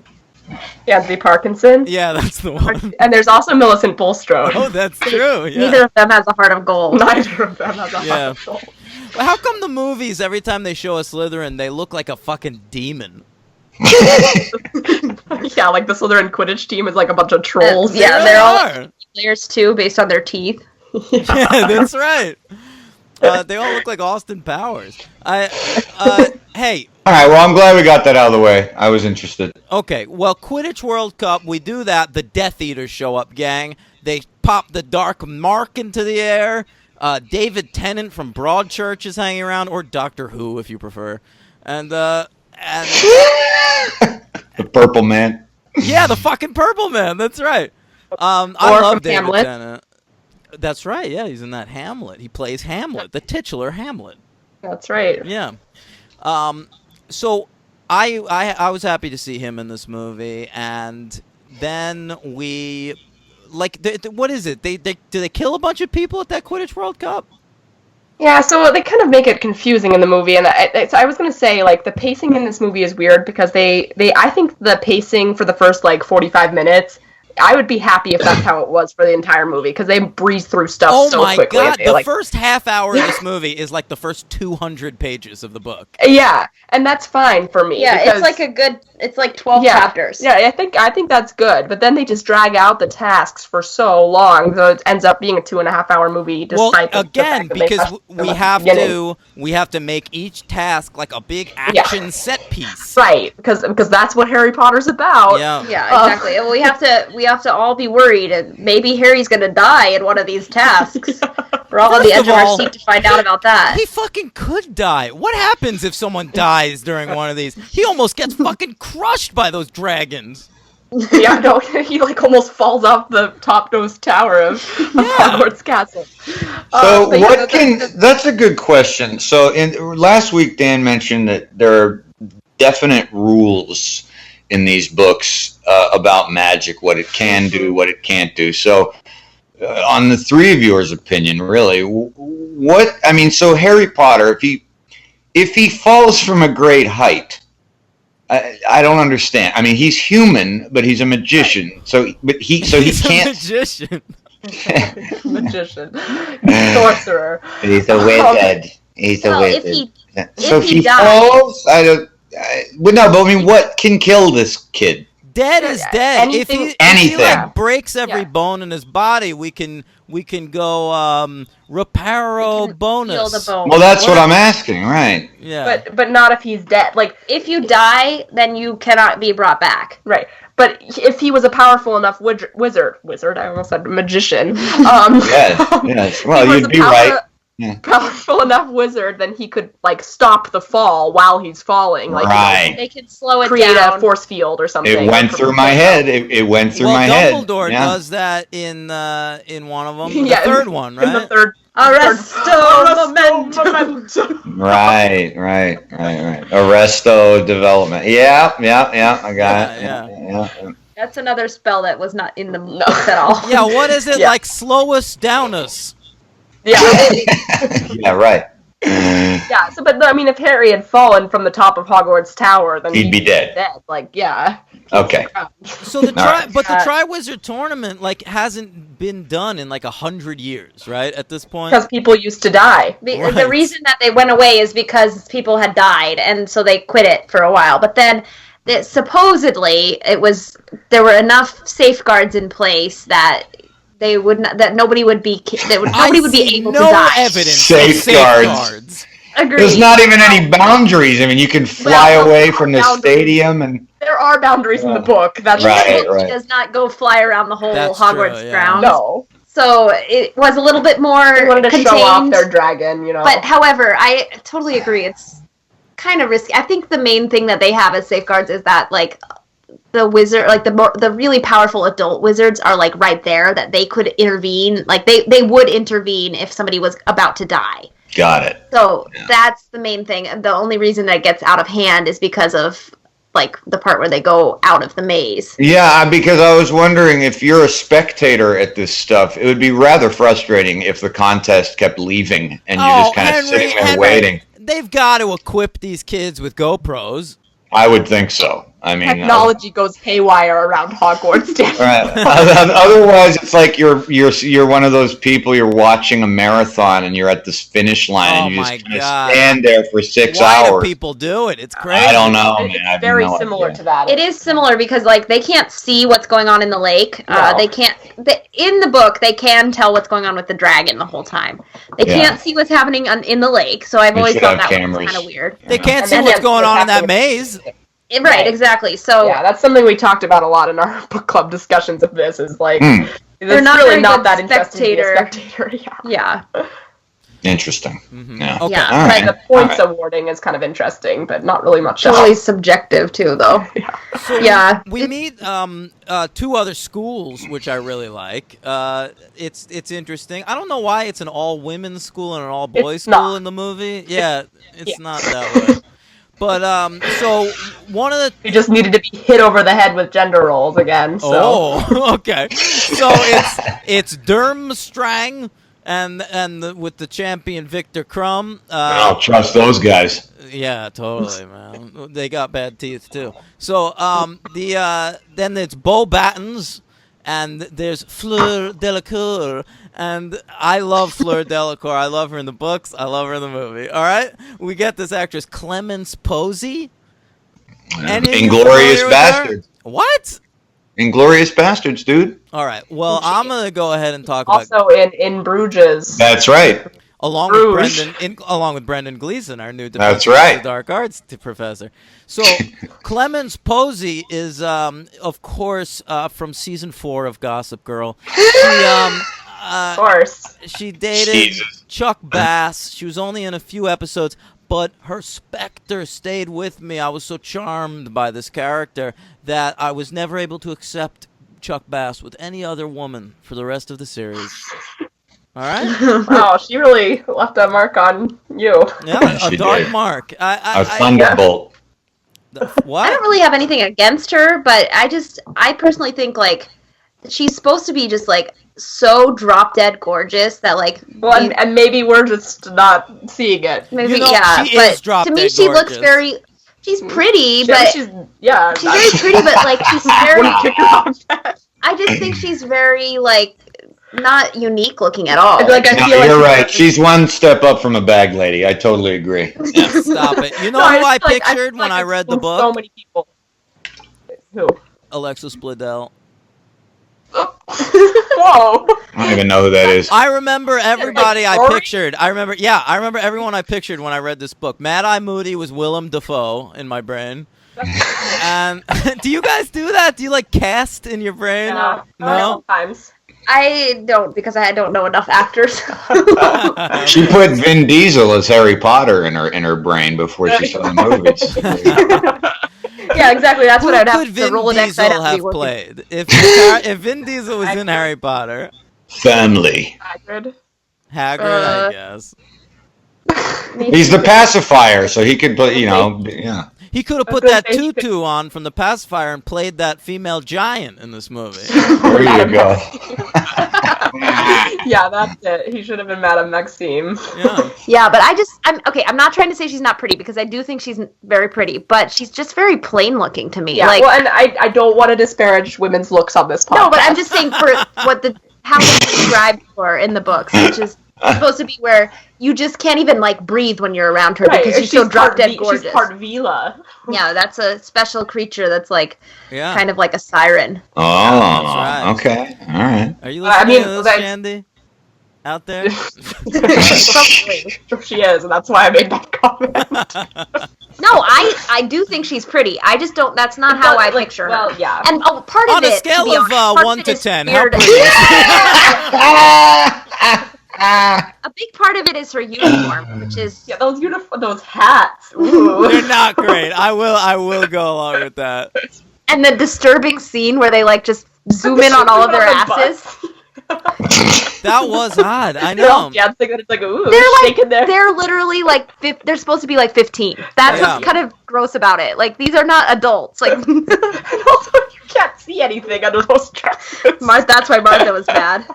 Anthony Parkinson. Yeah, that's the one. And there's also Millicent Bulstrode. Oh, that's true. Yeah. Neither of them has a heart of gold. Neither of them has a heart of gold. Well, how come the movies, every time they show a Slytherin, they look like a fucking demon? Yeah, like the Slytherin Quidditch team is like a bunch of trolls. Yeah, they're all players too, based on their teeth. Yeah, that's right. They all look like Austin Powers. Hey. All right, well, I'm glad we got that out of the way. I was interested. Okay, well, Quidditch World Cup, we do that. The Death Eaters show up, gang. They pop the Dark Mark into the air. David Tennant from Broadchurch is hanging around, or Doctor Who, if you prefer. And the Purple Man. Yeah, the fucking Purple Man. That's right. I love David Hamlet. Tennant. That's right. Yeah, he's in that Hamlet. He plays Hamlet, the titular Hamlet. That's right. Yeah. So I was happy to see him in this movie, and then we what is it? Do they kill a bunch of people at that Quidditch World Cup? Yeah, so they kind of make it confusing in the movie, and I was going to say, like, the pacing in this movie is weird because I think the pacing for the first, 45 minutes, I would be happy if that's how it was for the entire movie, because they breeze through stuff so quickly. Oh my god, the first half hour of this movie is like the first 200 pages of the book. Yeah, and that's fine for me. Yeah, because, it's like 12 chapters. Yeah, I think that's good, but then they just drag out the tasks for so long, so it ends up being a 2.5 hour movie. Despite because we have to make each task like a big action set piece. Right, because that's what Harry Potter's about. Yeah, exactly. We have to all be worried, and maybe Harry's gonna die in one of these tasks. We're all on the edge of our seat to find out about that. He fucking could die. What happens if someone dies during one of these? He almost gets fucking crushed by those dragons. Yeah, no, he almost falls off the top-nosed tower of Hogwarts Castle. So that's a good question. So last week Dan mentioned that there are definite rules in these books about magic, what it can do, what it can't do. So on the three of yours opinion, really, so Harry Potter, if he falls from a great height, I don't understand. I mean, he's human, but he's a magician. So he can't. Magician. Magician. Sorcerer. He's a wizard. He's a wizard. If he falls, what can kill this kid? Dead is dead. Anything. If he breaks every bone in his body, we can go reparo bonus. Well, that's what I'm asking, right? Yeah. But not if he's dead. If you die, then you cannot be brought back. Right. But if he was a powerful enough wizard, I almost said magician. Yes. Well, you'd be right. Powerful enough wizard, then he could stop the fall while he's falling. Right. They could slow it create down. A force field or something. It went through my head. It went through my head. Dumbledore does that in one of them. The third one, right? In the third. Arresto momentum. Right. Arresto development. Yeah. I got it. Yeah. That's another spell that was not in the book at all. Yeah. What is it like? Slow us down us. Yeah. Yeah. Right. Yeah. So, but I mean, if Harry had fallen from the top of Hogwarts Tower, then he'd be dead. Like, yeah. Okay. So the Triwizard Tournament hasn't been done in 100 years, right? At this point, because people used to die. The reason that they went away is because people had died, and so they quit it for a while. But then, supposedly, there were enough safeguards in place that nobody would be able to die. Evidence safeguards. Agreed. There's not even any boundaries. I mean, you can fly away from the stadium, and there are boundaries in the book. That's right. It does not go fly around the whole Hogwarts grounds. No. So it was a little bit more they wanted to contained, show off their dragon, But however, I totally agree. It's kind of risky. I think the main thing that they have as safeguards is that the wizard, the really powerful adult wizards are right there, that they could intervene. They would intervene if somebody was about to die. Got it. So that's the main thing. The only reason that it gets out of hand is because of the part where they go out of the maze. Yeah, because I was wondering, if you're a spectator at this stuff, it would be rather frustrating if the contest kept leaving and you're just kind of sitting there waiting. They've got to equip these kids with GoPros. I would think so. I mean, technology goes haywire around Hogwarts. Right. Otherwise, it's like you're one of those people. You're watching a marathon and you're at this finish line and you just kind of stand there for 6 hours. Why do people do it? It's crazy. I don't know, man. It's very similar to that. It is similar because they can't see what's going on in the lake. No. They can't. In the book, they can tell what's going on with the dragon the whole time. They can't see what's happening in the lake. So I've always thought that was kind of weird. They can't see what's going on in that maze. Right, exactly. So yeah, that's something we talked about a lot in our book club discussions of this. Is they're not really very not good that interesting to be a spectator. Yeah. Interesting. Mm-hmm. Yeah. Okay. Yeah. Right. The points awarding is kind of interesting, but not really much Totally else. subjective too, though. So yeah. We meet two other schools, which I really like. It's interesting. I don't know why it's an all women's school and an all boys school in the movie. Yeah, it's not that way. But so one of the you just needed to be hit over the head with gender roles again. So. Oh, okay. So it's Durmstrang and with the champion Victor Crumb. I don't trust those guys. Yeah, totally, man. They got bad teeth too. So then it's Beau Battens. And there's Fleur Delacour, and I love Fleur Delacour. I love her in the books. I love her in the movie. All right? We get this actress, Clemence Posey. Inglourious Bastards. What? Inglourious Bastards, dude. All right. Well, I'm going to go ahead and talk also about... in Bruges. That's right. Along with Brendan Gleeson, our new the Dark Arts professor. So Clemence Posey is, of course, from season 4 of Gossip Girl. Of course. She dated Chuck Bass. She was only in a few episodes, but her specter stayed with me. I was so charmed by this character that I was never able to accept Chuck Bass with any other woman for the rest of the series. All right. Wow, she really left a mark on you. Yeah, a dark mark. A thunderbolt. What? I don't really have anything against her, but I personally think she's supposed to be just so drop dead gorgeous that and maybe we're just not seeing it. Maybe she but is drop to me dead she gorgeous. looks very. She's pretty, but she's very pretty, but she's very. Kick her off that. I just think she's very not unique looking at all. You're right. She's one step up from a bag lady. I totally agree. Yeah. Stop it. You know who I pictured when I read the book? So many people. Who? Alexis Bledel. Whoa. I don't even know who that is. I remember everybody I pictured. I remember everyone I pictured when I read this book. Mad Eye Moody was Willem Dafoe in my brain. And do you guys do that? Do you cast in your brain? No. Sometimes. I don't, because I don't know enough actors. She put Vin Diesel as Harry Potter in her brain before she saw the movies. Yeah, exactly. That's what I'd have to Vin Rolodex Diesel have played if Vin Diesel was in Harry Potter? Family. Hagrid, I guess. He's the pacifier, so he could play. Yeah. He could have put that tutu on from the pacifier and played that female giant in this movie. There you go. Yeah, that's it. He should have been Madame Maxime. Yeah, but I'm not trying to say she's not pretty, because I do think she's very pretty, but she's just very plain looking to me. Yeah, well, and I don't want to disparage women's looks on this podcast. No, but I'm just saying for how it's described for in the books, which is supposed to be where you just can't even breathe when you're around her, because she's so drop dead gorgeous. She's part Vila. Yeah, that's a special creature that's kind of like a siren. Oh, right. Okay, all right. Are you listening to this, Shandy? Out there? She is, and that's why I made that comment. No, I do think she's pretty. I just don't. That's not how I picture her. Well, yeah. And part of it, on a scale of 1 to 10, how pretty? A big part of it is her uniform, which is those hats. Ooh. They're not great. I will go along with that. And the disturbing scene where they just zoom in on all of their asses. That was odd. I know. Yeah, it's ooh, they're literally they're supposed to be 15. That's what's kind of gross about it. These are not adults. And also, you can't see anything under those dresses. That's why Martha was mad.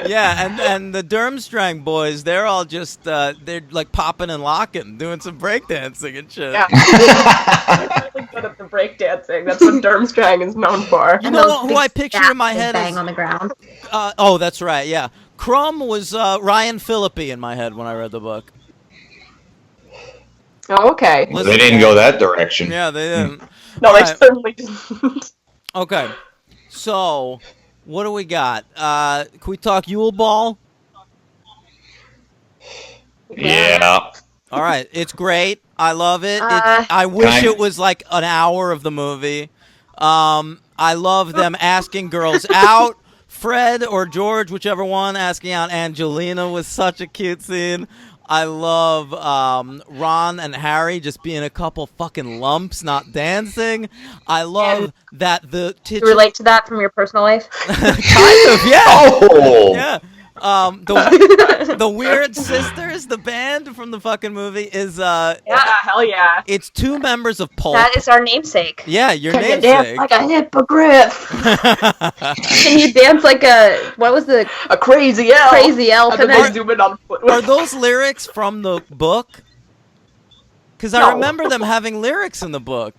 Yeah, and the Durmstrang boys, they're all just they're popping and locking, doing some breakdancing and shit. Yeah, they're really good at the breakdancing. That's what Durmstrang is known for. You know who I picture in my head bang on the ground. Oh, that's right. Yeah, Crumb was Ryan Phillippe in my head when I read the book. Oh, okay. They didn't go that direction. Yeah, they didn't. No, they certainly didn't. Okay, so what do we got? Can we talk Yule Ball? Yeah. All right, it's great. I love it. I wish it was an hour of the movie. I love them asking girls out. Fred or George, whichever one, asking out Angelina was such a cute scene. I love Ron and Harry just being a couple fucking lumps, not dancing. I love that the you relate to that from your personal life? Kind of, yeah. Oh! Yeah. The Weird Sisters, the band from the fucking movie, is hell yeah. It's two members of Pulp. That is our namesake. Yeah, your Can namesake. you dance like a hippogriff? Can you dance like a crazy elf? Crazy elf. And then zoom in on Are those lyrics from the book? Because I remember them having lyrics in the book.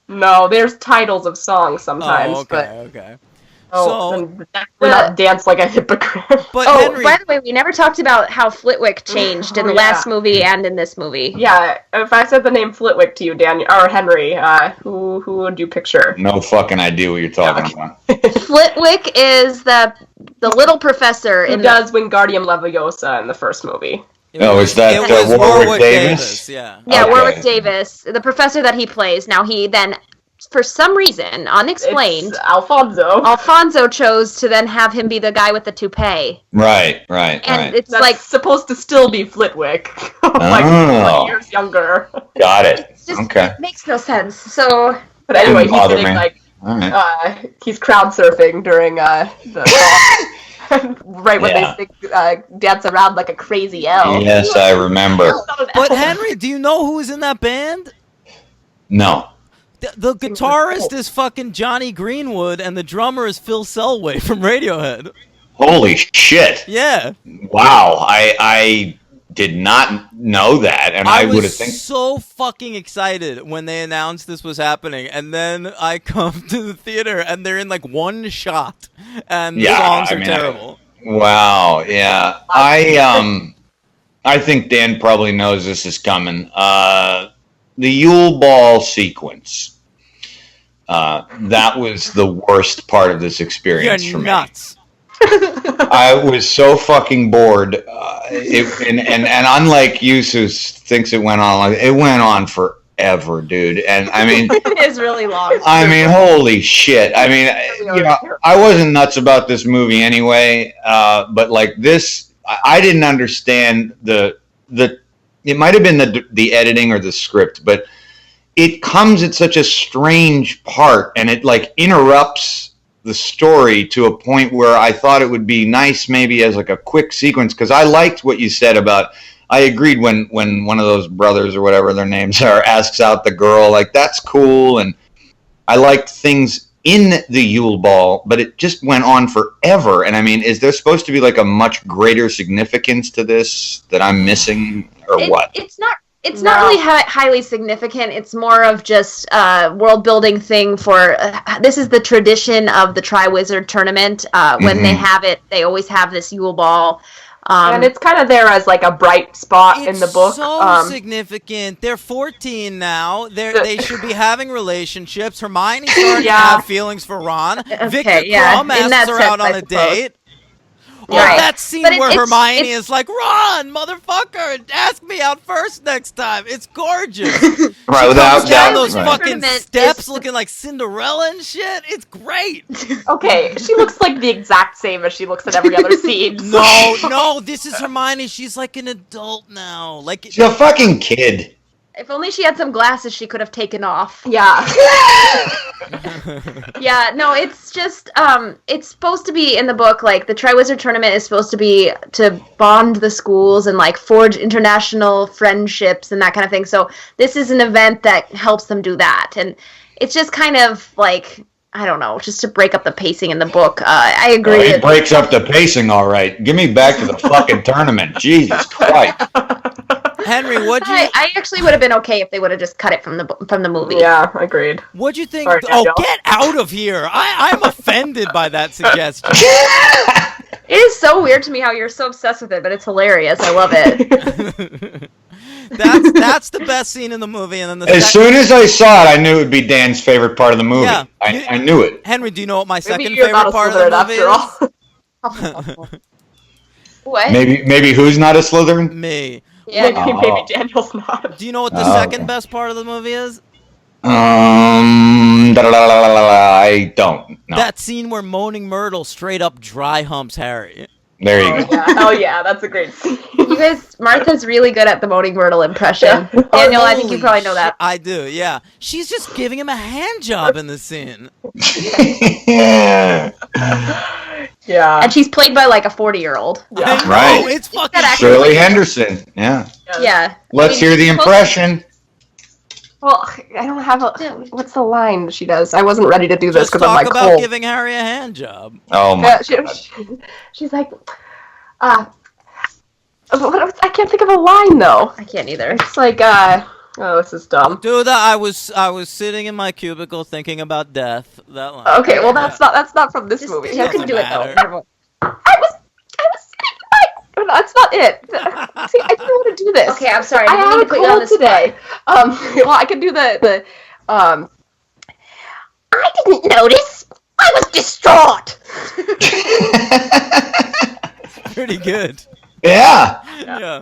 No, there's titles of songs sometimes. Okay. So we're not dance like a hypocrite. But Henry, by the way, we never talked about how Flitwick changed in the last movie and in this movie. Yeah, if I said the name Flitwick to you, Daniel or Henry, who would you picture? No fucking idea what you're talking about. Flitwick is the little professor who does Wingardium Leviosa in the first movie. Is that Warwick Davis? Yeah. Yeah, okay. Warwick Davis, the professor that he plays. Now he then, for some reason, unexplained, Alfonso chose to then have him be the guy with the toupee. Right. And it's that's supposed to still be Flitwick. 20 years younger. Got it. It makes no sense. So, but anyway, he's sitting he's crowd surfing during the right when they dance around like a crazy elf. Yes, I remember. But Henry, do you know who was in that band? No. The guitarist is fucking Johnny Greenwood, and the drummer is Phil Selway from Radiohead. Holy shit! Yeah. Wow, I did not know that, and I would have think so fucking excited when they announced this was happening, and then I come to the theater and they're in one shot, and the songs are terrible. Wow, yeah. I think Dan probably knows this is coming. The Yule Ball sequence. That was the worst part of this experience for me. You're nuts. I was so fucking bored. And unlike you, who thinks it went on, it went on forever, dude. And I mean, it is really long. I mean, holy shit. I mean, I wasn't nuts about this movie anyway. But this, I didn't understand the. It might have been the editing or the script, but it comes at such a strange part, and it interrupts the story to a point where I thought it would be nice maybe as a quick sequence, because I liked what you said about I agreed when one of those brothers or whatever their names are asks out the girl, like, that's cool, and I liked things in the Yule Ball, but it just went on forever. And I mean, is there supposed to be like a much greater significance to this that I'm missing, or what? It's not. It's not really highly significant. It's more of just a world-building thing for... this is the tradition of the Triwizard Tournament. When they have it, they always have this Yule Ball. And it's kind of there as like a bright spot in the book. It's so significant. They're 14 now. They should be having relationships. Hermione's starting to have feelings for Ron. Victor Crumb asks her out on a date. Or that scene where Hermione is like, Ron, motherfucker, ask me out first next time. It's gorgeous. Right, without down those fucking steps looking like Cinderella and shit. It's great. Okay, she looks like the exact same as she looks in every other scene. No, this is Hermione. She's like an adult now. Like she's a fucking kid. If only she had some glasses she could have taken off. Yeah. Yeah, no, it's just, it's supposed to be in the book, like, the Triwizard Tournament is supposed to be to bond the schools and, like, forge international friendships and that kind of thing. So this is an event that helps them do that. And it's just kind of, like, I don't know, just to break up the pacing in the book. I agree. It breaks up the pacing, all right. Give me back to the fucking tournament. Jesus Christ. Henry, I actually would have been okay if they would have just cut it from the movie. Yeah, agreed. What'd you think? Get out of here! I'm offended by that suggestion. It is so weird to me how you're so obsessed with it, but it's hilarious. I love it. That's the best scene in the movie, and then as soon as I saw it, I knew it would be Dan's favorite part of the movie. Yeah, I knew it. Henry, do you know what my second favorite part of the movie is? What? Maybe who's not a Slytherin? Me. Yeah, maybe Daniel's not. Do you know what the second best part of the movie is? I don't know. That scene where Moaning Myrtle straight up dry humps Harry. There you go. Oh yeah, that's a great scene. You guys, Martha's really good at the Moaning Myrtle impression. Daniel, I think you probably know that. I do, yeah. She's just giving him a hand job in the scene. Yeah. And she's played by like a 40-year-old. Yeah. Right. Oh, it's fucking Shirley Henderson. Yeah. Yeah. Let's hear the impression. Well, I don't have what's the line she does? I wasn't ready to do this because I'm like talk about giving Harry a hand job. Oh my! She's like, I can't think of a line though. I can't either. It's like, oh, this is dumb. Dude, I was sitting in my cubicle thinking about death. That line. Okay, well that's not from this movie. You can do it though. I was sitting. That's not it. See, I didn't want to do this. Okay, I'm sorry. I had a cold today. Well, I can do the. I didn't notice. I was distraught. Pretty good. Yeah.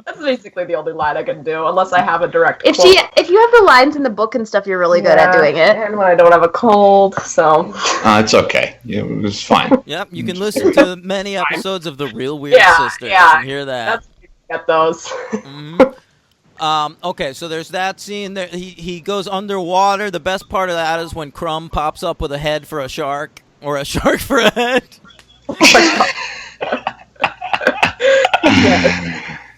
That's basically the only line I can do, unless I have a direct quote. If you have the lines in the book and stuff, you're really good at doing it. And when I don't have a cold, so... it's okay. It was fine. Yep, you can listen to many episodes of The Real Weird Sisters and hear that. Get those. Okay, so there's that scene. There, he goes underwater. The best part of that is when Crumb pops up with a head for a shark, or a shark for a head. Oh my God.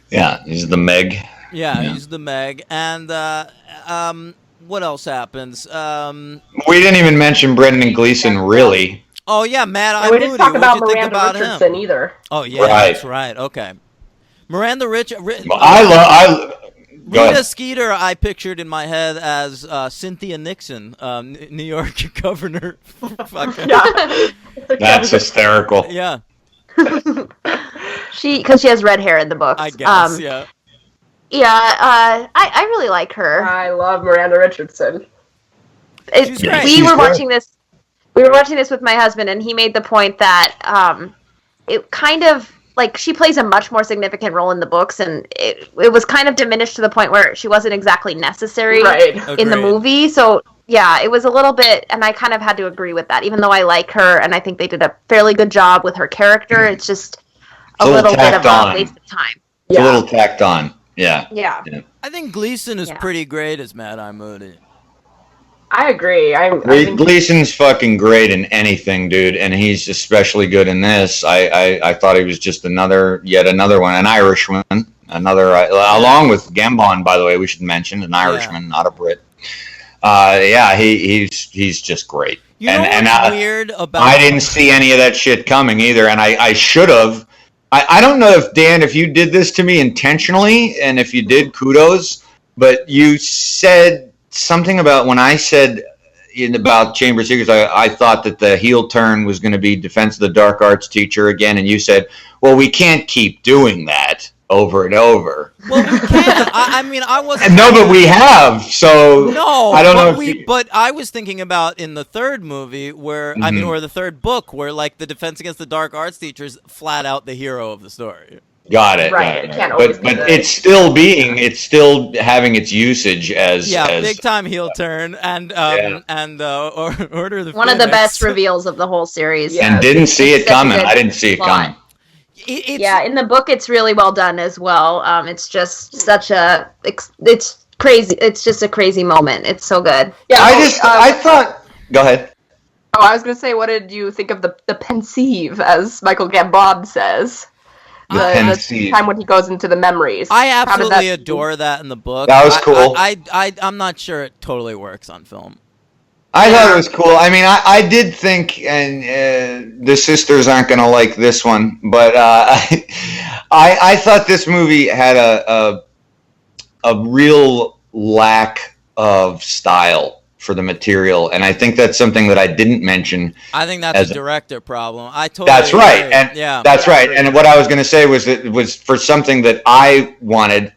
Yeah, he's the Meg. Yeah, he's the Meg. And what else happens? We didn't even mention Brendan Gleeson, really. Oh yeah, Matt. We didn't talk about Miranda Richardson either. Oh yeah, that's right. Okay, Miranda Richardson. Rita Skeeter, I pictured in my head as Cynthia Nixon, New York governor. That's hysterical. Yeah. Because she has red hair in the books. I guess, yeah. Yeah, I really like her. I love Miranda Richardson. We were watching this with my husband, and he made the point that it kind of, like, she plays a much more significant role in the books, and it was kind of diminished to the point where she wasn't exactly necessary in the movie. So, yeah, it was a little bit, and I kind of had to agree with that, even though I like her, and I think they did a fairly good job with her character. It's just a little bit of a waste of time. It's a little tacked on. Yeah. I think Gleason is pretty great as Mad-Eye Moody. I agree. Gleason's fucking great in anything, dude, and he's especially good in this. I thought he was just yet another one, an Irishman, Another, along with Gambon, by the way, we should mention, an Irishman, not a Brit. He's just great. You know what's weird about... I didn't see any of that shit coming either, and I should have. I don't know if, Dan, if you did this to me intentionally, and if you did, kudos, but you said something about when I said about Chamber of Secrets, I thought that the heel turn was going to be Defense of the Dark Arts teacher again, and you said, well, we can't keep doing that over and over. Well, we can. I wasn't... No, but we have, so... No, I don't know but I was thinking about in the third movie where, or the third book, where, like, the Defense Against the Dark Arts teacher's flat out the hero of the story. Got it. Right. It can't always but it's still having its usage as big time heel turn and Order of the one of the best reveals of the whole series. Yeah. And didn't see it coming. I didn't see it coming. In the book it's really well done as well. It's just it's crazy. It's just a crazy moment. It's so good. Yeah. I thought. Go ahead. Oh, I was gonna say, what did you think of the pensieve, as Michael Gambon says? The time when he goes into the memories. I absolutely adore that in the book. That was cool. I'm not sure it totally works on film. I thought it was cool. I mean, I did think, and the sisters aren't going to like this one, but I thought this movie had a real lack of style for the material, and I think that's something that I didn't mention. I think that's a director problem. That's right, and that's right. And what I was going to say was that it was for something that I wanted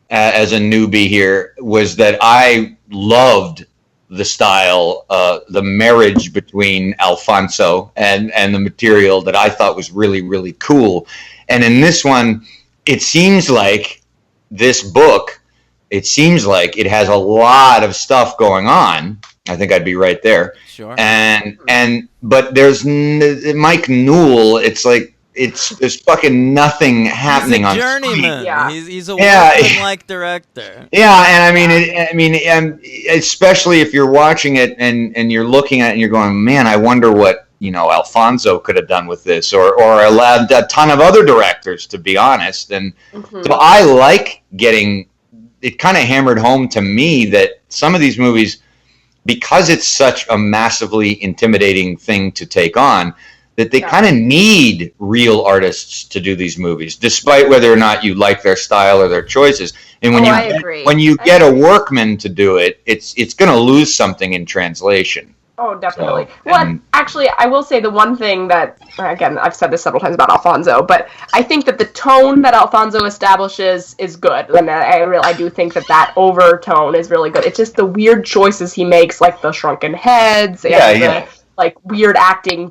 as a newbie here, was that I loved the style, the marriage between Alfonso and the material that I thought was really, really cool. And in this one, it seems like this book, it seems like it has a lot of stuff going on. I think I'd be right there. Sure. But there's Mike Newell. It's like there's fucking nothing happening on screen. He's a journeyman. Yeah. He's a workman-like director. Yeah, and especially if you're watching it and you're looking at it and you're going, man, I wonder what Alfonso could have done with this, or a ton of other directors, to be honest. And so I like getting it kind of hammered home to me that some of these movies, because it's such a massively intimidating thing to take on, that they kind of need real artists to do these movies, despite whether or not you like their style or their choices. And when you get a workman to do it, it's going to lose something in translation. Oh, definitely. Actually, I will say the one thing that, again, I've said this several times about Alfonso, but I think that the tone that Alfonso establishes is good. And I do think that overtone is really good. It's just the weird choices he makes, like the shrunken heads and the weird acting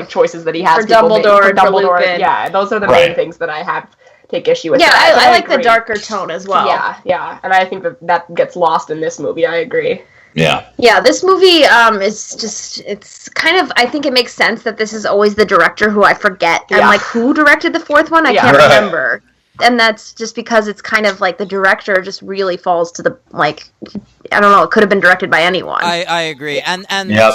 choices that he has. For Dumbledore and for Lupin. Yeah, those are the main things that I take issue with. Yeah, I like the darker tone as well. Yeah, and I think that gets lost in this movie. I agree. Yeah, this movie it's kind of, I think it makes sense that this is always the director who I forget. I'm like, who directed the fourth one? I can't remember. And that's just because it's kind of like the director just really falls to the, like, I don't know, it could have been directed by anyone. I agree. And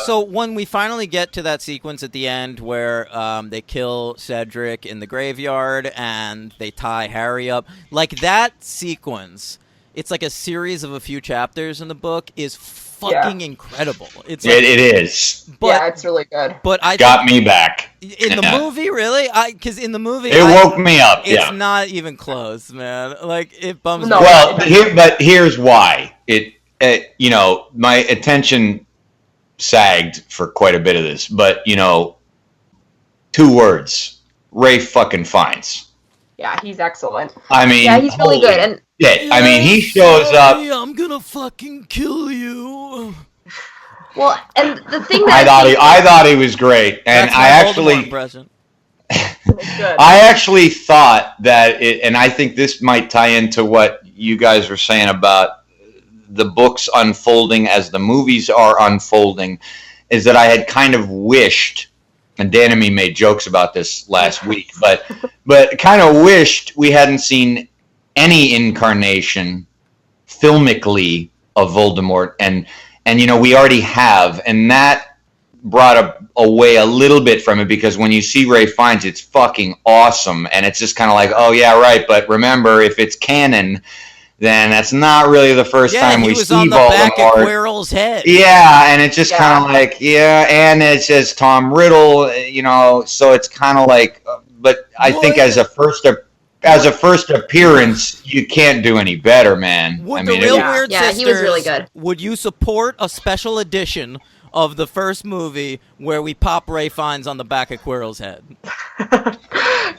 so when we finally get to that sequence at the end where they kill Cedric in the graveyard and they tie Harry up, like that sequence, it's like a series of a few chapters in the book, is fucking incredible. It is. But, it's really good. But I got me back in the movie, really. Because in the movie, it woke me up. It's not even close, man. Like it bums me. Well, but here's why it. My attention sagged for quite a bit of this, but 2 words: Ray fucking Fiennes. Yeah, he's excellent. I mean, yeah, he's really good. And I mean, he shows up. I'm gonna fucking kill you. Well, and the thing that I thought he was great, and I actually thought that and I think this might tie into what you guys were saying about the books unfolding as the movies are unfolding, is that I had kind of wished, and Dan and me made jokes about this last week, but kind of wished we hadn't seen any incarnation filmically of Voldemort, and we already have, and that brought away a little bit from it, because when you see Ralph Fiennes, it's fucking awesome, and it's just kind of like, oh yeah, right. But remember, if it's canon, then that's not really the first time we see Voldemort. Yeah, he was on the back of Quirrell's head. Yeah, and it's just kind of like, and it says Tom Riddle, so it's kind of like, but I think as a first appearance, you can't do any better, man. Would the Real Weird Sisters, he was really good. Would you support a special edition of the first movie where we pop Ralph Fiennes on the back of Quirrell's head?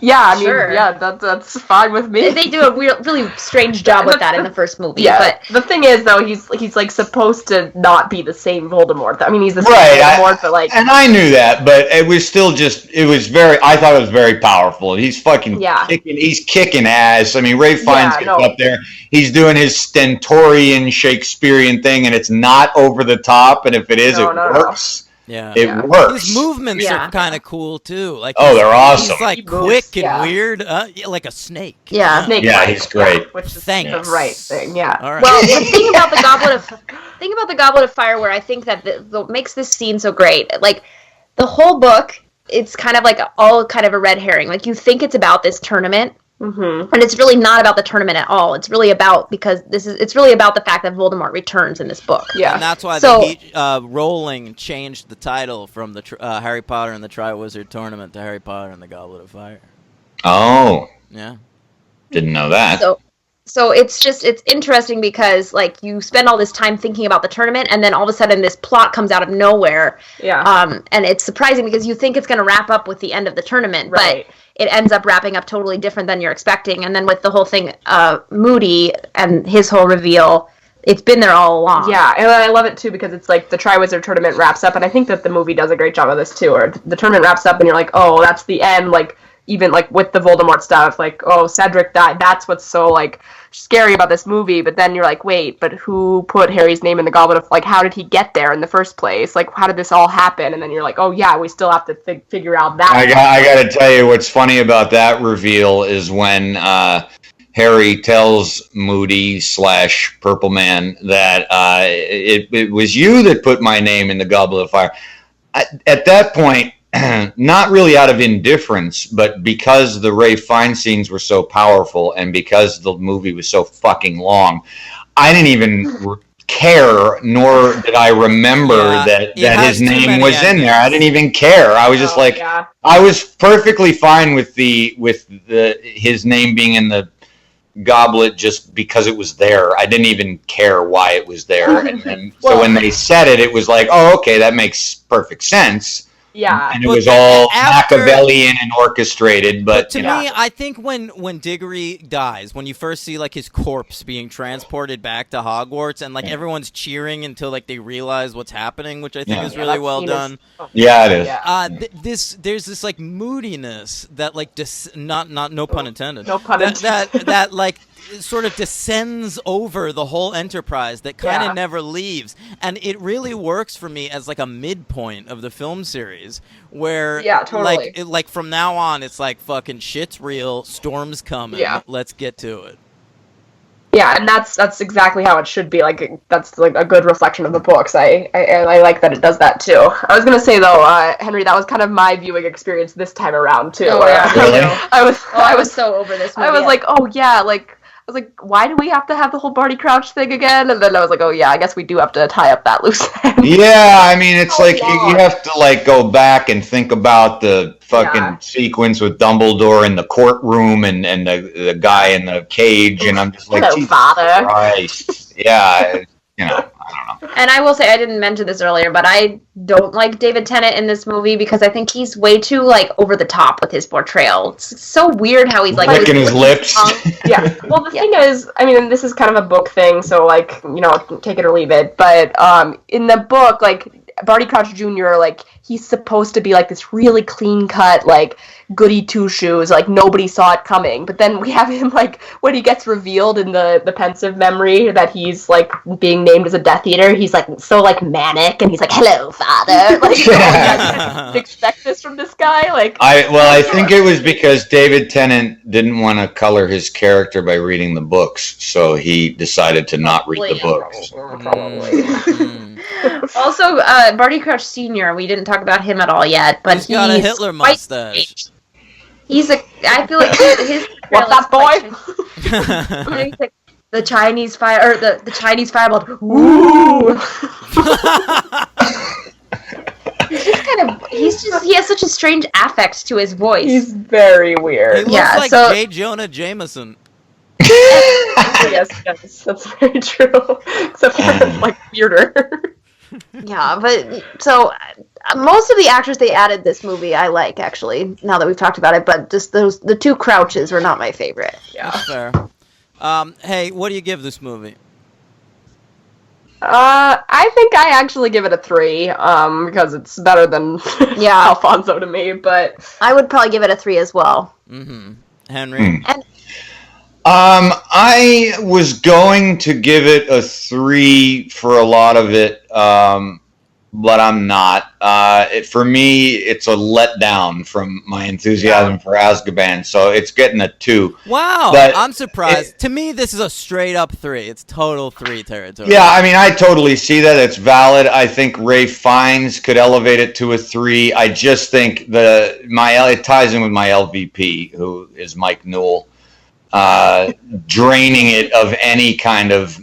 Yeah, I mean, yeah, that's fine with me. They do a really strange job with that in the first movie. Yeah, but the thing is, though, he's like supposed to not be the same Voldemort. I mean, he's the same Voldemort, but like, and I knew that, but it was still I thought it was very powerful. He's fucking kicking ass. I mean, Ralph Fiennes gets up there, he's doing his stentorian Shakespearean thing, and it's not over the top, and if it is, it works. Yeah, it works. His movements are kind of cool too. Like, they're awesome. He's like quick and weird, like a snake. Yeah, he's great. Which is the right thing. Yeah. All right. Well, the thing about the Goblet of Fire, where I think that what makes this scene so great, like the whole book, it's kind of like all kind of a red herring. Like you think it's about this tournament. Mm-hmm. And it's really not about the tournament at all. It's really about it's really about the fact that Voldemort returns in this book. Yeah, and that's why Rowling changed the title from the Harry Potter and the Triwizard Tournament to Harry Potter and the Goblet of Fire. Oh, yeah, didn't know that. So it's interesting because like you spend all this time thinking about the tournament, and then all of a sudden this plot comes out of nowhere. Yeah. And it's surprising because you think it's going to wrap up with the end of the tournament, right. But it ends up wrapping up totally different than you're expecting. And then with the whole thing, Moody and his whole reveal, it's been there all along. Yeah, and I love it too because it's like the Triwizard Tournament wraps up, and I think that the movie does a great job of this too. Or the tournament wraps up, and you're like, oh, that's the end. Like even like with the Voldemort stuff, like oh, Cedric died. That's what's so like scary about this movie. But then you're like, wait, but who put Harry's name in the Goblet of, like, how did he get there in the first place? Like, how did this all happen? And then you're like, oh yeah, we still have to figure out that. I got to tell you, what's funny about that reveal is when Harry tells Moody / Purple Man that it was you that put my name in the Goblet of Fire. At that point, not really out of indifference, but because the Ralph Fiennes scenes were so powerful and because the movie was so fucking long, I didn't even care, nor did I remember that his name was in there. I didn't even care. I was just I was perfectly fine with his name being in the goblet just because it was there. I didn't even care why it was there. And so when they said it, it was like, oh, okay, that makes perfect sense. Yeah, and it was all Machiavellian and orchestrated. But to me, I think when Diggory dies, when you first see like his corpse being transported back to Hogwarts, and like everyone's cheering until like they realize what's happening, which I think is really well done. Yeah, it is. There's this like moodiness that like not no pun intended. No pun intended. That like sort of descends over the whole Enterprise that kind of never leaves, and it really works for me as like a midpoint of the film series where totally. like from now on it's like fucking shit's real, storm's coming, let's get to it. Yeah, and that's exactly how it should be. Like that's like a good reflection of the books. I like that it does that too. I was gonna say though, Henry, that was kind of my viewing experience this time around too. Oh, yeah. Really? I was so over this movie. I was like, oh yeah, like I was like, why do we have to have the whole Barty Crouch thing again? And then I was like, oh yeah, I guess we do have to tie up that loose end. Yeah, I mean, it's like you have to like go back and think about the fucking sequence with Dumbledore in the courtroom and the guy in the cage, and I'm just like, hello, Father. Christ. Yeah, I don't know. And I will say, I didn't mention this earlier, but I don't like David Tennant in this movie because I think he's way too like over the top with his portrayal. It's so weird how he's like licking his lips. Yeah. Well, the thing is, I mean, this is kind of a book thing, so like, take it or leave it. But in the book, like Barty Crouch Jr., like he's supposed to be like this really clean cut, like goody two shoes, like nobody saw it coming. But then we have him like when he gets revealed in the pensive memory that he's like being named as a Death Eater, he's like so like manic, and he's like, hello, Father. Like didn't expect this from this guy. Like I think it was because David Tennant didn't want to color his character by reading the books, so he decided to not read the books. Probably. Also, Barty Crouch Sr., we didn't talk about him at all yet, but he's got a Hitler mustache. I feel like his what's that boy? The Chinese fire, or the Chinese fireball. Ooh. He has such a strange affect to his voice. He's very weird. He looks like J. Jonah Jameson. Yes, that's very true. Except for like weirder. Yeah, but so most of the actors they added this movie I like, actually, now that we've talked about it, but just the two Crouches were not my favorite. Yeah. That's fair. Hey, what do you give this movie? I think I actually give it a 3, because it's better than Alfonso to me, but I would probably give it a 3 as well. Mm-hmm. Henry? And I was going to give it a 3 for a lot of it, but I'm not. For me, it's a letdown from my enthusiasm for Azkaban, so it's getting a 2. Wow, but I'm surprised. To me, this is a straight up 3. It's total 3 territory. Yeah, I mean, I totally see that. It's valid. I think Ralph Fiennes could elevate it to a 3. I just think it ties in with my LVP, who is Mike Newell. Draining it of any kind of,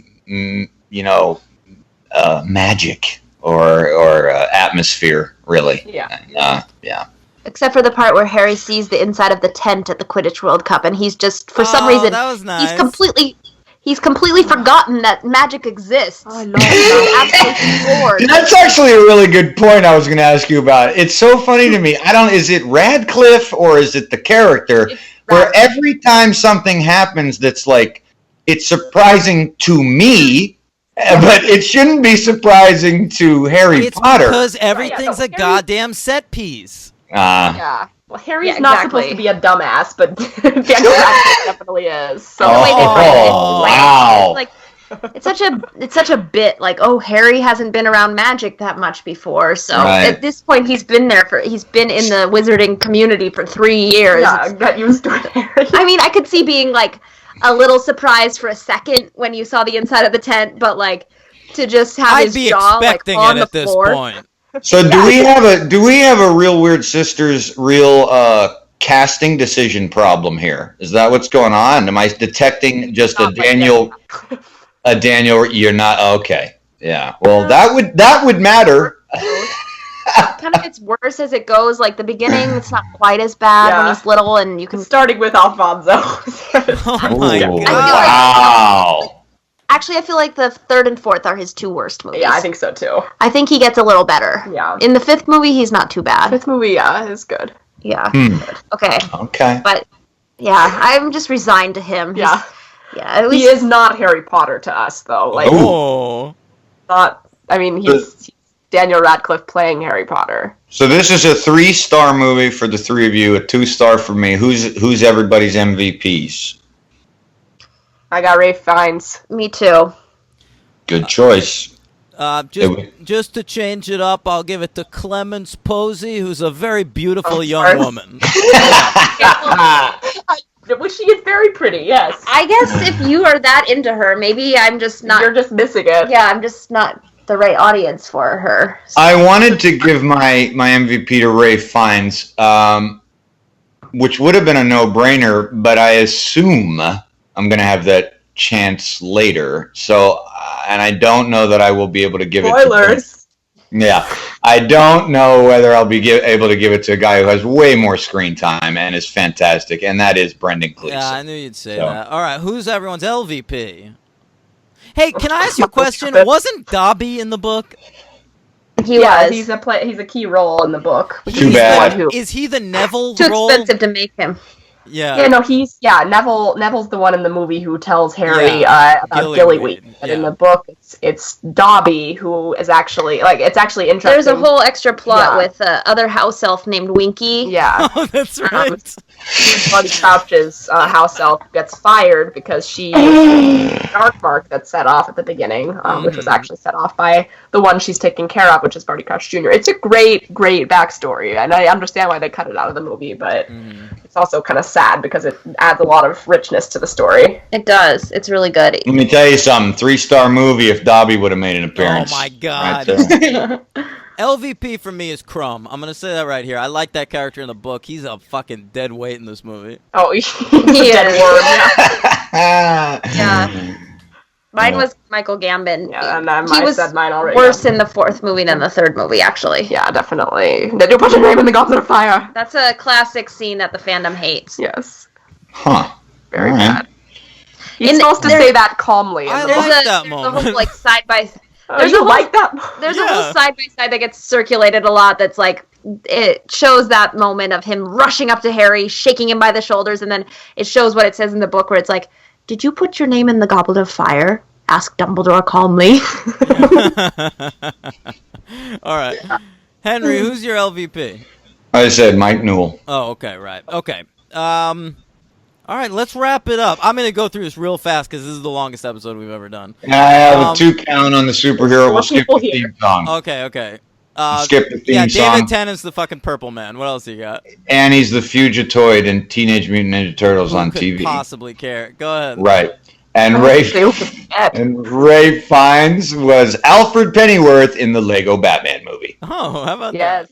magic or atmosphere, really. Yeah. Yeah. except for the part where Harry sees the inside of the tent at the Quidditch World Cup, and he's just, for some reason, that was nice. He's completely forgotten that magic exists. Oh, I know. He's absolutely bored. That's actually a really good point I was going to ask you about. It's so funny to me. Is it Radcliffe or is it the character where every time something happens that's like, it's surprising to me, but it shouldn't be surprising to Harry Potter. It's because everything's a goddamn set piece. Yeah. Well, Harry's not supposed to be a dumbass, but Daniel Radcliffe definitely is. So wow! It's such a bit. Like, oh, Harry hasn't been around magic that much before, so at this point he's been in the wizarding community for 3 years. Yeah, got used to it, Harry. I mean, I could see being like a little surprised for a second when you saw the inside of the tent, but like to just have his jaw like on the floor. Point. So do we have a Real Weird Sisters casting decision problem here? Is that what's going on? Am I detecting just a Daniel? You're not okay. Yeah. Well, that would matter. Kind of gets worse as it goes. Like the beginning, it's not quite as bad when he's little, and you can starting with Alfonso. Oh my god! Wow. Actually, I feel like the third and fourth are his two worst movies. Yeah, I think so too. I think he gets a little better. Yeah. In the fifth movie, he's not too bad. Fifth movie, is good. Yeah. Okay. Okay. But I'm just resigned to him. Yeah. At least he is not Harry Potter to us, though. Like, he's Daniel Radcliffe playing Harry Potter. So this is a 3-star movie for the three of you, a 2-star for me. Who's everybody's MVPs? I got Ralph Fiennes. Me too. Good choice. Just to change it up, I'll give it to Clemence Posey, who's a very beautiful young woman. Well, she is very pretty, yes. I guess if you are that into her, maybe I'm just not... You're just missing it. Yeah, I'm just not the right audience for her. So. I wanted to give my MVP to Ralph Fiennes, which would have been a no-brainer, but I assume I'm going to have that chance later. So, and I don't know that I will be able to give it to... Yeah, I don't know whether I'll be able to give it to a guy who has way more screen time and is fantastic, and that is Brendan Gleeson. Yeah, I knew you'd say that. All right, who's everyone's LVP? Hey, can I ask you a question? Wasn't Dobby in the book? He was. He's a key role in the book. Too bad. Is he the Neville Too role? expensive to make him. Yeah. Yeah, no, Neville's the one in the movie who tells Harry about Gillyweed. And in the book, it's Dobby who is actually, it's actually interesting. There's a whole extra plot with other house elf named Winky. Yeah. Oh, that's right. Buddy Crouch's house elf gets fired because she dark mark that's set off at the beginning, which was actually set off by the one she's taking care of, which is Barty Crouch Jr. It's a great, great backstory, and I understand why they cut it out of the movie, but it's also kind of sad because it adds a lot of richness to the story. It does. It's really good. Let me tell you something. 3-star movie if Dobby would have made an appearance. Oh my god. Right LVP for me is Crumb. I'm gonna say that right here. I like that character in the book. He's a fucking dead weight in this movie. Oh, he's a dead worm. Yeah. Mine was Michael Gambon. Yeah, and I said mine already. Worse in the fourth movie than the third movie, actually. Yeah, definitely. Did you put your name in the Goblet of Fire? That's a classic scene that the fandom hates. Yes. Huh. Very bad. He's supposed to say that calmly. I like that moment. There's a whole, like, side by... There's a like that. There's a whole side by side that gets circulated a lot. That's like it shows that moment of him rushing up to Harry, shaking him by the shoulders, and then it shows what it says in the book where it's like, "Did you put your name in the Goblet of Fire?" asked Dumbledore calmly. All right, Henry, who's your LVP? I said Mike Newell. Oh, okay, right, okay. All right, let's wrap it up. I'm going to go through this real fast because this is the longest episode we've ever done. And I have a 2 count on the superhero. We'll skip the theme song. Okay. Skip the theme song. David Tennant's the fucking Purple Man. What else you got? And he's the Fugitoid in Teenage Mutant Ninja Turtles on Who TV. could possibly care? Go ahead. Right. And Ray Fiennes was Alfred Pennyworth in the Lego Batman movie. Oh, how about that? Yes.